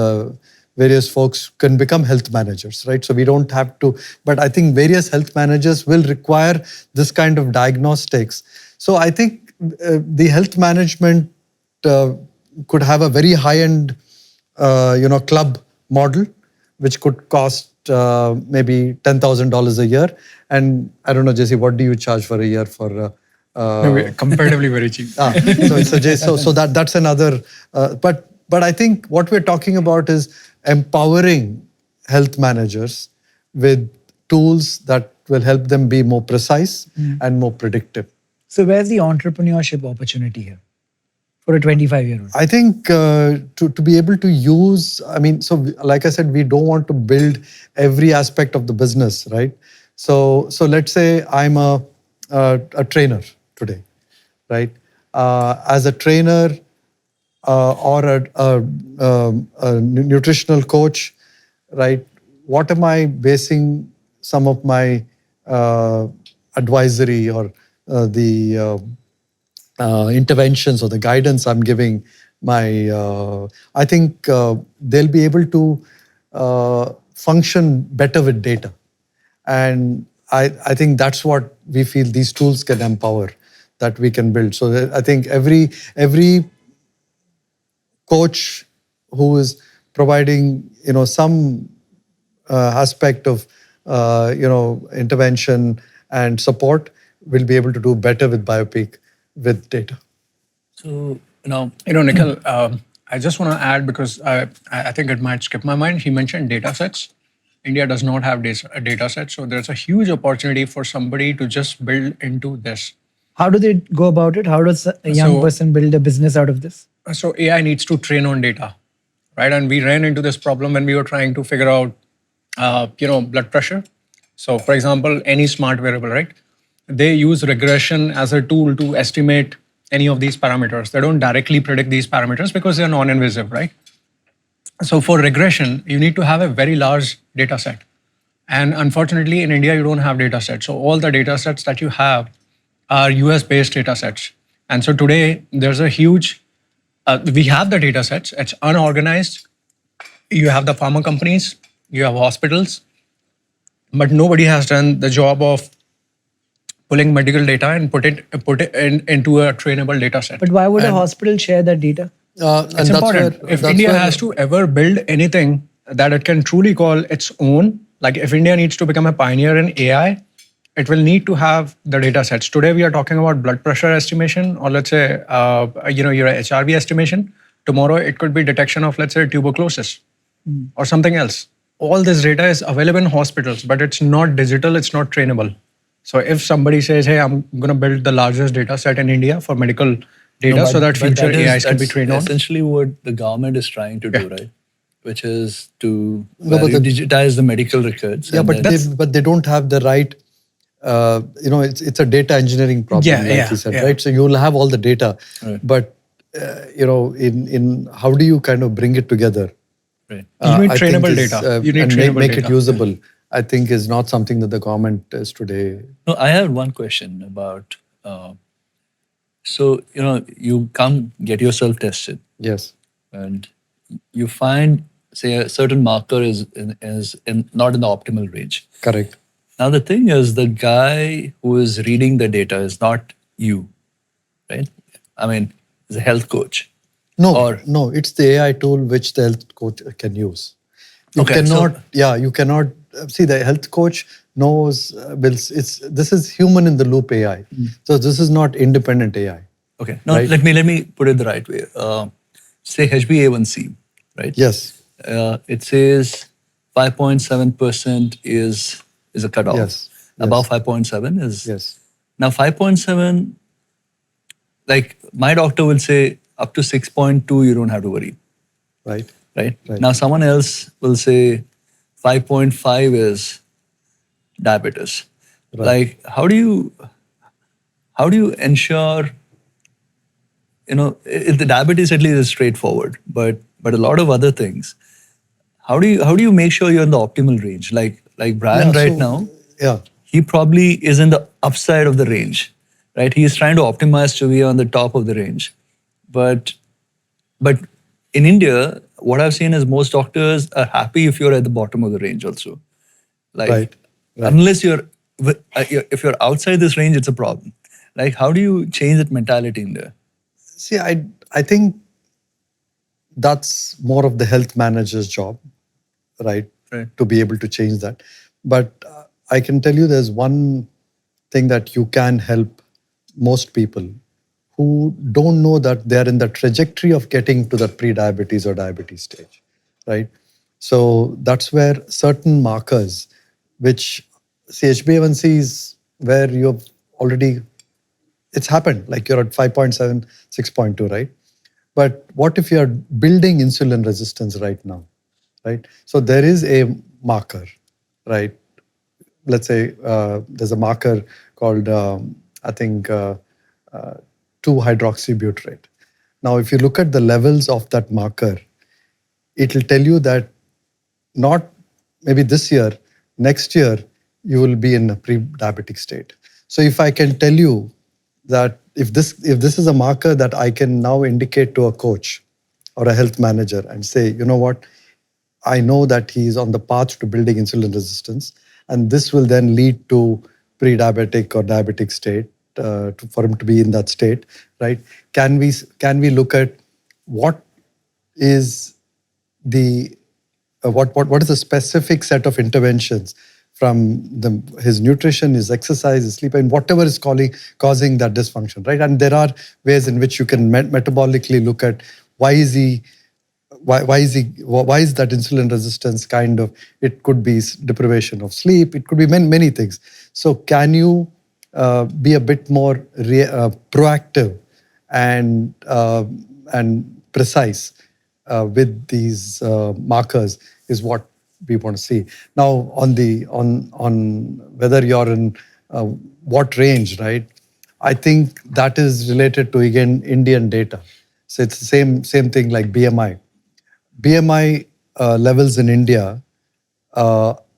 various folks can become health managers, right? So we don't have to, but I think various health managers will require this kind of diagnostics. So I think the health management could have a very high-end, club model, which could cost maybe $10,000 a year. And I don't know, Jesse, what do you charge for a year for? Comparatively very cheap. So that's another. But I think what we're talking about is empowering health managers with tools that will help them be more precise and more predictive. So where's the entrepreneurship opportunity here for a 25-year-old? I think to be able to use, so like I said, we don't want to build every aspect of the business, right? So let's say I'm a trainer today, right? As a trainer or a nutritional coach, right? What am I basing some of my advisory or the interventions or the guidance I'm giving I think they'll be able to function better with data. And I think that's what we feel these tools can empower, that we can build. So I think every coach who is providing some aspect of intervention and support will be able to do better with BioPeak with data. So Nikhil, I just want to add, because I think it might skip my mind. He mentioned datasets. India does not have a data set. So there's a huge opportunity for somebody to just build into this. How do they go about it? How does a young So- person build a business out of this? So AI needs to train on data, right? And we ran into this problem when we were trying to figure out, blood pressure. So for example, any smart wearable, right? They use regression as a tool to estimate any of these parameters. They don't directly predict these parameters because they're non-invasive, right? So for regression, you need to have a very large data set. And unfortunately, in India, you don't have data sets. So all the data sets that you have are US-based data sets. And so today, there's a huge, we have the data sets, it's unorganized. You have the pharma companies, you have hospitals, but nobody has done the job of pulling medical data and put it into a trainable data set. But why would a hospital share that data? It's important. If India has to ever build anything that it can truly call its own, like if India needs to become a pioneer in AI, it will need to have the data sets. Today we are talking about blood pressure estimation, or let's say, your HRV estimation. Tomorrow it could be detection of, let's say, tuberculosis or something else. All this data is available in hospitals, but it's not digital, it's not trainable. So if somebody says, hey, I'm going to build the largest data set in India for medical data so that future AIs can be trained on. Essentially what the government is trying to do, right? Which is to but digitize the medical records. Yeah, and but they don't have the right. It's a data engineering problem, like you said, right? So you'll have all the data, Right. but in how do you kind of bring it together? Right. You need I think trainable is, data. You need and trainable make data. it usable. I think is not something that the government is today. No, I have one question about. So you come get yourself tested, Yes, and you find, say, a certain marker is not in the optimal range. correct. Now the thing is, the guy who is reading the data is not you, right? I mean, is a health coach. No, it's the AI tool which the health coach can use. You cannot see the health coach knows. This is human in the loop AI. So this is not independent AI. Okay. Now Right. let me put it the right way. Say HbA1c, right? Yes, It says 5.7% is a cutoff. Yes. Above 5.7 is yes, Now 5.7, like my doctor will say up to 6.2 you don't have to worry, right. right? Right. Now someone else will say 5.5 is diabetes. Right. Like how do you ensure, if the diabetes at least is straightforward, but a lot of other things, how do you make sure you're in the optimal range? Like Bryan Yeah, right so- now, Yeah, he probably is in the upside of the range, right? He is trying to optimize to be on the top of the range. But in India, what I've seen is most doctors are happy if you're at the bottom of the range also. Like, Right. unless if you're outside this range, it's a problem. Like, how do you change that mentality in there? see, I think that's more of the health manager's job, right? Right. To be able to change that. But I can tell you there's one thing that you can help most people who don't know that they're in the trajectory of getting to the pre-diabetes or diabetes stage, right? So that's where certain markers, which HbA1c is where you've already, it's happened, like you're at 5.7, 6.2, right? But what if you're building insulin resistance right now, right? So there is a marker, right? Let's say there's a marker called, 2-hydroxybutyrate. Now, if you look at the levels of that marker, it will tell you that not maybe this year, next year, you will be in a pre-diabetic state. So if I can tell you that if this is a marker that I can now indicate to a coach or a health manager and say, you know what, I know that he is on the path to building insulin resistance, and this will then lead to pre-diabetic or diabetic state for him to be in that state, right? Can we look at what is the what is the specific set of interventions from his nutrition, his exercise, his sleep, and whatever is causing that dysfunction, right? And there are ways in which you can metabolically look at why is he why is that insulin resistance kind of, it could be deprivation of sleep, it could be many things. So can you be a bit more proactive and precise with these markers is what we want to see. Now on whether you're in what range, right? I think that is related to, again, Indian data. So it's the same thing like BMI. BMI levels in India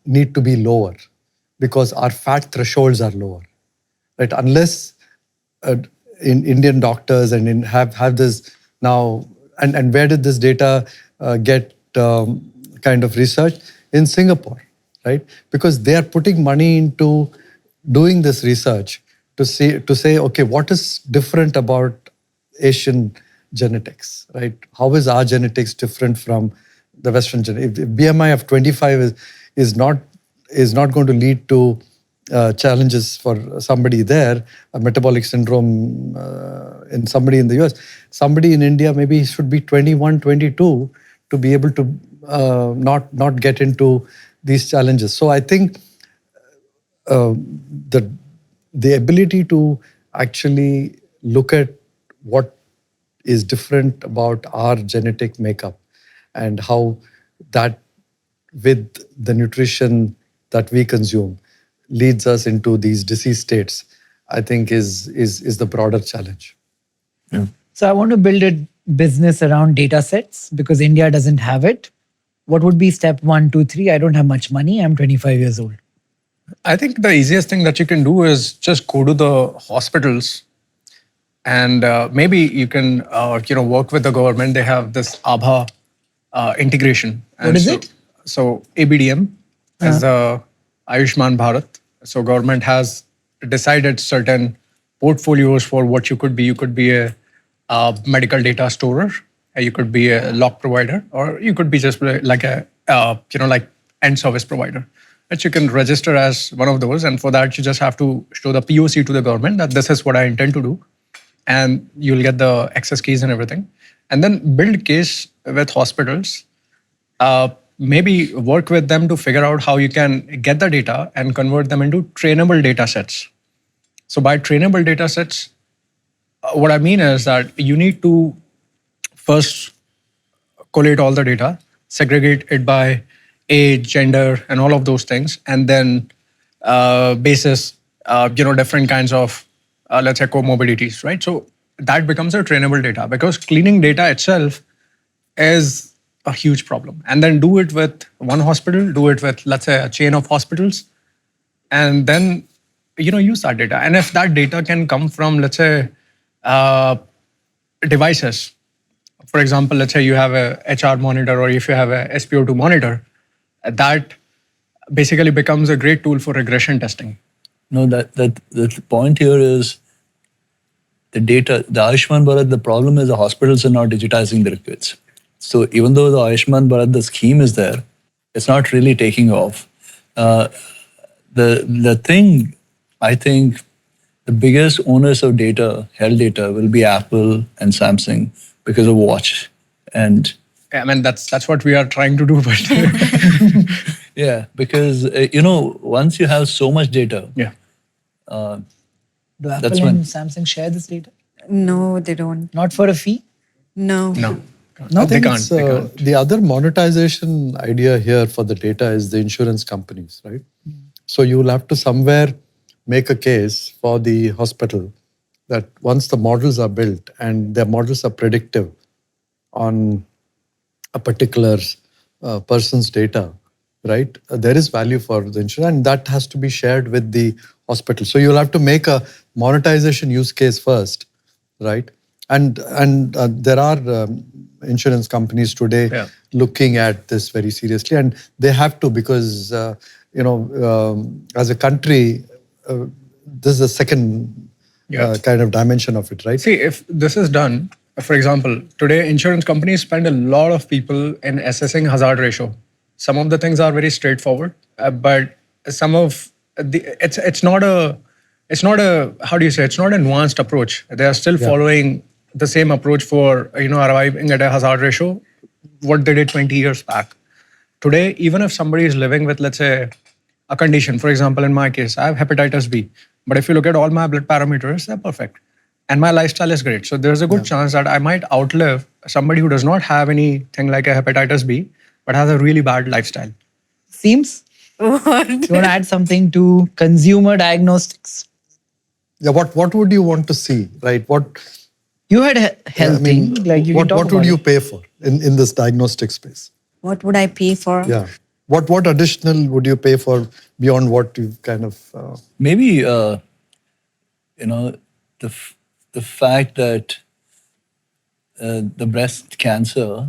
need to be lower because our fat thresholds are lower, right? Unless in Indian doctors and have this now, and where did this data get kind of research? In Singapore, right? Because they are putting money into doing this research to say, okay, what is different about Asian genetics, right? How is our genetics different from the Western genetics? If BMI of 25 is not going to lead to challenges for somebody there, a metabolic syndrome in somebody in the US, somebody in India maybe should be 21, 22 to be able to not get into these challenges. So I think the ability to actually look at what is different about our genetic makeup and how that with the nutrition that we consume leads us into these disease states, I think is the broader challenge. Yeah. So I want to build a business around data sets because India doesn't have it. What would be step 1, 2, 3? I don't have much money. I'm 25 years old. I think the easiest thing that you can do is just go to the hospitals and maybe you can work with the government. They have this ABHA integration. What is it? So ABDM is the Ayushman Bharat. So government has decided certain portfolios for what you could be. You could be a medical data storer, you could be a log provider, or you could be just like a like end service provider. That you can register as one of those, and for that you just have to show the POC to the government that this is what I intend to do, and you'll get the access keys and everything, and then build case with hospitals. Maybe work with them to figure out how you can get the data and convert them into trainable data sets. So by trainable data sets, what I mean is that you need to first collate all the data, segregate it by age, gender, and all of those things, and then basis different kinds of let's say comorbidities, right? So that becomes a trainable data because cleaning data itself is a huge problem. And then do it with one hospital, do it with let's say a chain of hospitals, and then use that data. And if that data can come from let's say devices, for example, let's say you have a HR monitor or if you have a SpO2 monitor, that basically becomes a great tool for regression testing. No, the point here is the data, the Ayushman Bharat, the problem is the hospitals are not digitizing their records. So even though the Ayushman Bharat, the scheme is there, it's not really taking off. The thing, I think, the biggest owners of data, health data, will be Apple and Samsung because of watch. And I mean, that's what we are trying to do, but yeah, because once you have so much data, yeah. Do Apple That's and when- Samsung share this data? No, they don't. Not for a fee? No. No, I they think can't. it's, They can't. the other monetization idea here for the data is the insurance companies, right? So you will have to somewhere make a case for the hospital that once the models are built and their models are predictive on a particular person's data, right? There is value for the insurance, and that has to be shared with the hospital. So you'll have to make a monetization use case first, right? And there are insurance companies today Yeah. looking at this very seriously, and they have to because as a country, this is the second Yeah. kind of dimension of it, right? See, if this is done, for example, today insurance companies spend a lot of people in assessing hazard ratio. Some of the things are very straightforward, but some of it's not a how do you say, it's not a nuanced approach. They are still following the same approach for arriving at a hazard ratio what they did 20 years back. Today, even if somebody is living with, let's say, a condition, for example, in my case, I have hepatitis B, but if you look at all my blood parameters, they're perfect. And my lifestyle is great. So there's a good chance that I might outlive somebody who does not have anything like a hepatitis B, but has a really bad lifestyle. Seems? What? You want to add something to consumer diagnostics? Yeah, what would you want to see, right? What You had health I mean, thing, like you can talk what would about you it. pay for in this diagnostic space? What would I pay for? Yeah. What additional would you pay for beyond what you kind of... Maybe, the fact that the breast cancer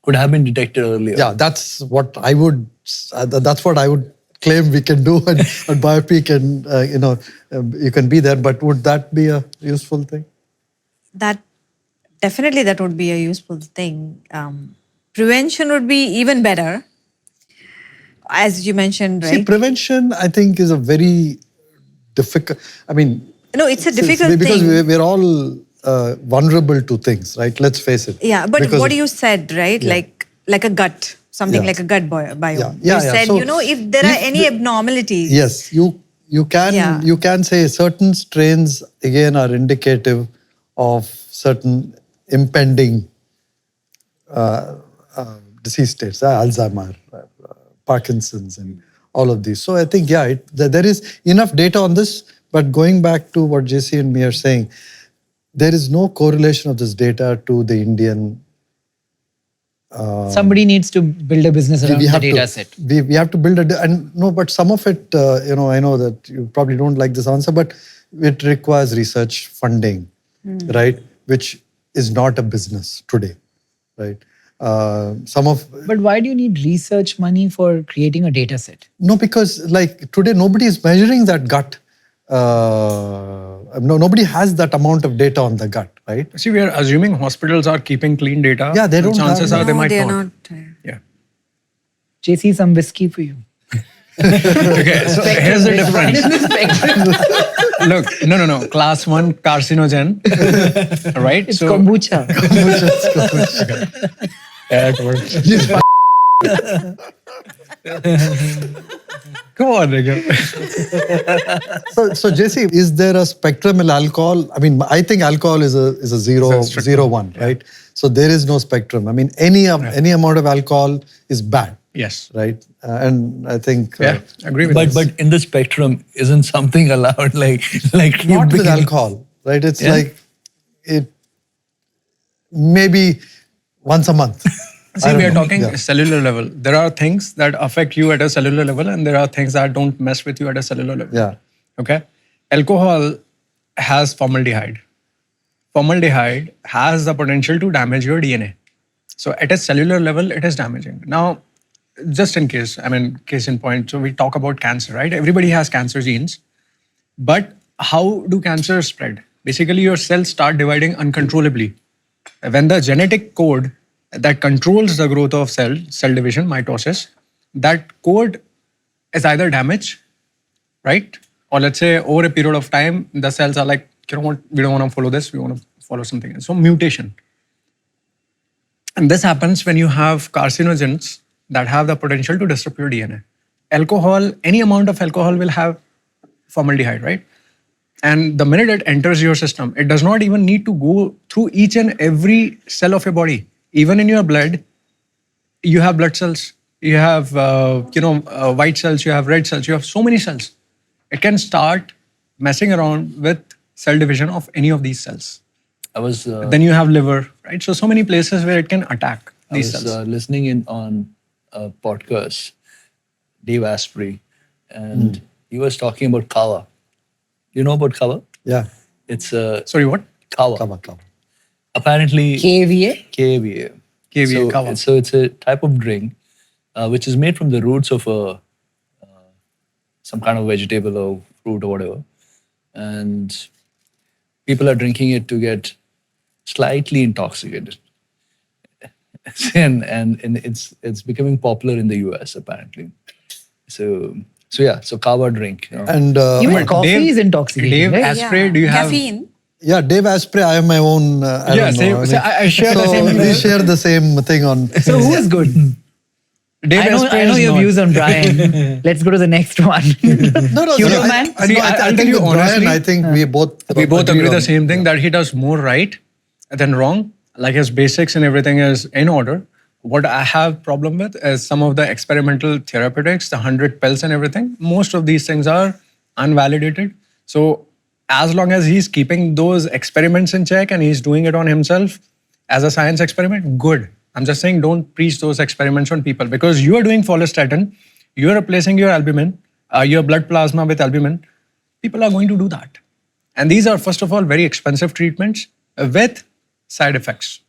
could have been detected earlier. Yeah, that's what I would claim we can do at BioPeak, and you can be there. But would that be a useful thing? That would be a useful thing. Prevention would be even better, as you mentioned, right? See, prevention, I think, is a very difficult... No, it's a difficult because thing. we're all vulnerable to things, right? Let's face it. Yeah, but Because what you said, right? Yeah. Like a gut, something Yeah. like a gut biome. Yeah, You said, So if there are if any abnormalities. Yes, you can say certain strains again are indicative of certain impending disease states, Alzheimer, Parkinson's, and all of these. So I think, there is enough data on this, but going back to what JC and me are saying, there is no correlation of this data to the Indian... Somebody needs to build a business around the data set. We have to build but some of it, I know that you probably don't like this answer, but it requires research funding, right? Which is not a business today, right? But why do you need research money for creating a data set? No, because today nobody is measuring that gut. Nobody has that amount of data on the gut, right? See, we are assuming hospitals are keeping clean data. Yeah, they The don't chances have are they No, might they are not. not. Yeah. JC, some whiskey for you. Okay, so here's the difference. Look, no. Class 1 carcinogen, right? It's kombucha. Come on, nigga. So JC, is there a spectrum in alcohol? I think alcohol is a zero one, right? So there is no spectrum. Any amount of alcohol is bad. Yes. Right? And I think... agree with this. But in the spectrum, isn't something allowed like not with alcohol, right? It's it maybe once a month. See, we are talking cellular level. There are things that affect you at a cellular level, and there are things that don't mess with you at a cellular level. Yeah. Okay? Alcohol has formaldehyde. Formaldehyde has the potential to damage your DNA. So at a cellular level, it is damaging. Now, just in case, case in point, so we talk about cancer, right? Everybody has cancer genes. But how do cancers spread? Basically, your cells start dividing uncontrollably. When the genetic code that controls the growth of cell division, mitosis, that code is either damaged, right? Or let's say over a period of time, the cells are like, you know what, we don't want to follow this, we want to follow something else. So mutation. And this happens when you have carcinogens that have the potential to disrupt your DNA. Alcohol, any amount of alcohol will have formaldehyde, right? And the minute it enters your system, it does not even need to go through each and every cell of your body. Even in your blood, you have blood cells, you have white cells, you have red cells, you have so many cells. It can start messing around with cell division of any of these cells. Then you have liver, right? So many places where it can attack these cells. I was listening in on a podcast, Dave Asprey, and he was talking about kava. You know about kava? Yeah. It's Sorry, what? kava. Kava. Apparently KVA? KVA. kava. So it's a type of drink which is made from the roots of some kind of vegetable or fruit or whatever, and people are drinking it to get slightly intoxicated. and it's becoming popular in the US apparently. So kava drink. And Even coffee is intoxicating, Dave right? Asprey, do you have... Caffeine? Yeah, Dave Asprey, I have my own. I Yeah, don't same- know. so I share the so same- We share the same thing on. So who is good? Dave I know Asprey is your not- views on Bryan. Let's go to the next one. No, Huberman? I I'll tell think you with Bryan, honestly, I think we both agree the on- same thing, that he does more right than wrong. Like his basics and everything is in order. What I have problem with is some of the experimental therapeutics, the 100 pills and everything. Most of these things are unvalidated. So as long as he's keeping those experiments in check and he's doing it on himself as a science experiment, good. I'm just saying don't preach those experiments on people, because you are doing follistatin, you're replacing your albumin, your blood plasma with albumin. People are going to do that. And these are, first of all, very expensive treatments with side effects.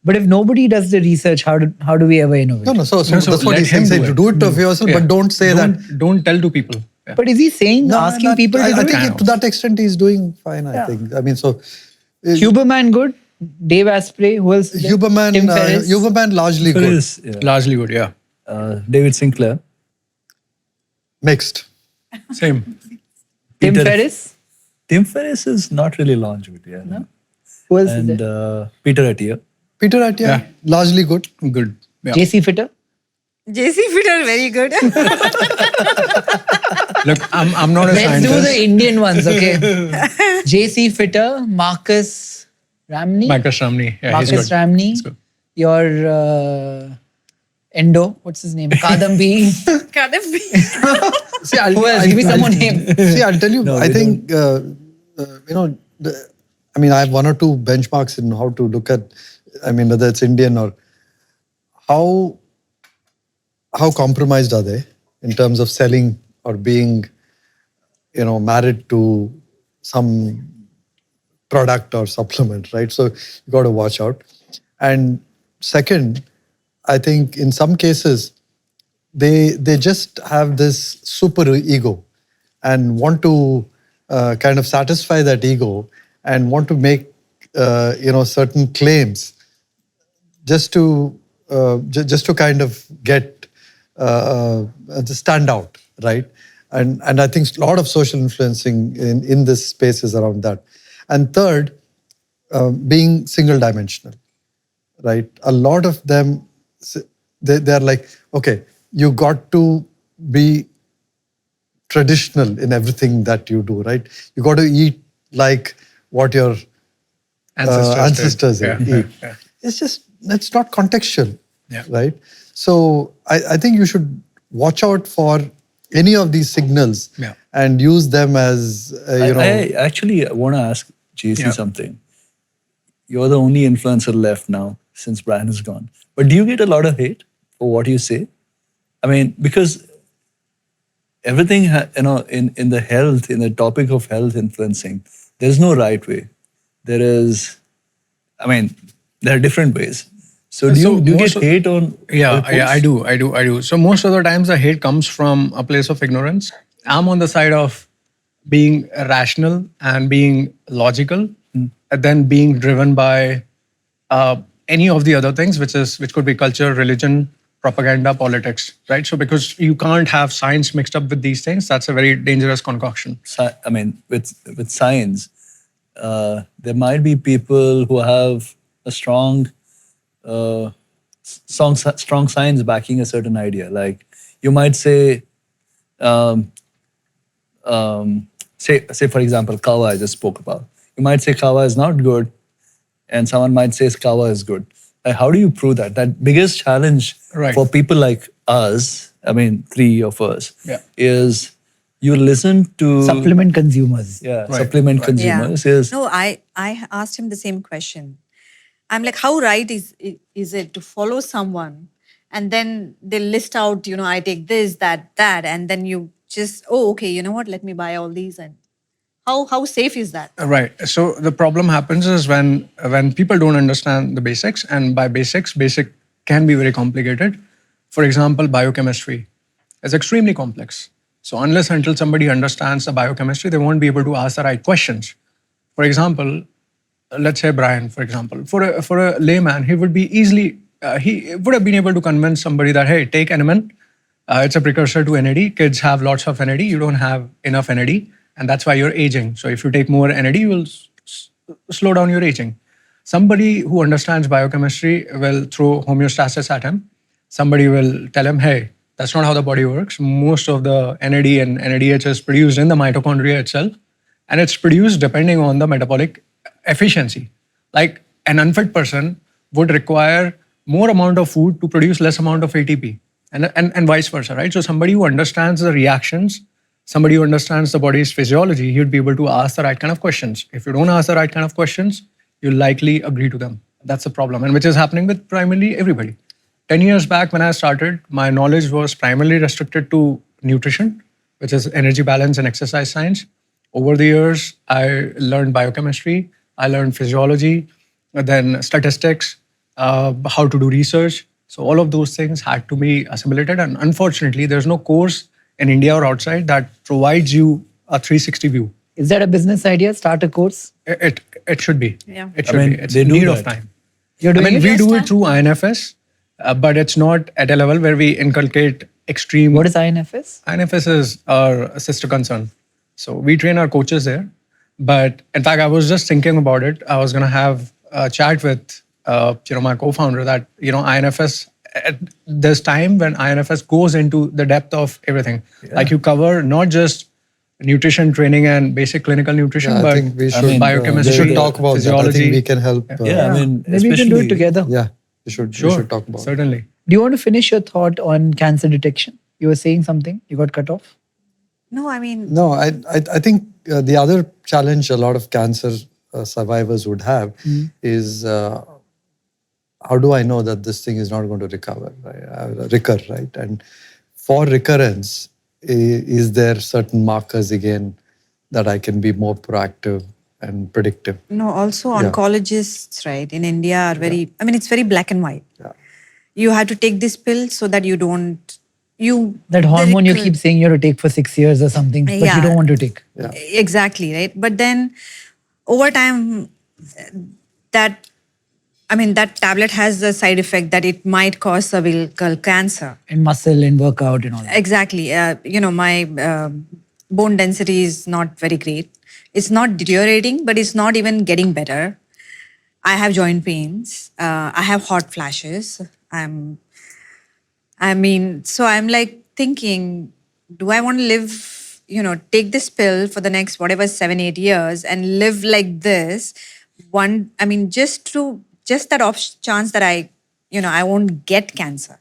But if nobody does the research, how do we ever innovate? No, so So that's what let he's him saying. do Do it. it of yourself, Yeah. but don't say that. Don't tell to people. Yeah. But is he saying, No, asking people to I do it? think to that extent he's doing fine. I think. I mean, so Huberman good? Dave Asprey? Who else? Tim Ferriss? Huberman largely good. Ferriss, yeah. Largely good, yeah. David Sinclair. Mixed. Same. Tim Peter- Ferriss? Tim Ferriss is not really longevity. Yeah. No? Who else is And there? Peter Attia. Peter Attia, Yeah. largely good. Good. Yeah. JC Fitter? JC Fittr, very good. Look, I'm not a Let's scientist. do the Indian ones, okay? JC Fitter, Marcus Ramney? Marcus Ramney. Yeah, he's Marcus good. Ramney. He's good. Your Endo, what's his name? Kadambi. Kadambi. See, Who else? Give me someone name. See, I'll tell you. No, I we think I mean, I have one or two benchmarks in how to look at. I mean, whether it's Indian or how compromised are they in terms of selling or being, married to some product or supplement, right? So you got to watch out. And second, I think in some cases they just have this super ego and want to kind of satisfy that ego and want to make certain claims just to kind of get to stand out, right? And I think a lot of social influencing in this space is around that. And third, being single dimensional, right? A lot of them, they're like, okay, you got to be traditional in everything that you do, right? You got to eat like what your ancestors did. eat. Yeah. It's not contextual, Yeah. right? So I think you should watch out for any of these signals Yeah. and use them as, I actually want to ask JC Yeah. something. You're the only influencer left now since Bryan is gone. But do you get a lot of hate for what you say? I mean, because everything, in the health, in the topic of health influencing, there's no right way. There are different ways. So do you get hate on? Yeah, your I posts? do. So most of the times the hate comes from a place of ignorance. I'm on the side of being rational and being logical, and then being driven by any of the other things, which could be culture, religion, propaganda, politics, right? So because you can't have science mixed up with these things, that's a very dangerous concoction. With science, there might be people who have a strong science backing a certain idea. Like you might say, say for example, kava I just spoke about. You might say kava is not good, and someone might say kava is good. Like, how do you prove that? That biggest challenge Right. for people like us, three of us, Yeah. is you listen to Supplement consumers. supplement consumers. Is No, I asked him the same question. I'm like, how right is it to follow someone and then they list out, I take this, that, and then you just, okay, you know what? Let me buy all these. And how safe is that? Right. So the problem happens is when people don't understand the basics, and by basic can be very complicated. For example, biochemistry is extremely complex. So unless until somebody understands the biochemistry, they won't be able to ask the right questions. For example, let's say Bryan, for example, for a layman, he would be easily he would have been able to convince somebody that, hey, take NMN. It's a precursor to NAD. Kids have lots of NAD. You don't have enough NAD, and that's why you're aging. So if you take more NAD, you will slow down your aging. Somebody who understands biochemistry will throw homeostasis at him. Somebody will tell him, hey, that's not how the body works. Most of the NAD and NADH is produced in the mitochondria itself, and it's produced depending on the metabolic efficiency. Like an unfit person would require more amount of food to produce less amount of ATP, and vice versa, right? So somebody who understands the reactions, somebody who understands the body's physiology, he'd be able to ask the right kind of questions. If you don't ask the right kind of questions, you'll likely agree to them. That's the problem, and which is happening with primarily everybody. 10 years back when I started, my knowledge was primarily restricted to nutrition, which is energy balance and exercise science. Over the years, I learned biochemistry, I learned physiology, then statistics, how to do research. So all of those things had to be assimilated. And unfortunately, there's no course in India or outside that provides you a 360 view. Is that a business idea? Start a course? It should be. Yeah. It should be. It's they in do need that. of time. You're doing it? We do Yes, it through INFS, but it's not at a level where we inculcate extreme. What is INFS? INFS is our sister concern. So we train our coaches there. But in fact, I was just thinking about it. I was going to have a chat with my co-founder that INFS. There's time when INFS goes into the depth of everything. Like you cover not just nutrition training and basic clinical nutrition, Yeah, I but think we should, biochemistry, we should talk about that. I physiology. think we can help. Yeah, I mean, Maybe we can do it especially- together. Yeah, we should talk about it. Certainly. Do you want to finish your thought on cancer detection? You were saying something. You got cut off. No, I mean, No, I think the other challenge a lot of cancer survivors would have is how do I know that this thing is not going to recur, right? And for recurrence, is there certain markers again that I can be more proactive and predictive? no, also Yeah. oncologists, right, in India are very, I mean, it's very black and white. Yeah. You have to take this pill so that you don't, That hormone you keep saying you have to take for 6 years or something, but you Yeah. don't want to take. Exactly, right? But then over time, that tablet has the side effect that it might cause cervical cancer. And muscle and workout and all that. Exactly. My bone density is not very great. It's not deteriorating, but it's not even getting better. I have joint pains. I have hot flashes. So I'm like thinking, do I want to live, take this pill for the next whatever 7-8 years and live like this? Just that off chance that I won't get cancer.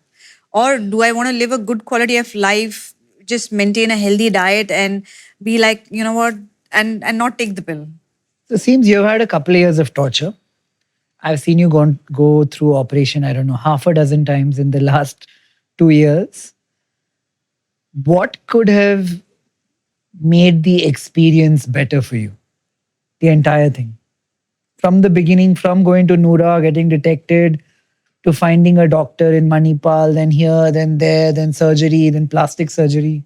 Or do I want to live a good quality of life, just maintain a healthy diet and be like, you know what, and not take the pill? So it seems you've had a couple of years of torture. I've seen you go through operation, I don't know, half a dozen times in the last 2 years. What could have made the experience better for you? The entire thing. From the beginning, from going to Noora, getting detected, to finding a doctor in Manipal, then here, then there, then surgery, then plastic surgery.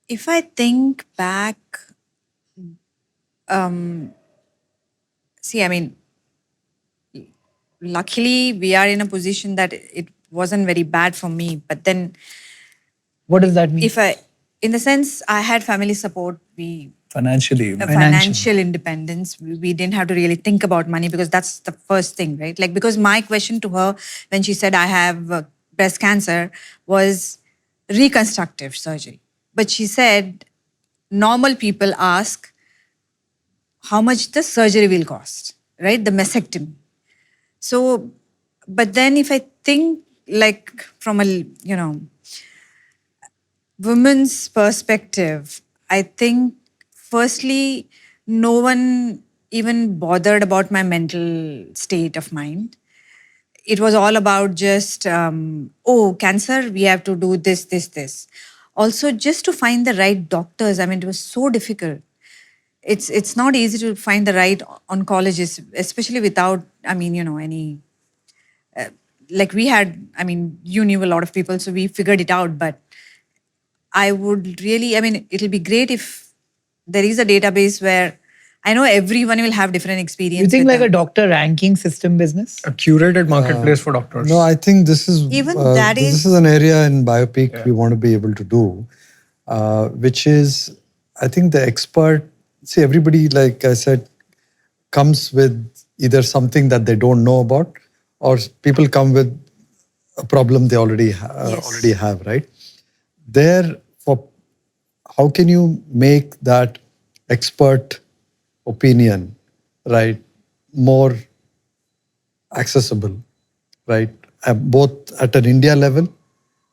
If I think back, luckily we are in a position that it wasn't very bad for me. But then, What does that mean? in the sense, I had family support. financially. Financial independence. We didn't have to really think about money because that's the first thing, right? Like, because my question to her when she said I have breast cancer was reconstructive surgery. But she said normal people ask how much the surgery will cost, right? The mastectomy. So, but then if I think like from a, women's perspective, I think firstly, no one even bothered about my mental state of mind. It was all about just, cancer, we have to do this, this, this. Also, just to find the right doctors, it was so difficult. It's not easy to find the right oncologist, especially without, any, like we had, you knew a lot of people, so we figured it out. But I would really, it'll be great if there is a database where I know everyone will have different experience. You think with like them. a doctor ranking system business? A curated marketplace for doctors. No, I think this is Even that this is an area in BioPeak we want to be able to do, which is, I think the expert see, everybody, like I said, comes with either something that they don't know about, or people come with a problem they already have, right? How can you make that expert opinion, right, more accessible, right, both at an India level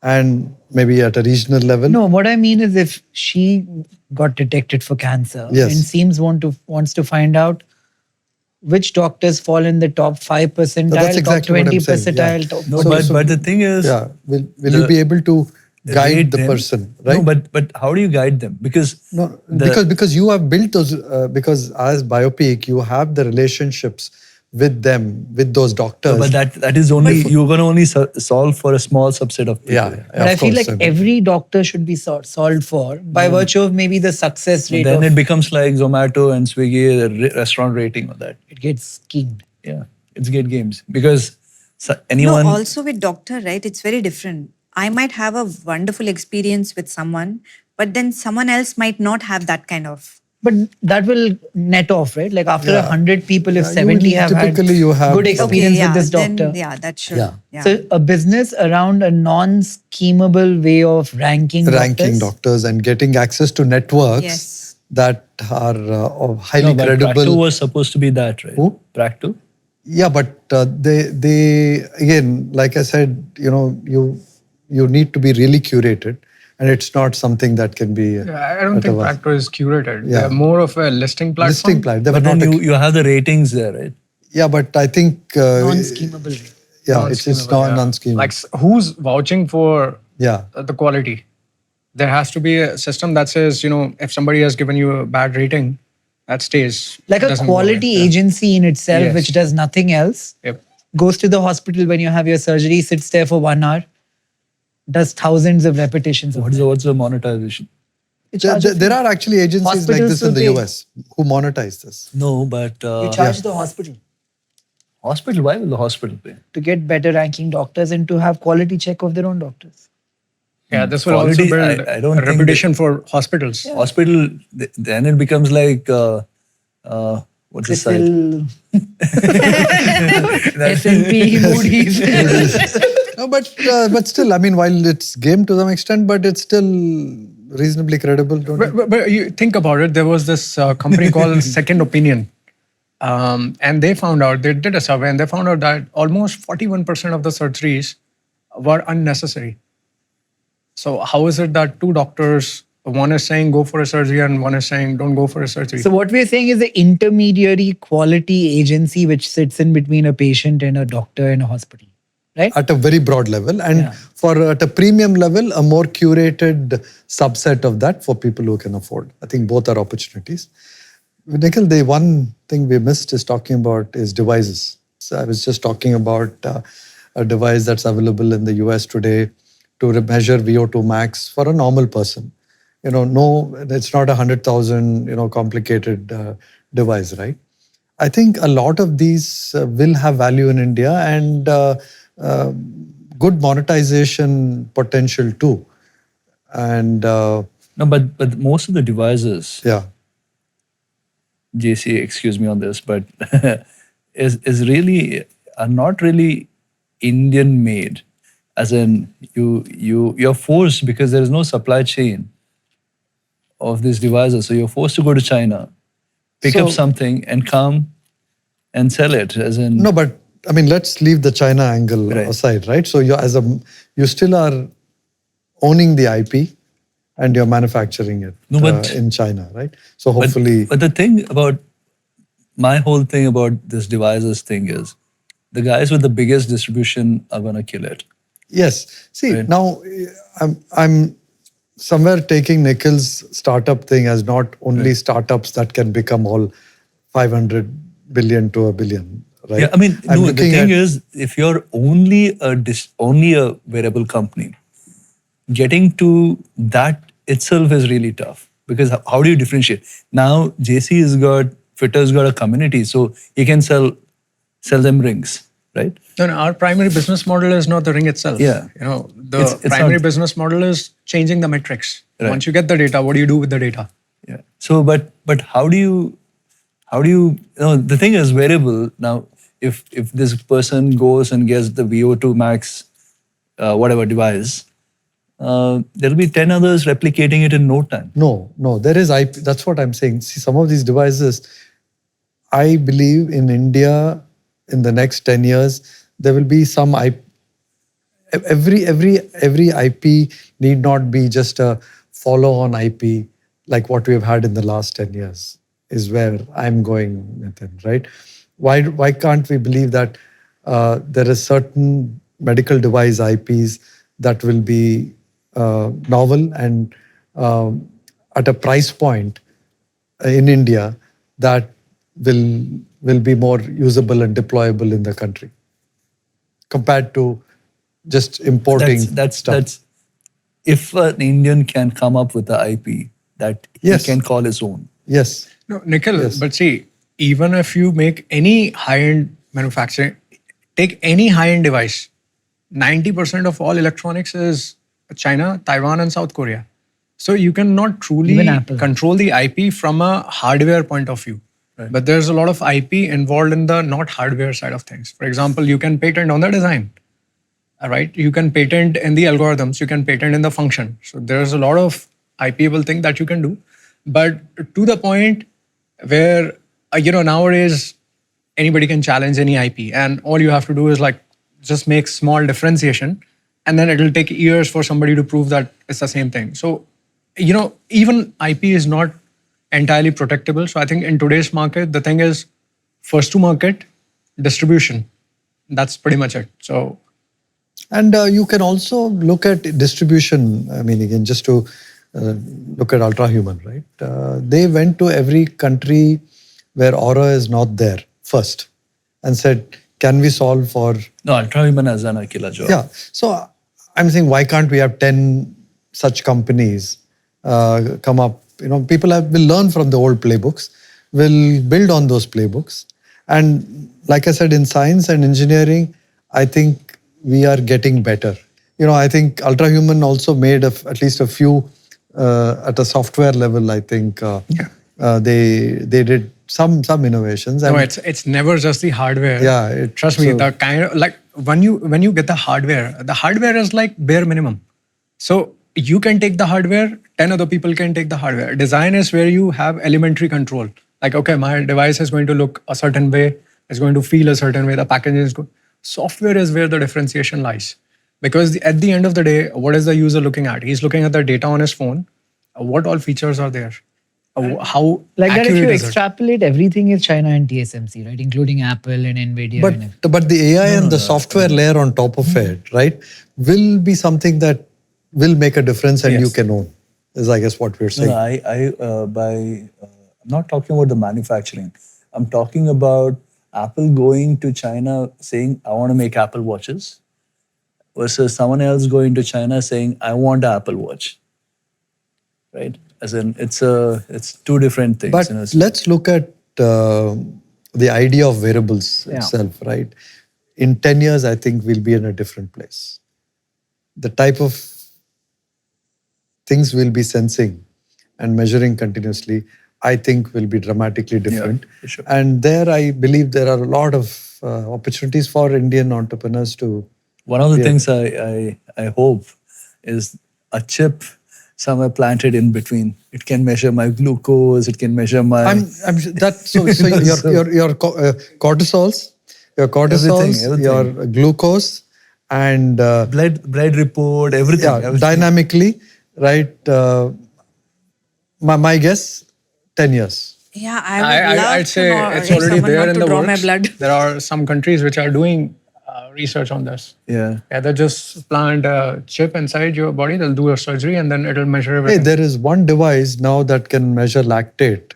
and maybe at a regional level? No, what I mean is if she got detected for cancer Yes. and wants to find out which doctors fall in the top 5 percentile, That's exactly top what 20 I'm saying, yeah. percentile, top No, 40. but the thing is, Yeah, will you be able to guide rate the them. person, right? No, but how do you guide them? Because No, because you have built those, because as BioPeak, you have the relationships with them, with those doctors. but that is only you're going to only solve for a small subset of people. yeah, But I of feel course, like every doctor should be solved for by virtue of maybe the success rate Then of it becomes like Zomato and Swiggy, the restaurant rating of that. it gets schemed. Yeah, it's get games because No, anyone. also with doctor, right? It's very different. I might have a wonderful experience with someone, but then someone else might not have that kind of. But that will net off, right? Like after Yeah. 100 people, if Yeah, 70 have typically you have- good Okay, experience yeah, with this then, doctor. yeah, that should. Yeah. Yeah. So a business around a non-schemable way of ranking doctors and getting access to networks Yes. that are highly No, but Practo credible. was supposed to be that, right? Who? Practo? Yeah, but they again, like I said, you need to be really curated, and it's not something that can be. I don't think Practo is curated. Yeah. They're more of a listing platform. Listing plan. But then you have the ratings there, right? Yeah, but I think non-schemable rate. yeah, it's Non-schemable, not yeah. non-schemable. Like who's vouching for Yeah. the quality? There has to be a system that says, if somebody has given you a bad rating, that stays. Like a doesn't go quality away. Yeah. agency in itself, Yes. which does nothing else, Yep. goes to the hospital when you have your surgery, sits there for 1 hour, does thousands of repetitions. Of What's the monetization? There are actually agencies like Hospitals this in will the pay. US who monetize this. No, but you charge the hospital hospital. Why will the hospital pay? to get better ranking doctors and to have quality check of their own doctors. Yeah, this will Quality, also build I don't a think reputation for hospitals. Hospital, then it becomes like what's the site? CRISIL, S&P, Moody's. No, but still, I mean, while it's game to some extent, but it's still reasonably credible. Don't you? But you think about it, there was this company called Second Opinion. And they did a survey and they found out that almost 41% of the surgeries were unnecessary. So how is it that two doctors, one is saying go for a surgery and one is saying don't go for a surgery? So what we're saying is the intermediary quality agency which sits in between a patient and a doctor in a hospital, right? At a very broad level, and Yeah. at a premium level, a more curated subset of that for people who can afford. I think both are opportunities. Nikhil, the one thing we missed is talking about is devices. So I was just talking about a device that's available in the US today to measure VO2 max for a normal person. No, it's not 100,000 complicated device, right? I think a lot of these will have value in India and good monetization potential too. And No, but most of the devices, yeah, JC, excuse me on this, but are not really Indian made. As in you're forced because there is no supply chain of these devices. So you're forced to go to China, pick up something and come and sell it. As in no, but I mean, let's leave the China angle Right. aside, right? So you still are owning the IP and you're manufacturing it No, but- in China, right? So But- hopefully, But the thing about my whole thing about this devices thing is the guys with the biggest distribution are gonna kill it. yes. See, Right. now I'm somewhere taking Nikhil's startup thing as not only startups that can become all 500 billion to a billion, right? Yeah, I mean, I'm no, the looking thing at- is, if you're only a wearable company, getting to that itself is really tough because how do you differentiate? Now, JC Fittr's got a community, so he can sell them rings, right? No, our primary business model is not the ring itself. Yeah. The It's primary not- business model is changing the metrics. Right. Once you get the data, what do you do with the data? Yeah. So, but how do you the thing is variable now. If this person goes and gets the VO2 max, whatever device, there'll be 10 others replicating it in no time. No, there is IP. That's what I'm saying. See, some of these devices, I believe in India, in the next 10 years, there will be some IP. Every IP need not be just a follow-on IP like what we have had in the last 10 years, is where I'm going, Nithin, right? Why can't we believe that there is certain medical device IPs that will be novel and at a price point in India that will be more usable and deployable in the country compared to just importing stuff. That's if an Indian can come up with the IP that he can call his own. Yes. No, Nikhil, Yes. but see, even if you make any high-end manufacturing, take any high-end device, 90% of all electronics is China, Taiwan, and South Korea. So you cannot truly Even Apple. control the IP from a hardware point of view. Right. But there's a lot of IP involved in the not hardware side of things. For example, you can patent on the design. Right? You can patent in the algorithms, you can patent in the function. So there's a lot of IP-able thing that you can do. But to the point where, nowadays anybody can challenge any IP and all you have to do is like just make small differentiation and then it'll take years for somebody to prove that it's the same thing. So, even IP is not entirely protectable. So I think in today's market, the thing is first to market, distribution. That's pretty much it. So, And you can also look at distribution. I mean, again, just to look at Ultrahuman, right? They went to every country where Aura is not there first and said, can we solve for... No, Ultrahuman has done a killer job. Yeah. So I'm saying, why can't we have 10 such companies come up? People will learn from the old playbooks, will build on those playbooks. And like I said, in science and engineering, I think we are getting better. I think Ultrahuman also made at least a few at a software level. I think they did some innovations. No, it's never just the hardware. Yeah, trust me. The kind of like when you get the hardware is like bare minimum. So you can take the hardware, 10 other people can take the hardware. Design is where you have elementary control. Like, okay, my device is going to look a certain way, it's going to feel a certain way, the packaging is good. Software is where the differentiation lies. Because at the end of the day, what is the user looking at? He's looking at the data on his phone. What all features are there? How Like that, if you accurate is it? extrapolate, everything is China and TSMC, right? Including Apple and Nvidia. But the AI and the software layer on top of it, right, will be something that will make a difference and you can own, is I guess what we're saying. I'm not talking about the manufacturing. I'm talking about Apple going to China saying, I want to make Apple watches, versus someone else going to China saying, I want an Apple Watch. Right? As in, it's two different things. But let's look at the idea of wearables itself, right? In 10 years, I think we'll be in a different place. The type of things we'll be sensing and measuring continuously, I think will be dramatically different. Yeah, for sure. And there, I believe there are a lot of opportunities for Indian entrepreneurs to... One of the things I hope is a chip somewhere planted in between. It can measure my glucose. It can measure my... So your cortisols, Everything. your glucose, and blood report, everything. yeah, everything. dynamically, right? My guess, 10 years. Yeah, I would love I'd say to know it's if already someone there want in to the draw works. my blood. There are some countries which are doing research on this. Yeah. Yeah, they just plant a chip inside your body. They'll do a surgery and then it'll measure Hey, everything. there is one device now that can measure lactate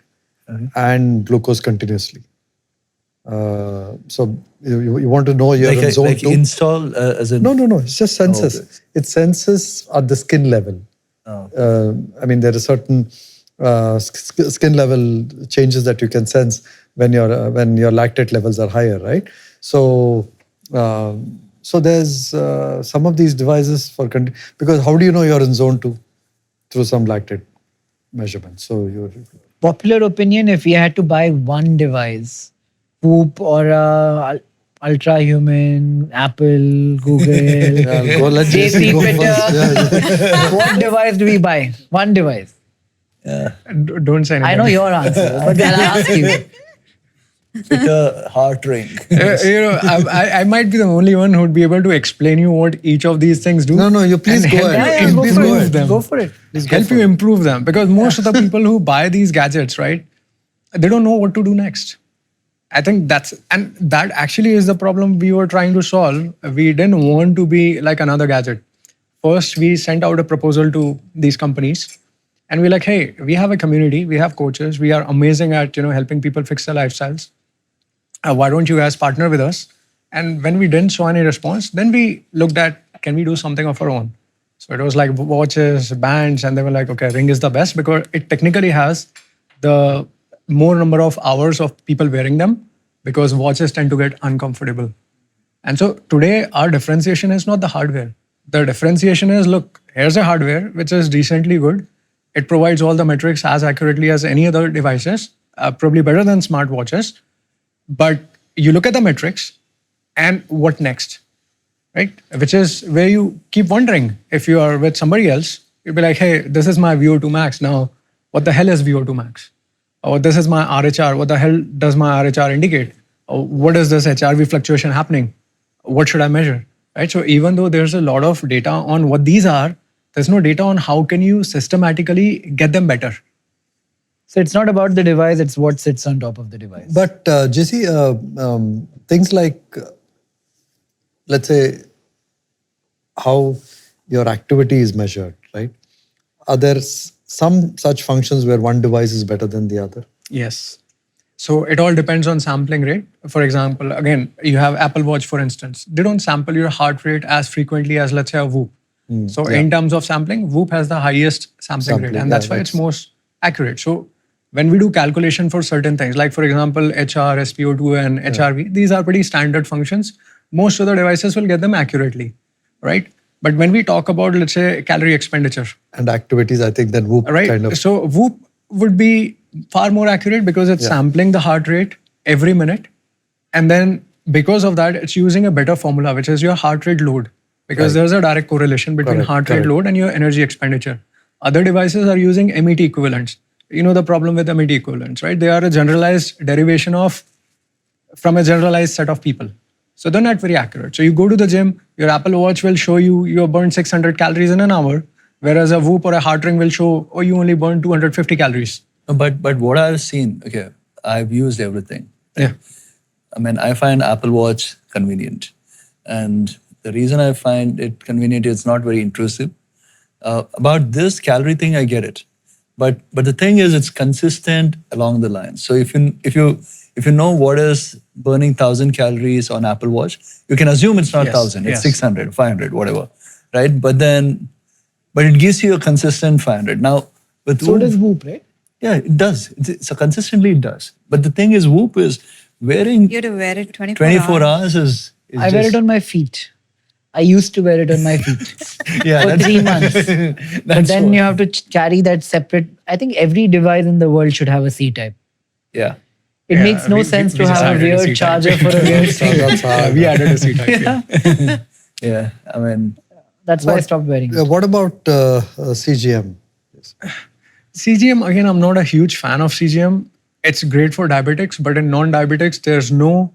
and glucose continuously. So you want to know you're in zone 2? Install as in... No. It's just senses. okay. It senses at the skin level. I mean, there are certain skin level changes that you can sense when your lactate levels are higher, right? So there's some of these devices for because how do you know you're in zone 2? Through some lactate. measurements. So you're Popular opinion, if we had to buy one device, Whoop or Ultra Human, Apple, Google, go let JC go Fittr, first. Yeah. what device do we buy? One device. Don't say anything. I know your answer, but I'll ask you. Fittr heart ring. I might be the only one who would be able to explain you what each of these things do. No, you please and go help ahead. you go improve for it. them. Go for it. Help you improve them, because most of the people who buy these gadgets, right, they don't know what to do next. I think that actually is the problem we were trying to solve. We didn't want to be like another gadget. First, we sent out a proposal to these companies, and we're like, hey, we have a community, we have coaches, we are amazing at helping people fix their lifestyles. Why don't you guys partner with us? And when we didn't show any response, then we looked at, can we do something of our own? So it was like watches, bands, and they were like, okay, ring is the best because it technically has the more number of hours of people wearing them, because watches tend to get uncomfortable. And so today our differentiation is not the hardware. The differentiation is, look, here's a hardware which is decently good. It provides all the metrics as accurately as any other devices, probably better than smartwatches. But you look at the metrics and what next, right? Which is where you keep wondering, if you are with somebody else, you'll be like, hey, this is my VO2 max. Now, what the hell is VO2 max? Or this is my RHR. What the hell does my RHR indicate? Or what is this HRV fluctuation happening? What should I measure? Right? So even though there's a lot of data on what these are, there's no data on how can you systematically get them better. So it's not about the device, it's what sits on top of the device. But JC, things like, let's say, how your activity is measured, right? Are there some such functions where one device is better than the other? Yes. So it all depends on sampling rate. For example, again, you have Apple Watch, for instance. They don't sample your heart rate as frequently as, let's say, a Whoop. So in terms of sampling, Whoop has the highest sampling rate, and that's why it's most accurate. So when we do calculation for certain things, like for example, HR, SpO2 and HRV, these are pretty standard functions. Most of the devices will get them accurately, right? But when we talk about, let's say, calorie expenditure. And activities, I think then Whoop kind of... So Whoop would be far more accurate because it's sampling the heart rate every minute. And then because of that, it's using a better formula, which is your heart rate load. Because there's a direct correlation between heart rate load and your energy expenditure. Other devices are using MET equivalents. You know the problem with MET equivalents, right? They are a generalized derivation from a generalized set of people. So they're not very accurate. So you go to the gym, your Apple Watch will show you burned 600 calories in an hour, whereas a Whoop or a heart ring will show, you only burned 250 calories. But what I've seen, okay, I've used everything. Yeah. I mean, I find Apple Watch convenient. And the reason I find it convenient, it's not very intrusive. About this calorie thing, I get it. But the thing is, it's consistent along the line. So if you know what is burning 1,000 calories on Apple Watch, you can assume it's not 1,000, it's 600, 500, whatever, right? But it gives you a consistent 500. Now, with so does Whoop, right? Yeah, it does. So consistently it does. But the thing is, Whoop is wearing... You have to wear it 24 hours is I wear it on my feet. I used to wear it on my feet for 3 months. But then you have to carry that separate. I think every device in the world should have a C-type. Yeah. It makes no sense to have a weird charger for a weird C-type. We added a C-type. Yeah, I mean... That's why I stopped wearing it. What about CGM? CGM, again, I'm not a huge fan of CGM. It's great for diabetics, but in non-diabetics, there's no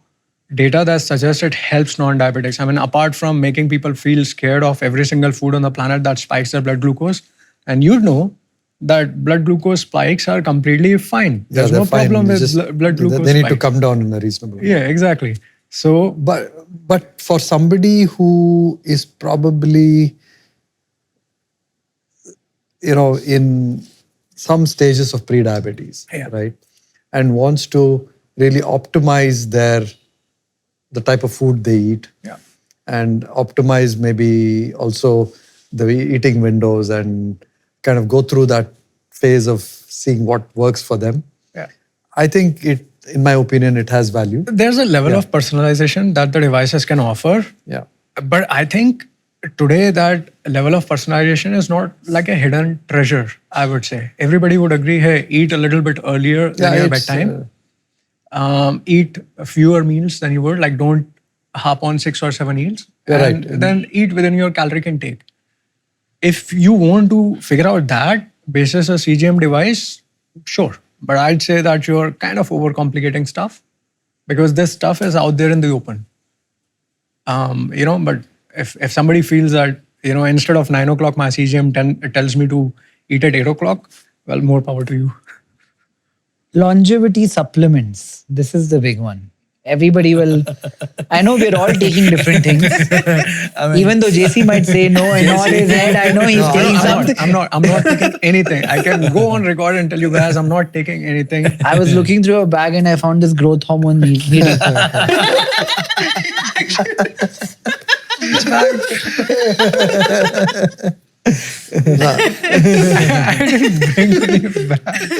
data that suggests it helps non-diabetics. I mean, apart from making people feel scared of every single food on the planet that spikes their blood glucose, and you know that blood glucose spikes are completely fine. There's no problem with blood glucose They need spikes. to come down in a reasonable way. Yeah, exactly. So, but for somebody who is probably, in some stages of pre-diabetes, right, and wants to really optimize the type of food they eat, and optimize maybe also the eating windows and kind of go through that phase of seeing what works for them. I think in my opinion, it has value. There's a level of personalization that the devices can offer. Yeah. But I think today that level of personalization is not like a hidden treasure, I would say. Everybody would agree, hey, eat a little bit earlier than your bedtime. Eat fewer meals than you would, like don't hop on 6 or 7 meals. And then eat within your caloric intake. If you want to figure out that basis a CGM device, sure. But I'd say that you're kind of overcomplicating stuff because this stuff is out there in the open. But if somebody feels that, instead of 9 o'clock, my CGM tells me to eat at 8 o'clock, well, more power to you. Longevity supplements. This is the big one. Everybody will. I know we're all taking different things. Even though JC might say no and nod his head, I know he's taking something. I'm not taking anything. I can go on record and tell you guys I'm not taking anything. I was looking through a bag and I found this growth hormone needle.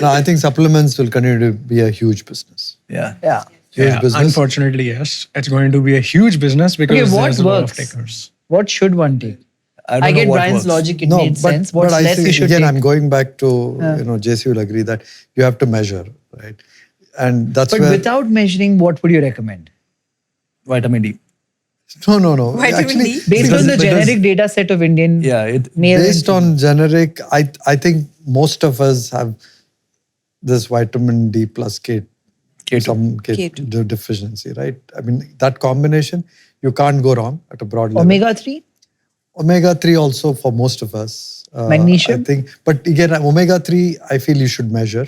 No, I think supplements will continue to be a huge business. Yeah. Yeah. Huge business. Unfortunately, yes. It's going to be a huge business because Okay, what there's a lot of works? takers. What should one take? I don't I know get what Brian's works. logic. It made sense. What's but I less think you should again, take? I'm going back to JC will agree that you have to measure, right? And that's But where without measuring, what would you recommend? Vitamin D. no. Vitamin Actually, D? Based on the generic data set of Indian male based on generic, I think most of us have this vitamin D plus some K2 deficiency, right? I mean, that combination, you can't go wrong at a broad level. omega-3? Omega-3 also for most of us. Magnesium? I think, but again, omega-3, I feel you should measure.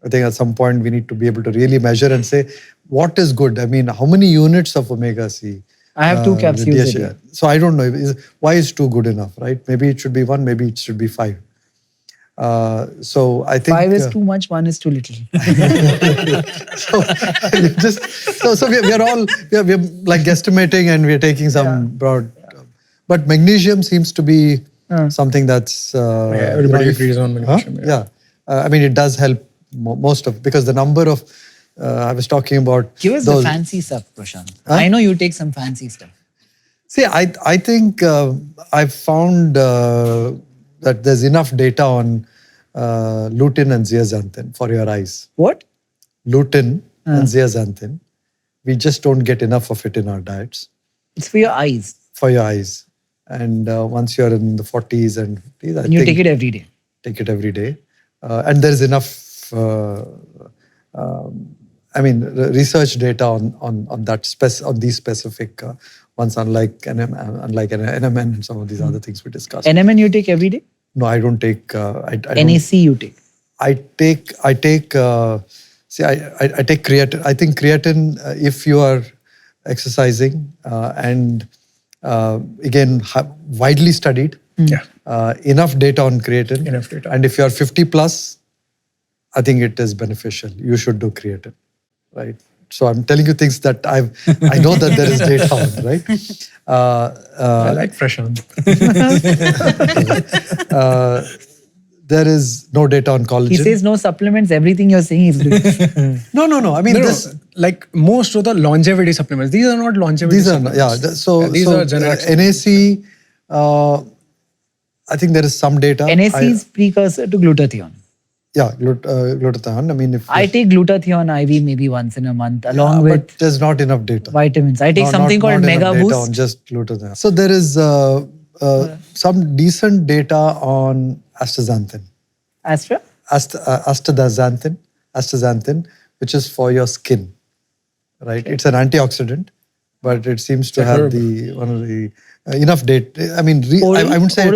I think at some point we need to be able to really measure and say, what is good? I mean, how many units of omega-3? I have 2 capsules a day. So I don't know. Why is 2 good enough, right? Maybe it should be 1, maybe it should be 5. So I think 5 is too much, 1 is too little. so we're like guesstimating and we're taking some broad. But magnesium seems to be something that's Everybody agrees on magnesium. Yeah. I mean, it does help most of because the number of I was talking about. Give us the fancy stuff, Prashanth. I know you take some fancy stuff. See, I think I've found that there's enough data on lutein and zeaxanthin for your eyes. What? Lutein and zeaxanthin. We just don't get enough of it in our diets. It's for your eyes. For your eyes. And once you're in the 40s and 50s, And you take it every day. Take it every day. And there's enough, research data on that on these specific ones, unlike NMN and some of these other things we discussed. NMN you take every day? No, I don't take. NAC you take? I take. I take creatine. I think creatine, if you are exercising and again widely studied. Enough data on creatine. Enough data. And if you are 50 plus, I think it is beneficial. You should do creatine, right? So I'm telling you things that I know that there is data on, right? I like Prashanth. There is no data on collagen. He says no supplements, everything you're saying is good. No. I mean, like most of the longevity supplements, these are not longevity supplements. These are generic NAC, I think there is some data. NAC is precursor to glutathione. Yeah, glutathione. I mean, I take glutathione IV maybe once in a month along with but there's not enough data. vitamins. I take something called not Mega enough data Boost. on just glutathione. So there is some decent data on astaxanthin. Astra? Astaxanthin, which is for your skin, right? It's an antioxidant, but it seems to have one of the enough data. I mean, I would say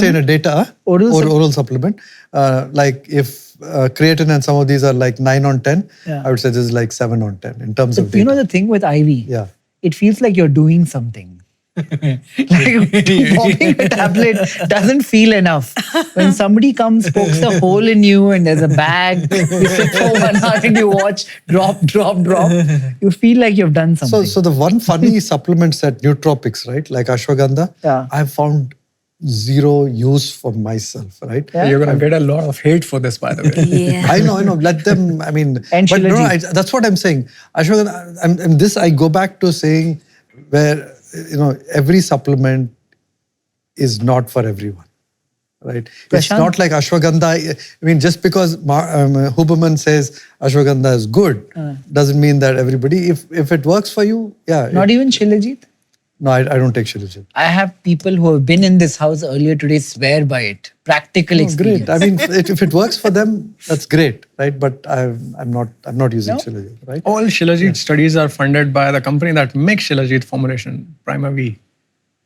in a data oral supplement. Like if creatine and some of these are like 9 on 10, I would say this is like 7 on 10 in terms of data. You know the thing with IV? Yeah. It feels like you're doing something. Like popping a tablet doesn't feel enough. When somebody comes, pokes a hole in you and there's a bag, you sit for 1 hour and you watch drop, you feel like you've done something. So the one funny supplement set, nootropics, right? Like ashwagandha, I've found zero use for myself, right? Yeah. You're going to get a lot of hate for this, by the way. Yeah. I know. Let them, I mean, but no, that's what I'm saying. Ashwagandha, I go back to saying where, every supplement is not for everyone, right? It's Prashanth? not like ashwagandha. I mean, just because Huberman says ashwagandha is good doesn't mean that everybody. If it works for you, yeah. Not even Shilajit? No, I don't take Shilajit. I have people who have been in this house earlier today swear by it. Practical No, experience. great. I mean, if it works for them, that's great, right? But I'm not using No? Shilajit, right? All Shilajit studies are funded by the company that makes Shilajit formulation, Prima V.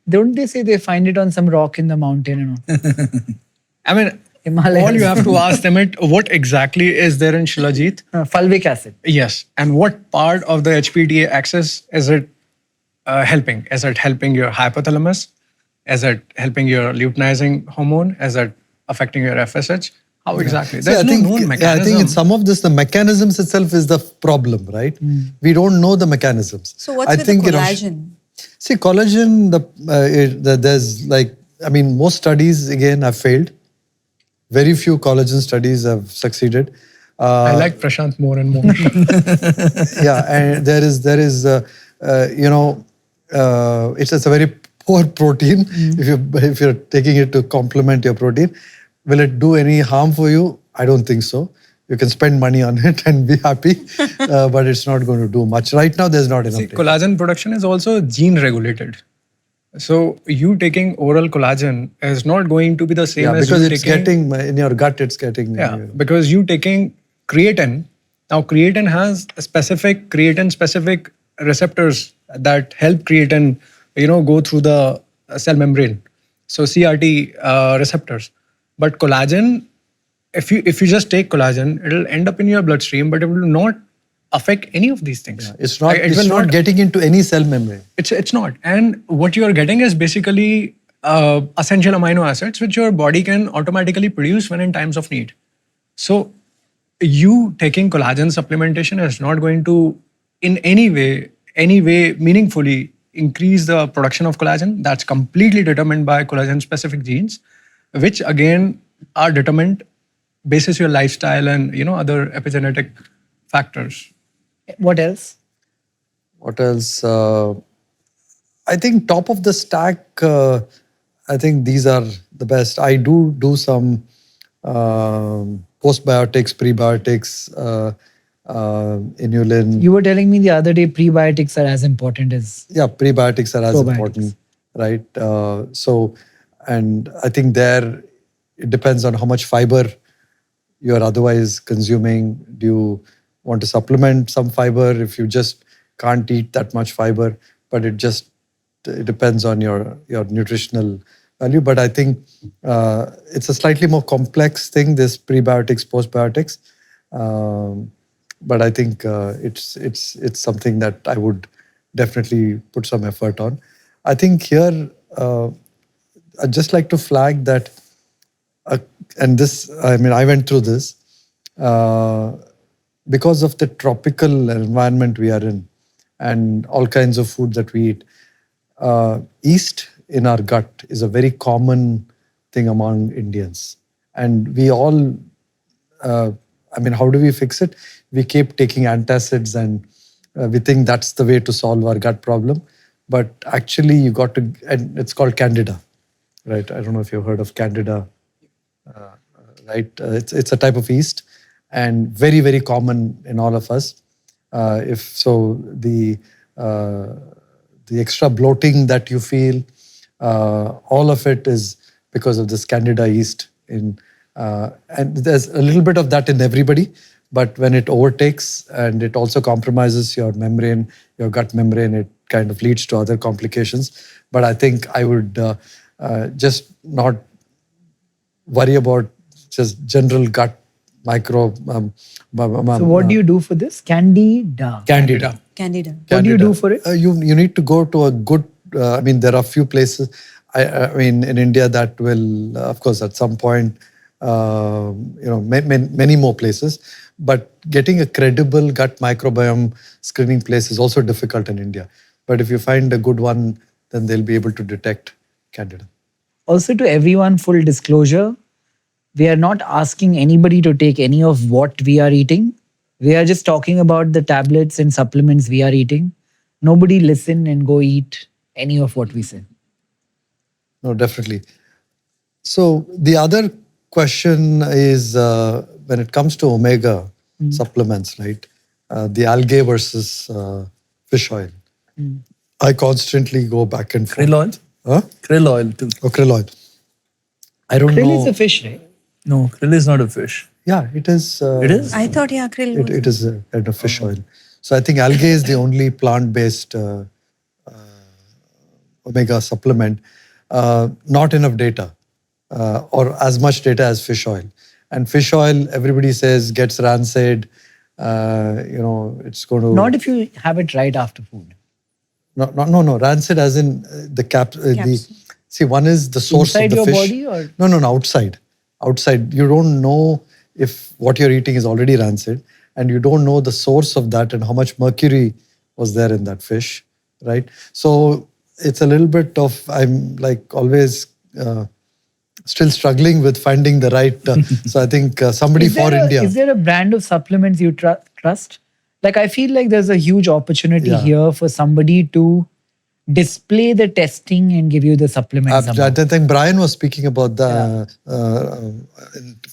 Don't they say they find it on some rock in the mountain and all? I mean, Himalayas. all you have to ask them it, what exactly is there in Shilajit? Fulvic acid. Yes. And what part of the HPTA axis is it helping? Is it helping your hypothalamus? Is it helping your luteinizing hormone? Is it affecting your FSH? How exactly? See, There's no known mechanism. I think in some of this, the mechanisms itself is the problem, right? We don't know the mechanisms. So what's I with think, the you know, collagen? see, collagen, there's like, I mean, most studies, again, have failed. Very few collagen studies have succeeded. I like Prashanth more and more. Yeah, and there is you know, it's a very poor protein. If you're taking it to complement your protein, will it do any harm for you? I don't think so. You can spend money on it and be happy, but it's not going to do much. Right now, there's not enough. See, data. collagen production is also gene regulated. So you taking oral collagen is not going to be the same Yeah, as because you it's taking... getting in your gut. It's getting. Yeah, because you taking creatine. Now creatine has specific creatine-specific receptors that help creatine, go through the cell membrane. So CRT receptors. But collagen, if you just take collagen, it'll end up in your bloodstream, but it will not affect any of these things. Yeah, it's not. It It's will not getting into any cell membrane. It's not. And what you are getting is basically essential amino acids, which your body can automatically produce when in times of need. So you taking collagen supplementation is not going to in any way meaningfully increase the production of collagen. That's completely determined by collagen specific genes, which again are determined basis your lifestyle and other epigenetic factors. What else? What else? I think top of the stack. I think these are the best. I do some postbiotics, prebiotics, inulin. You were telling me the other day prebiotics are as important as... Yeah, prebiotics are as Probiotics. important, right? So, and I think there it depends on how much fiber you are otherwise consuming. Do you want to supplement some fiber if you just can't eat that much fiber? But it depends on your nutritional value. But I think it's a slightly more complex thing, this prebiotics, postbiotics. But I think it's something that I would definitely put some effort on. I think here I'd just like to flag that, and this, I mean, I went through this because of the tropical environment we are in and all kinds of food that we eat. Yeast in our gut is a very common thing among Indians. And we all, I mean, how do we fix it? We keep taking antacids and we think that's the way to solve our gut problem. But actually you got to, and it's called Candida, right? I don't know if you've heard of Candida, right? It's a type of yeast and very, very common in all of us. If so, the extra bloating that you feel, all of it is because of this Candida yeast. And there's a little bit of that in everybody, but when it overtakes and it also compromises your membrane, your gut membrane, it kind of leads to other complications. But I think I would just not worry about just general gut micro. So what do you do for this? Candida. Candida. Candida. What do you do for it? You need to go to a good, I mean, there are a few places, I mean, in India that will, of course, at some point, many more places, but getting a credible gut microbiome screening place is also difficult in India. But if you find a good one, then they'll be able to detect Candida. Also, to everyone, full disclosure, we are not asking anybody to take any of what we are eating. We are just talking about the tablets and supplements we are eating. Nobody listen and go eat any of what we say. No, definitely. So the other question is when it comes to omega supplements, right? The algae versus fish oil. I constantly go back and forth. Krill oil? Huh? Krill oil too. Oh, krill oil. I don't Krill know. is a fish, right? No, krill is not a fish. Yeah, it is. It is? I thought, yeah, krill was. It is a kind of fish oil. So I think algae is the only plant-based omega supplement. Not enough data, or as much data as fish oil. And fish oil, everybody says gets rancid. It's going to Not if you have it right after food. No. Rancid as in the cap. See, one is the source Inside of the your fish. body or? No, outside. Outside. You don't know if what you're eating is already rancid, and you don't know the source of that and how much mercury was there in that fish, right? So it's a little bit of, I'm like always still struggling with finding the right. So I think somebody for India. Is there a brand of supplements you trust? Like, I feel like there's a huge opportunity here for somebody to display the testing and give you the supplements. I think Bryan was speaking about the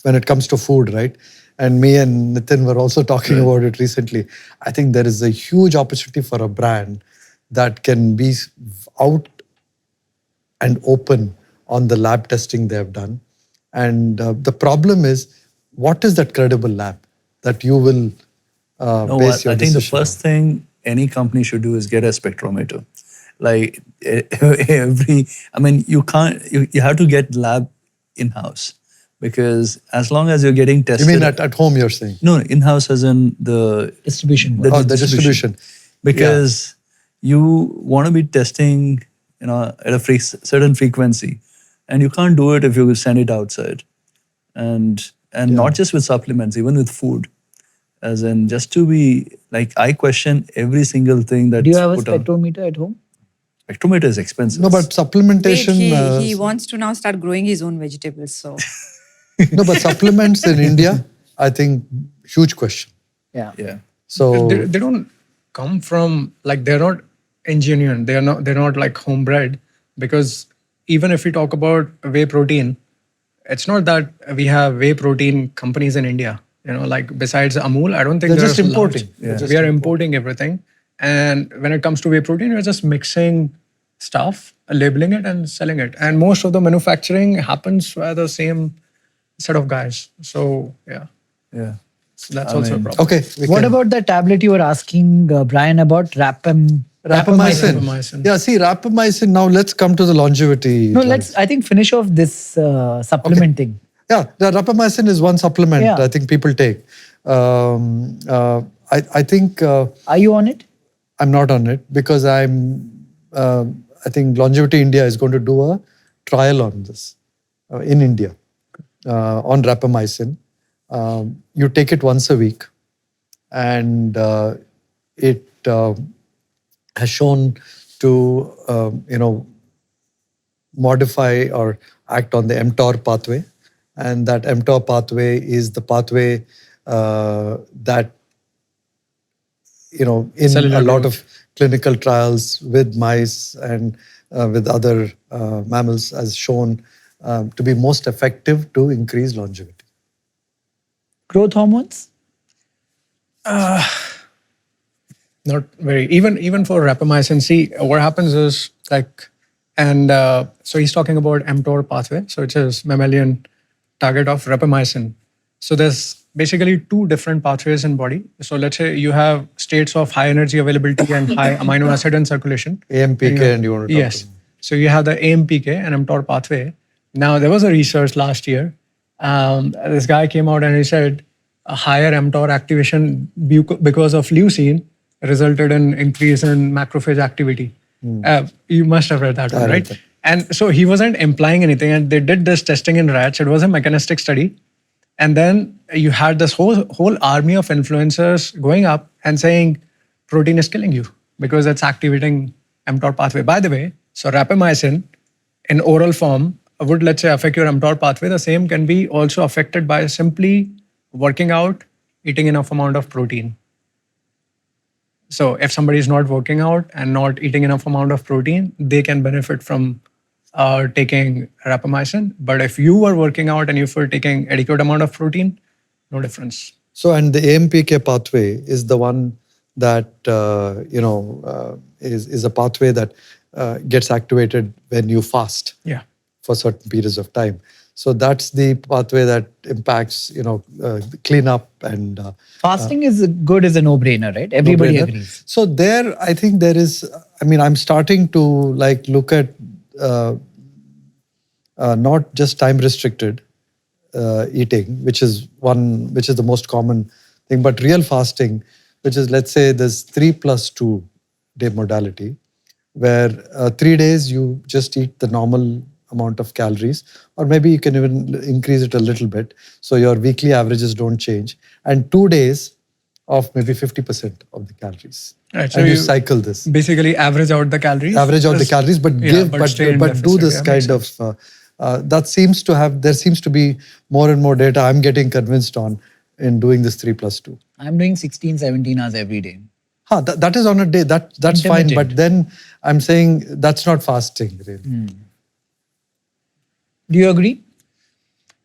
when it comes to food, right? And me and Nithin were also talking about it recently. I think there is a huge opportunity for a brand that can be out and open on the lab testing they have done. And the problem is, what is that credible lab that you will base your I think the decision first on? thing any company should do is get a spectrometer. Like you have to get lab in-house, because as long as you're getting You tested. mean at home, you're saying? No, in-house as in the Distribution. The distribution. Because you want to be testing, at a certain frequency, and you can't do it if you send it outside. And not just with supplements, even with food. As in, just to be like, I question every single thing that's Do you have a put on. spectrometer at home? Spectrometer is expensive. No, but supplementation. Wait, he wants to now start growing his own vegetables. So No, but supplements in India, I think, huge question. Yeah. Yeah. So They don't come from, like, they're not engineered. They're not like homebred, because even if we talk about whey protein, it's not that we have whey protein companies in India. Like besides Amul, I don't think They're just there's importing. large. We are importing everything. And when it comes to whey protein, we're just mixing stuff, labeling it and selling it. And most of the manufacturing happens by the same set of guys. So yeah, Yeah. so that's also a problem. okay. What about the tablet you were asking Bryan about? rapamycin? Rapamycin. Yeah, see, rapamycin. Now let's come to the longevity. No, drugs. I think, finish off this supplement thing. Yeah, the rapamycin is one supplement Yeah. I think people take. I think Are you on it? I'm not on it because I think Longevity India is going to do a trial on this in India on rapamycin. You take it once a week, and it has shown to modify or act on the mTOR pathway, and that mTOR pathway is the pathway that in Cellular a lot growth. of clinical trials with mice and with other mammals has shown to be most effective to increase longevity. Growth hormones? Not very. Even for rapamycin, see, what happens is so he's talking about mTOR pathway, so which is mammalian target of rapamycin. So there's basically two different pathways in body. So let's say you have states of high energy availability and high amino acid in circulation. AMPK, and you want to talk Yes. about. So you have the AMPK and mTOR pathway. Now there was a research last year. This guy came out and he said a higher mTOR activation because of leucine resulted in increase in macrophage activity. You must have read that one, I read right? that. And so he wasn't implying anything. And they did this testing in rats. It was a mechanistic study. And then you had this whole army of influencers going up and saying protein is killing you because it's activating mTOR pathway. By the way, so rapamycin in oral form would, let's say, affect your mTOR pathway. The same can be also affected by simply working out, eating enough amount of protein. So if somebody is not working out and not eating enough amount of protein, they can benefit from taking rapamycin. But if you were working out and if you were taking adequate amount of protein, no difference. So, and the AMPK pathway is the one that is a pathway that gets activated when you fast. Yeah. For certain periods of time. So that's the pathway that impacts, cleanup and Fasting is good as a no-brainer, right? Everybody no-brainer. agrees. So there, I think there is. I mean, I'm starting to look at not just time restricted eating, which is the most common thing, but real fasting, which is, let's say, this 3+2 day modality, where 3 days you just eat the normal amount of calories, or maybe you can even increase it a little bit so your weekly averages don't change, and 2 days of maybe 50% of the calories. Right, so and you cycle this. Basically average out the calories. Average out the calories, but do this kind of, there seems to be more and more data I'm getting convinced on in doing this 3+2. I'm doing 16, 17 hours every day. That is on a day, that's fine, but then I'm saying that's not fasting really. Do you agree?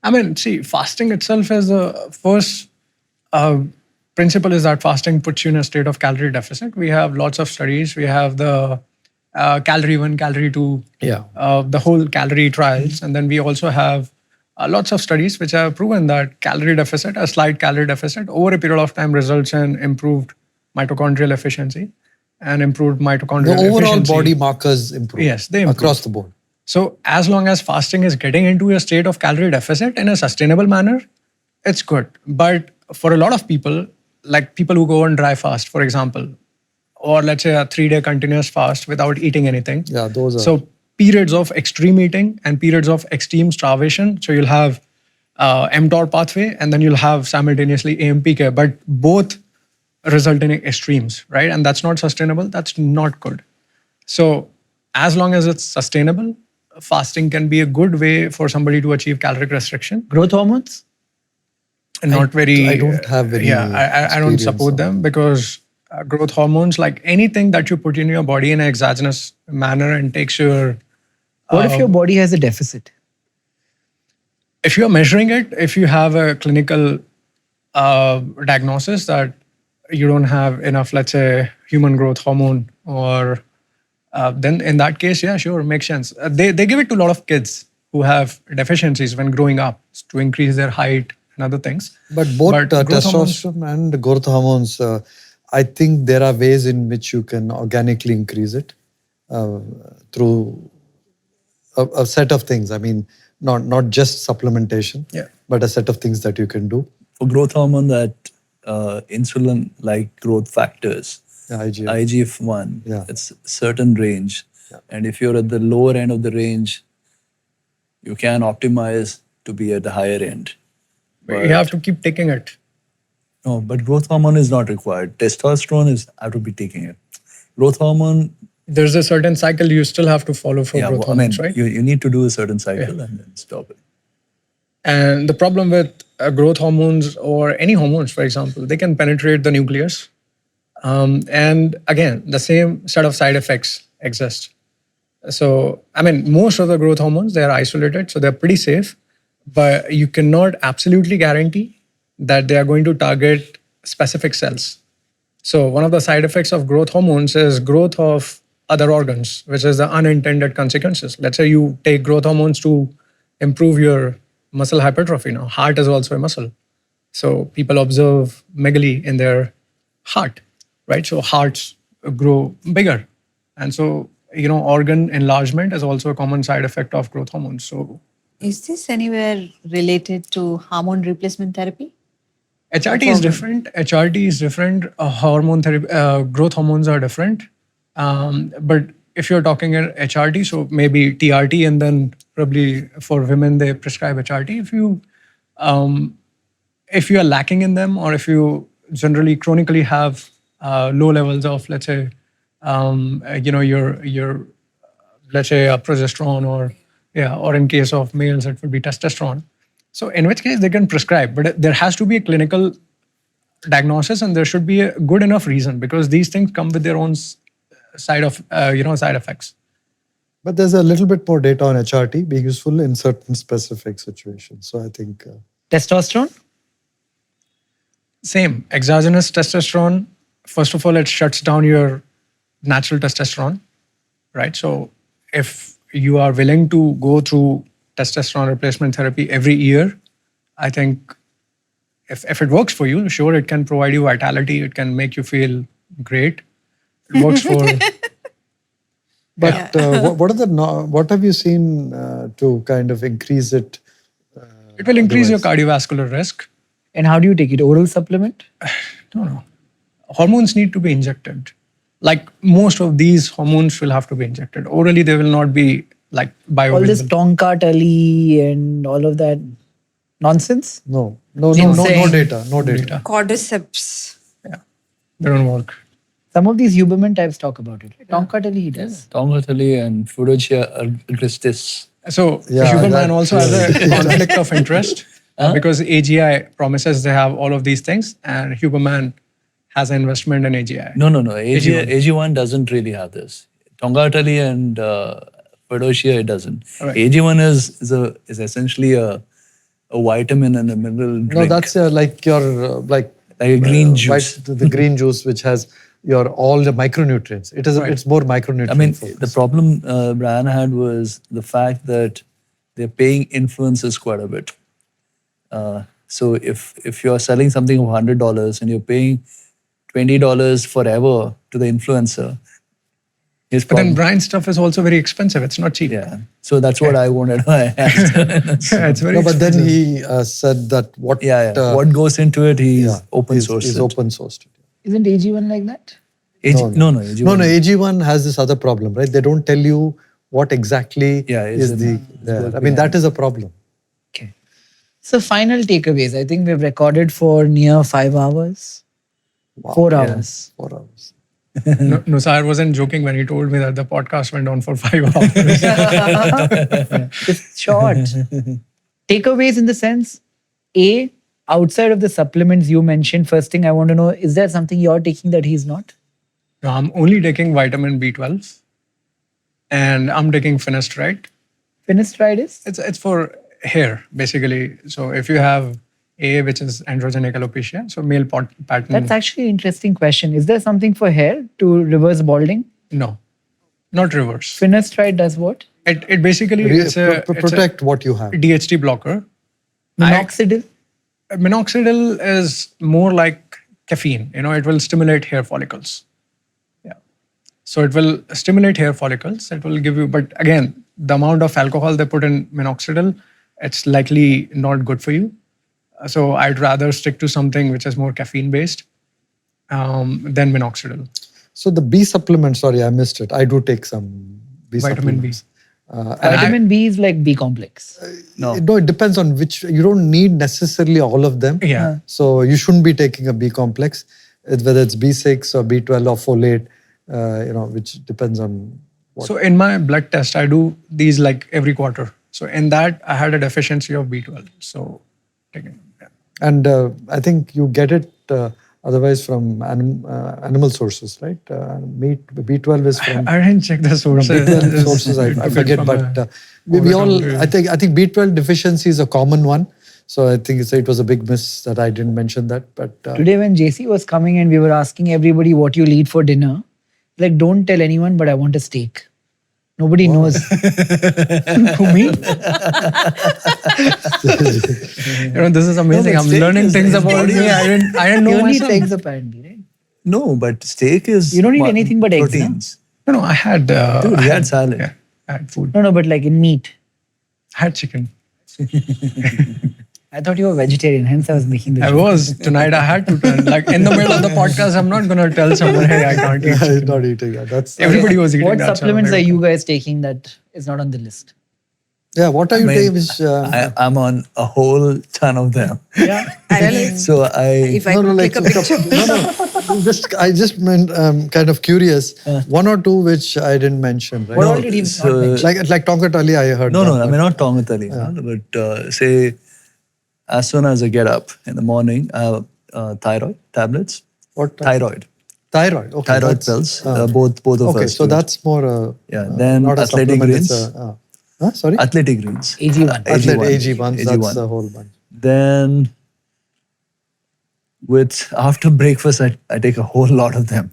I mean, see, fasting itself is the first principle is that fasting puts you in a state of calorie deficit. We have lots of studies. We have the calorie 1, calorie 2, the whole calorie trials. And then we also have lots of studies which have proven that calorie deficit, a slight calorie deficit over a period of time results in improved mitochondrial efficiency and improved mitochondrial efficiency. The overall body markers improve. Yes, they improve. Across the board. So as long as fasting is getting into a state of calorie deficit in a sustainable manner, it's good. But for a lot of people, like people who go on dry fast, for example, or let's say a 3-day continuous fast without eating anything. Yeah, those are. So periods of extreme eating and periods of extreme starvation. So you'll have mTOR pathway and then you'll have simultaneously AMPK, but both result in extremes, right? And that's not sustainable. That's not good. So as long as it's sustainable, fasting can be a good way for somebody to achieve caloric restriction. Growth hormones? And not very. I don't have any. Yeah, I don't support them because growth hormones, like anything that you put in your body in an exogenous manner and takes your. What if your body has a deficit? If you're measuring it, if you have a clinical diagnosis that you don't have enough, let's say, human growth hormone, or then in that case, yeah, sure, makes sense. They give it to a lot of kids who have deficiencies when growing up to increase their height and other things. But both testosterone and growth hormones, I think there are ways in which you can organically increase it through a set of things. I mean, not just supplementation, but a set of things that you can do. For growth hormone, that insulin-like growth factors, IGF-1, it's a certain range. And if you're at the lower end of the range, you can optimize to be at the higher end. But you have to keep taking it. No, but growth hormone is not required. Testosterone is, I have to be taking it. Growth hormone... There's a certain cycle you still have to follow for growth hormones, right? You need to do a certain cycle and then stop it. And the problem with growth hormones or any hormones, for example, they can penetrate the nucleus. And again, the same set of side effects exist. So, I mean, most of the growth hormones, they are isolated, so they're pretty safe. But you cannot absolutely guarantee that they are going to target specific cells. So one of the side effects of growth hormones is growth of other organs, which is the unintended consequences. Let's say you take growth hormones to improve your muscle hypertrophy. Now, heart is also a muscle. So people observe megaly in their heart, right? So hearts grow bigger. And so, organ enlargement is also a common side effect of growth hormones. So, is this anywhere related to hormone replacement therapy? HRT is different. HRT is different. Hormone therapy, growth hormones are different. But if you're talking HRT, so maybe TRT, and then probably for women they prescribe HRT. If you are lacking in them, or if you generally chronically have low levels of, let's say, your let's say progesterone, or in case of males it would be testosterone. So in which case they can prescribe, but there has to be a clinical diagnosis and there should be a good enough reason, because these things come with their own side effects. But there's a little bit more data on HRT being useful in certain specific situations. So I think Testosterone? Same. Exogenous testosterone, first of all, it shuts down your natural testosterone, right? So if you are willing to go through testosterone replacement therapy every year, I think if it works for you, sure, it can provide you vitality. It can make you feel great. It works for... But what have you seen to kind of increase it? It will increase your otherwise? cardiovascular risk. And how do you take it? Oral supplement? No. Hormones need to be injected. Like most of these hormones will have to be injected. Orally, they will not be like bioavailable. All this Tonka Tully and all of that nonsense? No Insane. data. No data. Cordyceps. Yeah, they don't work. Some of these Huberman types talk about it. Tonka Tully he does. Tongatali and Fudochia agrestis. So Yeah, Huberman that- also has a conflict of interest because AGI promises they have all of these things, and Huberman has an investment in AGI. No. AG1 doesn't really have this. Tongatali and Fudochia, it doesn't. Right. AG1 is essentially a vitamin and a mineral drink. No, that's like your like a green juice. the green juice which has all the micronutrients. It is it's more micronutrient. I mean, focused. the problem Bryan had was the fact that they're paying influencers quite a bit. So if you're selling something of $100 and you're paying $20 forever to the influencer, But then Bryan's stuff is also very expensive. It's not cheap. yeah. So that's what I wanted to ask. Yeah, it's very no, but then expensive. he said that what what goes into it, he's open sourced. He's open sourced. Isn't AG1 like that? No, No, AG1 has this other problem, right? They don't tell you what exactly is is it- the. I mean, that is a problem. Okay. So final takeaways. I think we've recorded for near 5 hours. 4 hours. 4 hours. Nusar wasn't joking when he told me that the podcast went on for 5 hours. It's short. Takeaways in the sense, A, outside of the supplements you mentioned, first thing I want to know, is there something you're taking that he's not? No, I'm only taking vitamin B12 and I'm taking finasteride. Finasteride is? It's for hair, basically. So if you have A, which is androgenic alopecia, so male pattern. That's actually an interesting question. Is there something for hair to reverse balding? No, not reverse. Finasteride does what? It basically it's a Protect what you have. DHT blocker. Minoxidil? Minoxidil is more like caffeine. It will stimulate hair follicles. Yeah. So it will stimulate hair follicles. It will give you, but again, the amount of alcohol they put in minoxidil, it's likely not good for you. So I'd rather stick to something which is more caffeine based than minoxidil. So the B supplement, sorry, I missed it. I do take some B Vitamin B. supplements. Vitamin B is like B complex. No. No, it depends on which. You don't need necessarily all of them. Yeah. So you shouldn't be taking a B complex, whether it's B6 or B12 or folate, which depends on what. So in my blood test, I do these like every quarter. So in that, I had a deficiency of B12. So taking. Yeah. And I think you get it otherwise from animal sources, right? Meat, B12 is from I didn't check the sources. B12 sources. I forget, but we all. I think B12 deficiency is a common one. So I think it was a big miss that I didn't mention that. But Today when JC was coming and we were asking everybody what you'll eat for dinner, like don't tell anyone, but I want a steak. Nobody knows. Who, me? This is amazing. No, I'm steak learning is- things his about body me. is- I didn't know You only eat myself. eggs apparently, right? No, but steak is. You don't eat anything but eggs, no? proteins. No, I had. Dude, you had salad. Yeah, I had food. No, but like in meat. I had chicken. I thought you were vegetarian, hence I was making the I joke. was. Tonight I had to turn. Like in the middle of the podcast, I'm not going to tell someone, hey, I can't eat I'm chicken. not eating that. That's Everybody was eating What that. so supplements I'm are like, you guys taking that is not on the list? yeah. What are you taking? Which, I'm on a whole ton of them. Yeah. So If I could click a picture. I just meant kind of curious. One or two which I didn't mention, right? What all did he not mention? Like Tonka Tully, I heard. No, that, I mean not Tongatali, but say as soon as I get up in the morning, I have thyroid tablets. What? Thyroid. Thyroid. Okay. Thyroid that's- pills. Both of Okay, us. so do it. that's more. Then not a athletic supplement, greens. it's sorry. Athletic greens. AG1. AG ones. That's AG1. the whole bunch. Then after breakfast, I take a whole lot of them.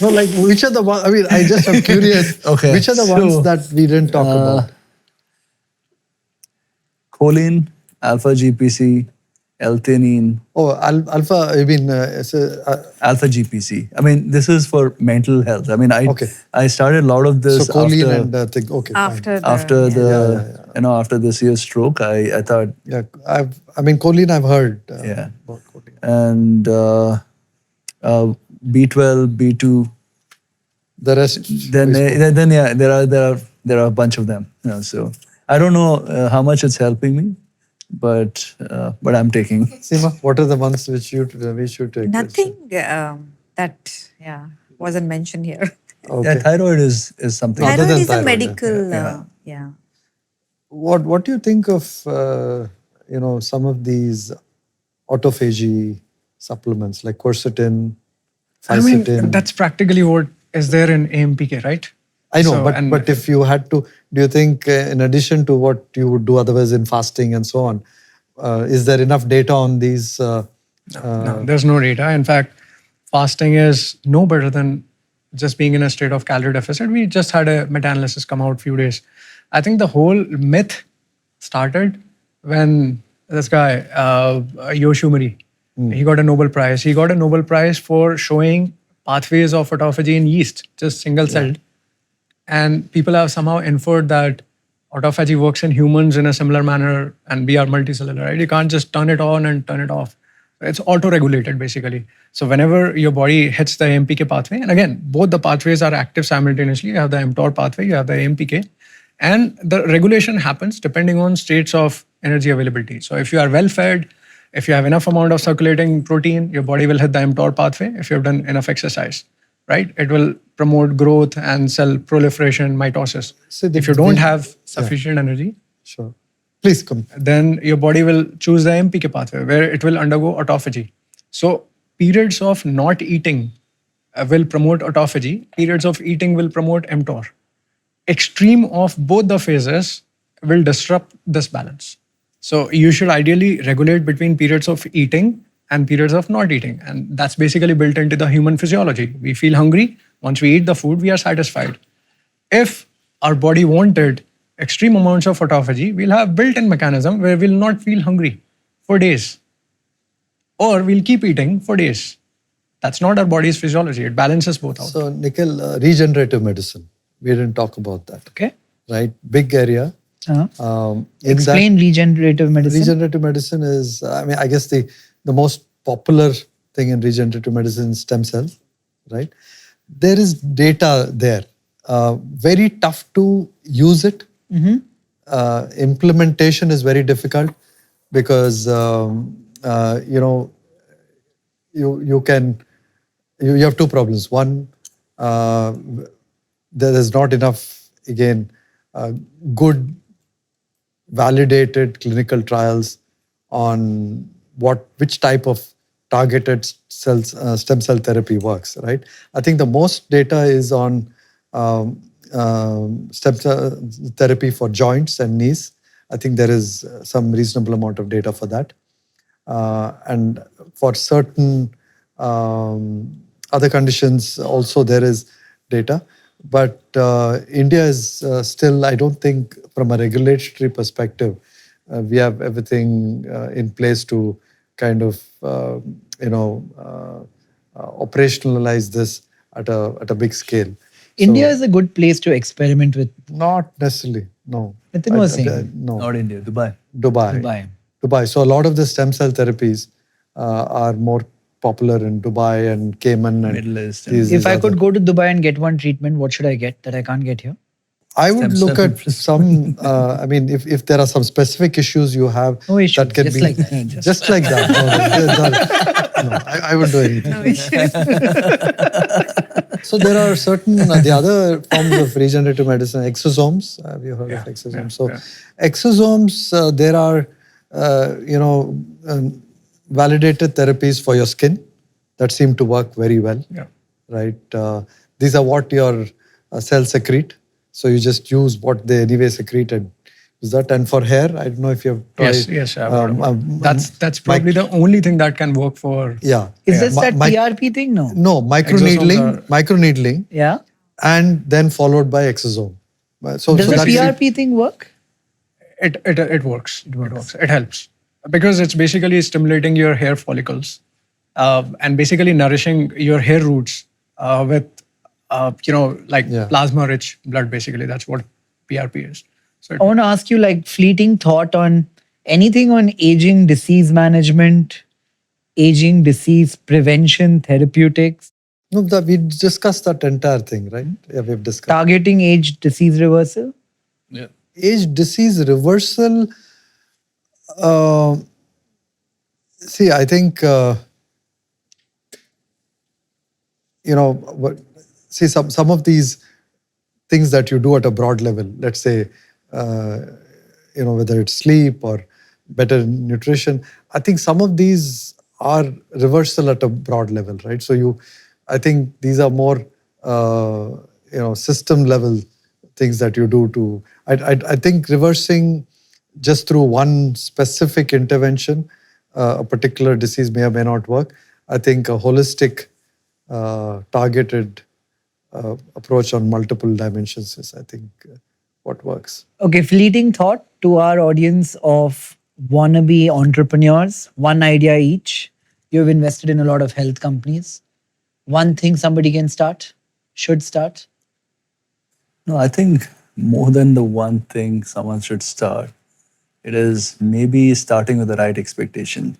No, like which are the ones? I mean, I just am curious. Okay, Which are the ones that we didn't talk about? Choline, alpha GPC, L-theanine, Oh, alpha. I mean, alpha GPC. I mean, this is for mental health. I mean, Okay. I started a lot of this so choline after and thing. Okay. Fine. After after the severe stroke. I thought, Yeah, I mean, choline. I've heard. Yeah. About choline. and B12, B2. The rest. Then we spoke. there are a bunch of them. So I don't know how much it's helping me, but I'm taking. Seema, what are the ones which we should take? nothing that wasn't mentioned here. Okay. Yeah, thyroid is something. Other Thyroid than is a thyroid, medical. yeah. What do you think of some of these autophagy supplements like quercetin, I mean, fisetin? that's practically what is there in AMPK, right? I know, So, and- but if you had to, do you think in addition to what you would do otherwise in fasting and so on, is there enough data on these? No, there's no data. In fact, fasting is no better than just being in a state of calorie deficit. We just had a meta-analysis come out a few days. I think the whole myth started when this guy, Yoshimori, he got a Nobel Prize. He got a Nobel Prize for showing pathways of autophagy in yeast, just single-celled. And people have somehow inferred that autophagy works in humans in a similar manner and we are multicellular, right? You can't just turn it on and turn it off. It's auto-regulated basically. So whenever your body hits the AMPK pathway, and again, both the pathways are active simultaneously. You have the mTOR pathway, you have the AMPK, and the regulation happens depending on states of energy availability. So if you are well fed, if you have enough amount of circulating protein, your body will hit the mTOR pathway if you've done enough exercise, right? It will promote growth and cell proliferation, mitosis. So If you don't have sufficient energy, Sure. Please come. then your body will choose the MPK pathway where it will undergo autophagy. So periods of not eating will promote autophagy. Periods of eating will promote mTOR. Extreme of both the phases will disrupt this balance. So you should ideally regulate between periods of eating and periods of not eating. And that's basically built into the human physiology. We feel hungry. Once we eat the food, we are satisfied. If our body wanted extreme amounts of autophagy, we'll have built-in mechanism where we'll not feel hungry for days. Or we'll keep eating for days. That's not our body's physiology. It balances both out. So, Nikhil, regenerative medicine. We didn't talk about that. Okay. Right? Big area. In Explain regenerative medicine. Regenerative medicine is, I guess the most popular thing in regenerative medicine is stem cells, right? There is data there. Very tough to use it. Implementation is very difficult because you have two problems. One, there is not enough, again, good validated clinical trials on which type of targeted stem cell therapy works, right? I think the most data is on stem cell therapy for joints and knees. I think there is some reasonable amount of data for that. And for certain other conditions also there is data. But India is still, I don't think from a regulatory perspective, we have everything in place to kind of, operationalize this at a big scale. India is a good place to experiment with. Not necessarily, no. Nithin was saying. No. Not India, Dubai. Dubai. So a lot of the stem cell therapies are more popular in Dubai and Cayman and Middle East. If I could go to Dubai and get one treatment, what should I get that I can't get here? I would Stem look cell at some, if there are some specific issues you have No issue, that can just be like that. just like that. No, I would do anything. No issue. So there are certain the other forms of regenerative medicine, exosomes. Have you heard of exosomes? So exosomes, there are validated therapies for your skin that seem to work very well. Yeah. right? These are what your cells secrete. So you just use what they anyway secrete and use that. And for hair, I don't know if you have tried. Yes, I've heard about it. That's probably mic- the only thing that can work for. Yeah. Is this that Mi- PRP thing? No. No, Exosomes microneedling, Yeah. and then followed by exosome. So, Does so the that's PRP thing work? It works. It works. It helps because it's basically stimulating your hair follicles and basically nourishing your hair roots with plasma-rich blood. Basically, that's what PRP is. So I want to ask you like fleeting thought on anything on aging, disease management, aging, disease prevention, therapeutics, No, we discussed that entire thing, right? Yeah, we've discussed. targeting age, disease reversal. Yeah. Age disease reversal. See, I think see some of these things that you do at a broad level. Let's say, whether it's sleep or better nutrition. I think some of these are reversal at a broad level, right? So I think these are more system level things that you do to. I think reversing just through one specific intervention, a particular disease may or may not work. I think a holistic, targeted approach on multiple dimensions is, I think, what works. Okay, fleeting thought to our audience of wannabe entrepreneurs, one idea each. You've invested in a lot of health companies. One thing somebody can start, should start. No, I think more than the one thing someone should start, it is maybe starting with the right expectation.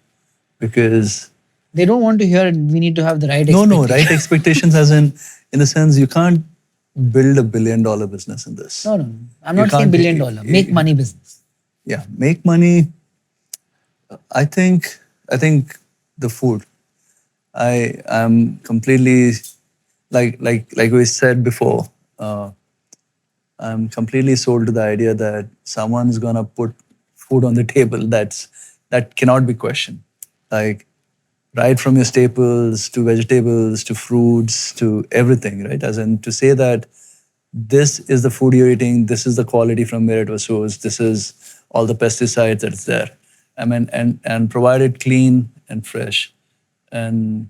Because They don't want to hear we need to have the right no, right expectations as in the sense you can't build $1 billion business in this. No. I'm You not saying can't- $1 billion. Make money business. Yeah, make money. I think the food. I am completely like we said before. I'm completely sold to the idea that someone's gonna put food on the table that cannot be questioned. Like right from your staples to vegetables to fruits to everything, right? As in to say that this is the food you're eating, this is the quality from where it was sourced, this is all the pesticides that's there. I mean, and provided clean and fresh. And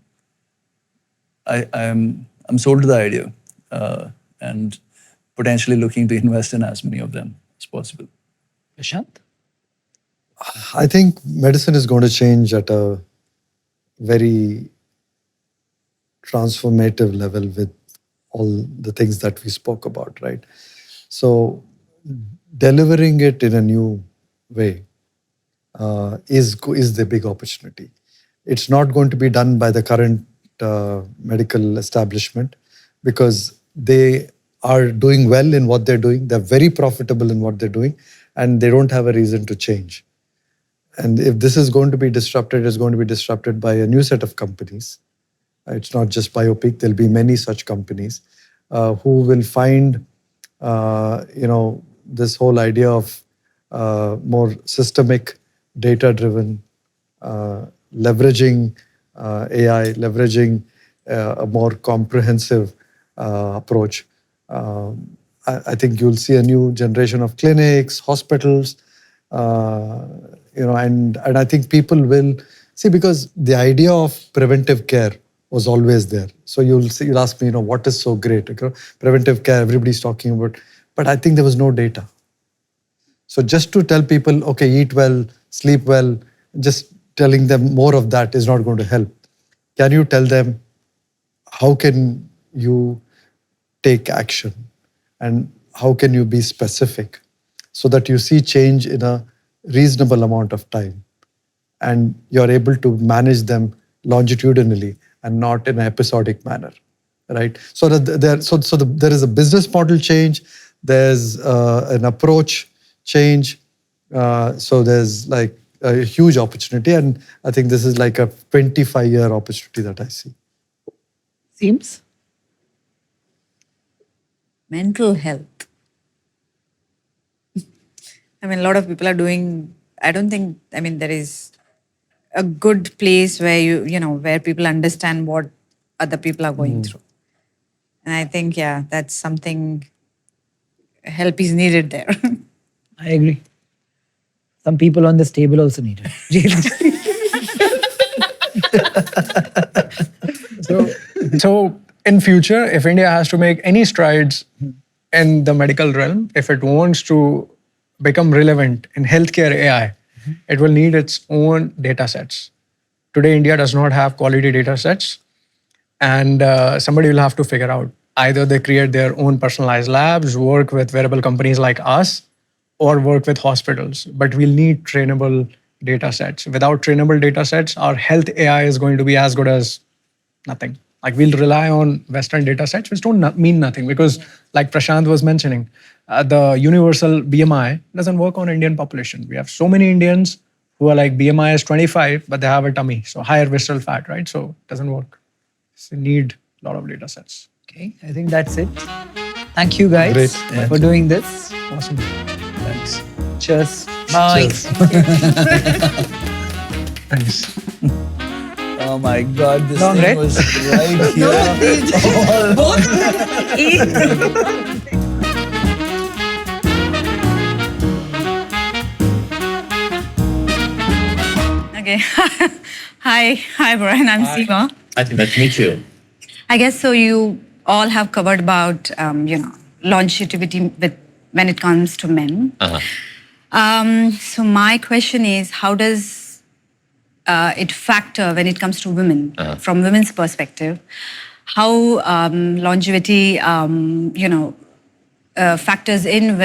I'm sold to the idea and potentially looking to invest in as many of them as possible. Prashanth? I think medicine is going to change at a very transformative level with all the things that we spoke about, right? So delivering it in a new way is the big opportunity. It's not going to be done by the current medical establishment because they are doing well in what they're doing. They're very profitable in what they're doing, and they don't have a reason to change. And if this is going to be disrupted, it's going to be disrupted by a new set of companies. It's not just BioPeak. There'll be many such companies who will find, this whole idea of more systemic, data-driven, leveraging AI, leveraging a more comprehensive approach. I think you'll see a new generation of clinics, hospitals, and I think people will see, because the idea of preventive care was always there. So you'll ask me, what is so great? Preventive care, everybody's talking about, but I think there was no data. So just to tell people, okay, eat well, sleep well, just telling them more of that is not going to help. Can you tell them how can you take action and how can you be specific so that you see change in a reasonable amount of time and you're able to manage them longitudinally and not in an episodic manner, right? So there is a business model change, there's an approach change, so there's like a huge opportunity, and I think this is like a 25-year opportunity that I see. Seems? Mental health. I mean, a lot of people are doing, I don't think, there is a good place where where people understand what other people are going through. And I think, yeah, that's something, help is needed there. I agree. Some people on this table also need it. So in future, if India has to make any strides in the medical realm, if it wants to become relevant in healthcare AI, it will need its own data sets. Today, India does not have quality data sets, and somebody will have to figure out either they create their own personalized labs, work with wearable companies like us, or work with hospitals. But we'll need trainable data sets. Without trainable data sets, our health AI is going to be as good as nothing. Like we'll rely on Western data sets, which don't mean nothing because, like Prashanth was mentioning, the universal BMI doesn't work on Indian population. We have so many Indians who are like BMI is 25, but they have a tummy, so higher visceral fat, right? So it doesn't work. So you need a lot of data sets. Okay, I think that's it. Thank you guys Great. for doing this. Awesome. Thanks. Cheers. Bye. Thanks. Oh my God, this Long, thing right? was right here. Okay. Hi, Brian. I'm Seema. I think that's me too. I guess so. You all have covered about longevity when it comes to men. So my question is, how does it factor when it comes to women from women's perspective? How longevity, factors in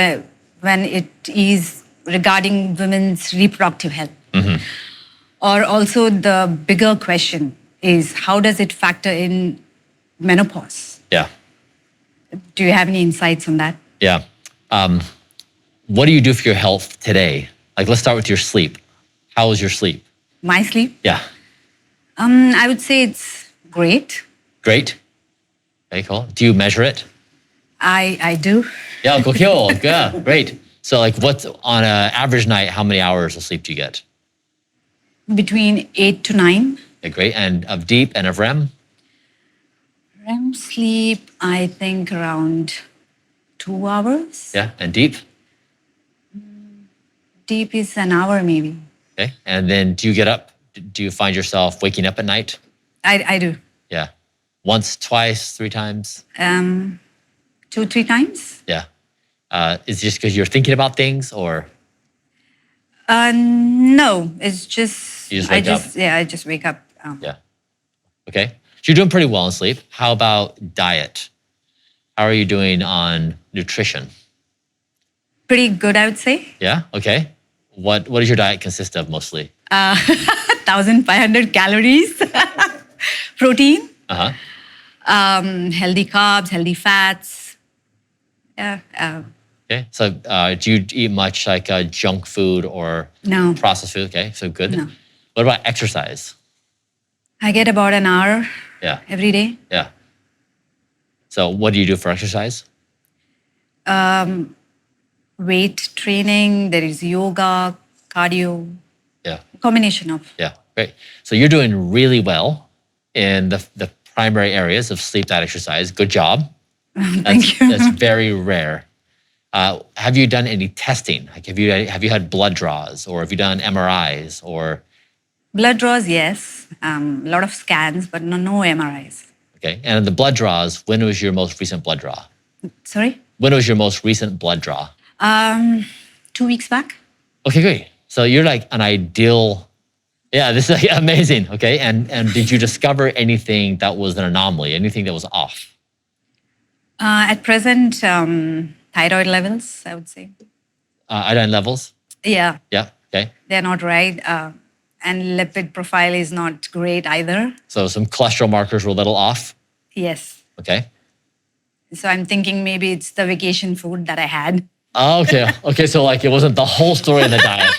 when it is regarding women's reproductive health? Or also the bigger question is, how does it factor in menopause? Yeah. Do you have any insights on that? Yeah. What do you do for your health today? Like, let's start with your sleep. How is your sleep? My sleep? Yeah. I would say it's great. Great. Okay, cool. Do you measure it? I do. Yeah, cool. Yeah, great. So, like, what's on an average night? How many hours of sleep do you get? Between 8 to 9. Okay, great. And of deep and of REM? REM sleep, I think around 2 hours. Yeah. And deep? Deep is an hour maybe. Okay. And then do you get up? Do you find yourself waking up at night? I do. Yeah. Once, twice, 3 times? 2, 3 times. Yeah. Is it just because you're thinking about things or? No, it's just, You just wake up? I just wake up. Yeah. Okay. So you're doing pretty well in sleep. How about diet? How are you doing on nutrition? Pretty good, I would say. Yeah. Okay. What does your diet consist of mostly? 1,500 calories, protein, healthy carbs, healthy fats. Yeah. Okay. So do you eat much like junk food or No. processed food? Okay. So good. No. What about exercise? I get about an hour Yeah. every day. Yeah. So what do you do for exercise? Weight training, there is yoga, cardio, Yeah. combination of. Yeah. Great. So you're doing really well in the primary areas of sleep, diet, exercise. Good job. Thank you. That's very rare. Have you done any testing? Like, have you had blood draws, or have you done MRIs, or? Blood draws, yes. A lot of scans, but no MRIs. Okay, and the blood draws. When was your most recent blood draw? Sorry? When was your most recent blood draw? 2 weeks back. Okay, great. So you're like an ideal. Yeah, this is amazing. Okay, and did you discover anything that was an anomaly? Anything that was off? At present, thyroid levels, I would say. Iodine levels? Yeah, Yeah. Okay. they're not right. And lipid profile is not great either. So some cholesterol markers were a little off. Yes. Okay. So I'm thinking maybe it's the vacation food that I had. Oh, okay. Okay. So like it wasn't the whole story in the diet.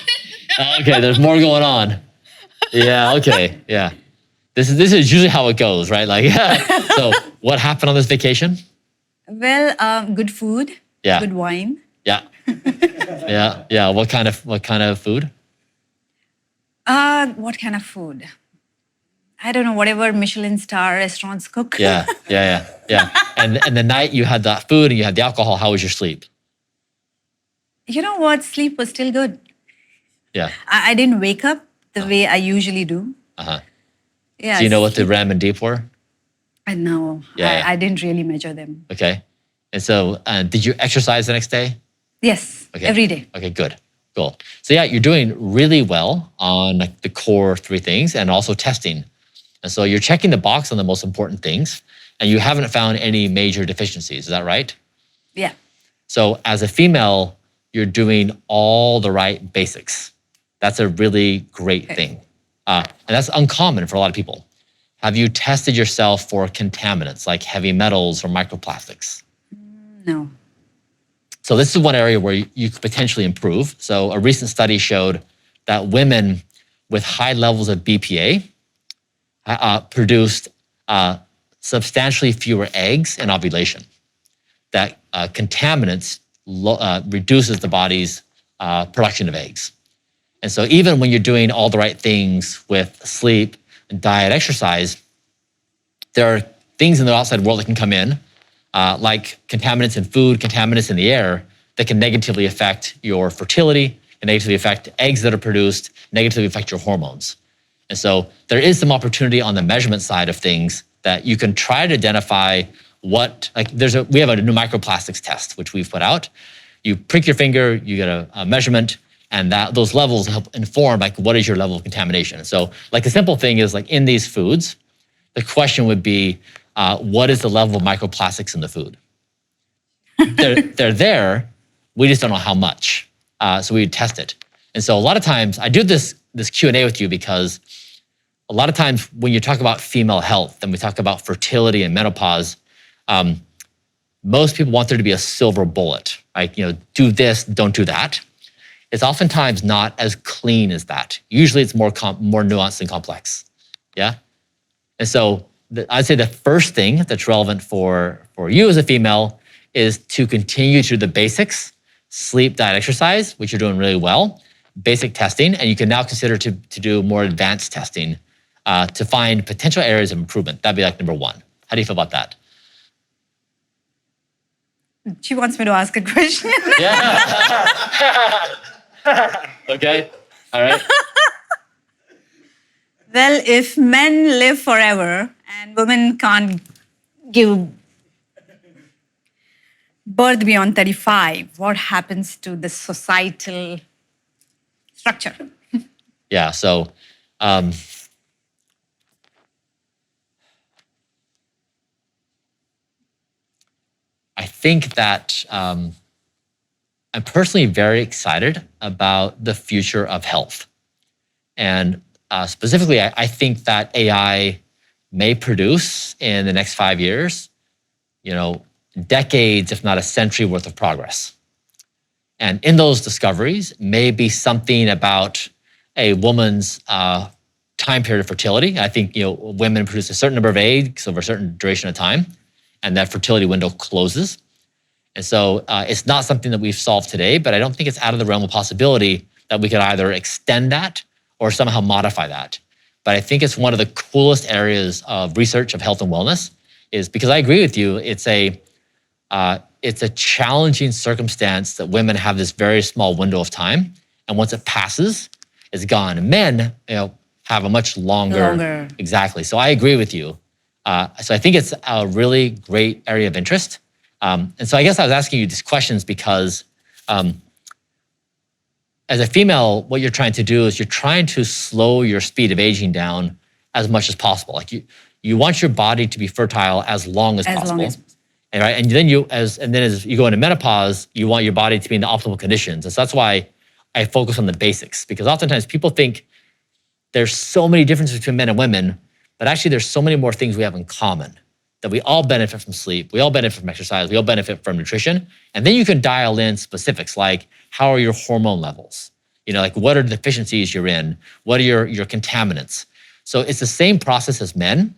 Okay. There's more going on. Yeah. Okay. Yeah. This is usually how it goes, right? Like, yeah. So what happened on this vacation? Well, good food. Yeah. Good wine. Yeah. Yeah. Yeah. What kind of food? What kind of food? I don't know, whatever Michelin star restaurants cook. Yeah. And the night you had that food and you had the alcohol, how was your sleep? You know what? Sleep was still good. Yeah. I didn't wake up the way I usually do. Uh-huh. Yeah. Do you know what the REM and deep were? I know. Yeah. I didn't really measure them. Okay. And so did you exercise the next day? Yes, Okay. every day. Okay, good. Cool. So yeah, you're doing really well on like the core 3 things and also testing. And so you're checking the box on the most important things and you haven't found any major deficiencies. Is that right? Yeah. So as a female, you're doing all the right basics. That's a really great thing. And that's uncommon for a lot of people. Have you tested yourself for contaminants like heavy metals or microplastics? No. So this is one area where you could potentially improve. So a recent study showed that women with high levels of BPA produced substantially fewer eggs in ovulation. That contaminants reduces the body's production of eggs. And so even when you're doing all the right things with sleep, diet, exercise, there are things in the outside world that can come in, like contaminants in food, contaminants in the air, that can negatively affect your fertility, and negatively affect eggs that are produced, negatively affect your hormones. And so there is some opportunity on the measurement side of things that you can try to identify what, like we have a new microplastics test, which we've put out. You prick your finger, you get a measurement, and those levels help inform like what is your level of contamination. So like the simple thing is like in these foods, the question would be, what is the level of microplastics in the food? They're there, we just don't know how much. So we would test it. And so a lot of times I do this Q&A with you because a lot of times when you talk about female health and we talk about fertility and menopause, most people want there to be a silver bullet, like, do this, don't do that. It's oftentimes not as clean as that. Usually it's more nuanced and complex, yeah? And so I'd say the first thing that's relevant for you as a female is to continue to do the basics, sleep, diet, exercise, which you're doing really well, basic testing, and you can now consider to do more advanced testing to find potential areas of improvement. That'd be like number 1. How do you feel about that? She wants me to ask a question. Yeah. Okay. All right. Well, if men live forever and women can't give birth beyond 35, what happens to the societal structure? Yeah. So, I think that I'm personally very excited about the future of health. And specifically, I think that AI may produce in the next 5 years, decades, if not a century worth of progress. And in those discoveries may be something about a woman's time period of fertility. I think, women produce a certain number of eggs over a certain duration of time, and that fertility window closes. And so it's not something that we've solved today, but I don't think it's out of the realm of possibility that we could either extend that or somehow modify that. But I think it's one of the coolest areas of research of health and wellness, is because I agree with you, it's a challenging circumstance that women have this very small window of time, and once it passes, it's gone. And men, have a much longer. Exactly. So I agree with you. So I think it's a really great area of interest. And so I guess I was asking you these questions because as a female, what you're trying to do is you're trying to slow your speed of aging down as much as possible. Like you want your body to be fertile as long as possible. And, right? And then as you go into menopause, you want your body to be in the optimal conditions. And so that's why I focus on the basics, because oftentimes people think there's so many differences between men and women, but actually there's so many more things we have in common, that we all benefit from sleep, we all benefit from exercise, we all benefit from nutrition. And then you can dial in specifics like, how are your hormone levels? Like what are the deficiencies you're in? What are your contaminants? So it's the same process as men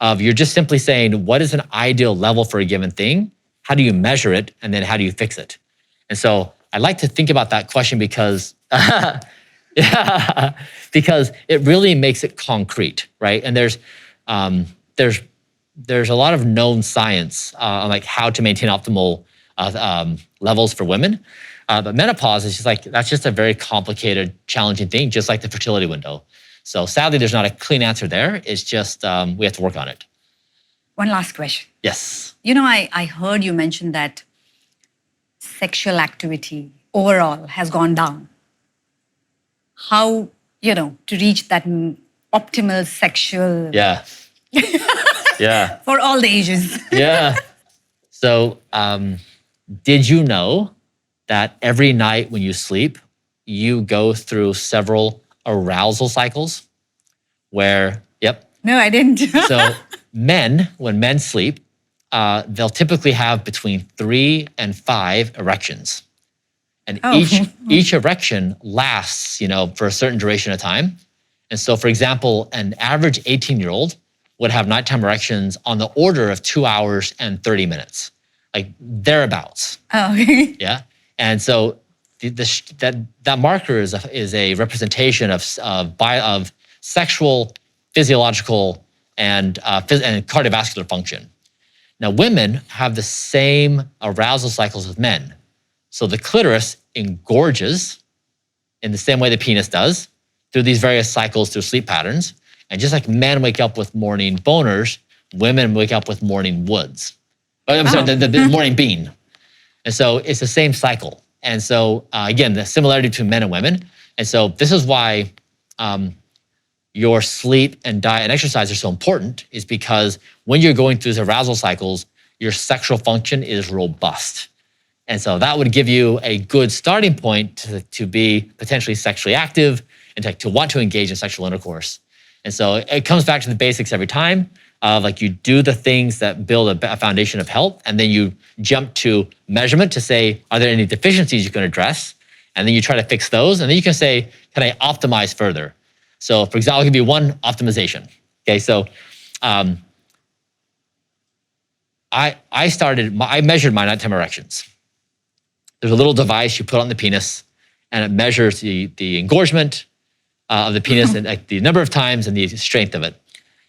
of you're just simply saying, what is an ideal level for a given thing? How do you measure it? And then how do you fix it? And so I like to think about that question because Yeah, because it really makes it concrete, right? And there's a lot of known science on like how to maintain optimal levels for women. But menopause is just like, that's just a very complicated, challenging thing, just like the fertility window. So sadly, there's not a clean answer there. It's just we have to work on it. One last question. Yes. You know, I heard you mention that sexual activity overall has gone down. How, to reach that optimal sexual Yeah. Yeah. for all the ages? Yeah. So did you know that every night when you sleep, you go through several arousal cycles where, yep. No, I didn't. So when men sleep, they'll typically have between 3 and 5 erections. And each erection lasts, for a certain duration of time. And so, for example, an average 18-year-old would have nighttime erections on the order of 2 hours and 30 minutes, like thereabouts. Oh, okay. Yeah. And so that marker is a representation of sexual, physiological, and cardiovascular function. Now, women have the same arousal cycles as men. So the clitoris engorges in the same way the penis does through these various cycles through sleep patterns. And just like men wake up with morning boners, women wake up with morning woods. I'm sorry, the morning bean. And so it's the same cycle. And so again, the similarity between men and women. And so this is why your sleep and diet and exercise are so important, is because when you're going through these arousal cycles, your sexual function is robust. And so that would give you a good starting point to be potentially sexually active and to want to engage in sexual intercourse. And so it comes back to the basics every time. Like you do the things that build a foundation of health, and then you jump to measurement to say, are there any deficiencies you can address? And then you try to fix those. And then you can say, can I optimize further? So for example, I'll give you one optimization. Okay, so I measured my nighttime erections. There's a little device you put on the penis, and it measures the engorgement of the penis and like the number of times and the strength of it.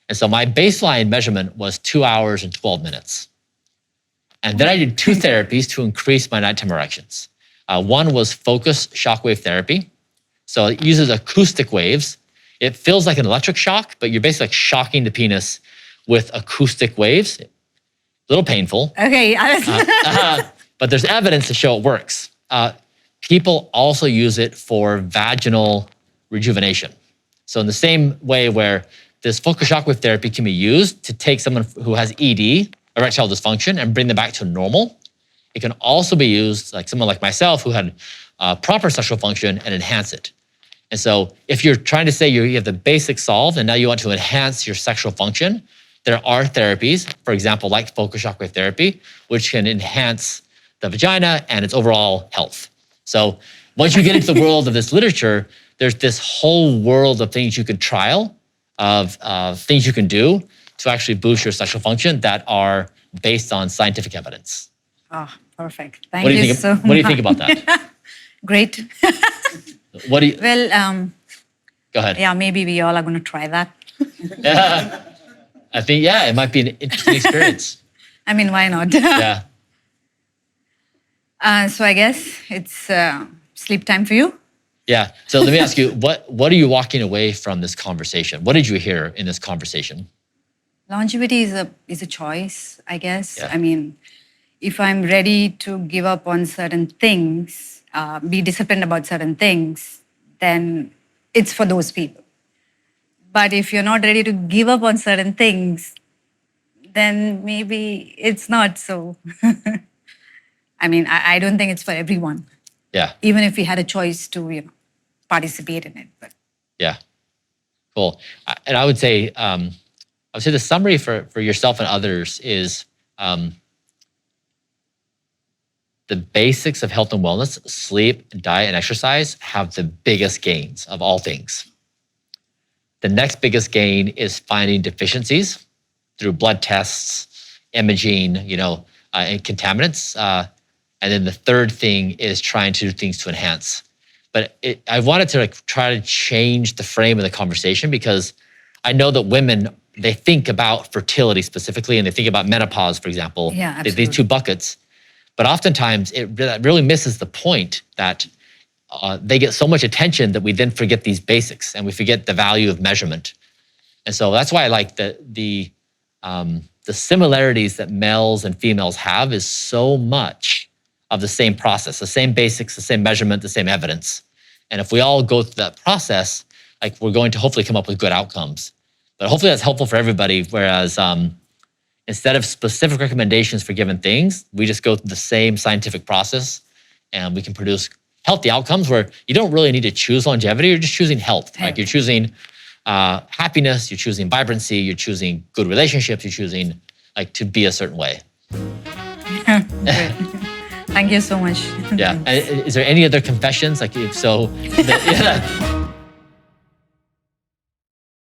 And so my baseline measurement was 2 hours and 12 minutes. And then I did 2 therapies to increase my nighttime erections. One was focus shockwave therapy. So it uses acoustic waves. It feels like an electric shock, but you're basically like shocking the penis with acoustic waves. A little painful. Okay. But there's evidence to show it works. People also use it for vaginal rejuvenation. So in the same way where this focus shockwave therapy can be used to take someone who has ED, erectile dysfunction, and bring them back to normal, it can also be used like someone like myself who had proper sexual function and enhance it. And so if you're trying to say you have the basics solved and now you want to enhance your sexual function, there are therapies, for example, like focus shockwave therapy, which can enhance the vagina and its overall health. So once you get into the world of this literature, there's this whole world of things you could trial, of things you can do to actually boost your sexual function that are based on scientific evidence. Oh, perfect. Thank you so much. What do you think about that? Great. What do you? Well, go ahead. Yeah, maybe we all are going to try that. Yeah, I think it might be an interesting experience. I mean, why not? Yeah. So I guess it's sleep time for you. Yeah. So let me ask you, what are you walking away from this conversation? What did you hear in this conversation? Longevity is a choice, I guess. Yeah. I mean, if I'm ready to give up on certain things, be disciplined about certain things, then it's for those people. But if you're not ready to give up on certain things, then maybe it's not so. I mean, I don't think it's for everyone. Yeah. Even if we had a choice to, participate in it. But yeah, cool. And I would say the summary for yourself and others is the basics of health and wellness, sleep, diet, and exercise have the biggest gains of all things. The next biggest gain is finding deficiencies through blood tests, imaging, and contaminants. And then the third thing is trying to do things to enhance. But I wanted to like try to change the frame of the conversation because I know that women, they think about fertility specifically and they think about menopause, for example. Yeah, These two buckets. But oftentimes it really misses the point that they get so much attention that we then forget these basics and we forget the value of measurement. And so that's why I like the similarities that males and females have is so much of the same process, the same basics, the same measurement, the same evidence. And if we all go through that process, like we're going to hopefully come up with good outcomes. But hopefully that's helpful for everybody. Whereas instead of specific recommendations for given things, we just go through the same scientific process and we can produce healthy outcomes where you don't really need to choose longevity, you're just choosing health. Like you're choosing happiness, you're choosing vibrancy, you're choosing good relationships, you're choosing like to be a certain way. Great. Thank you so much. Yeah. And is there any other confessions? Like if so, yeah.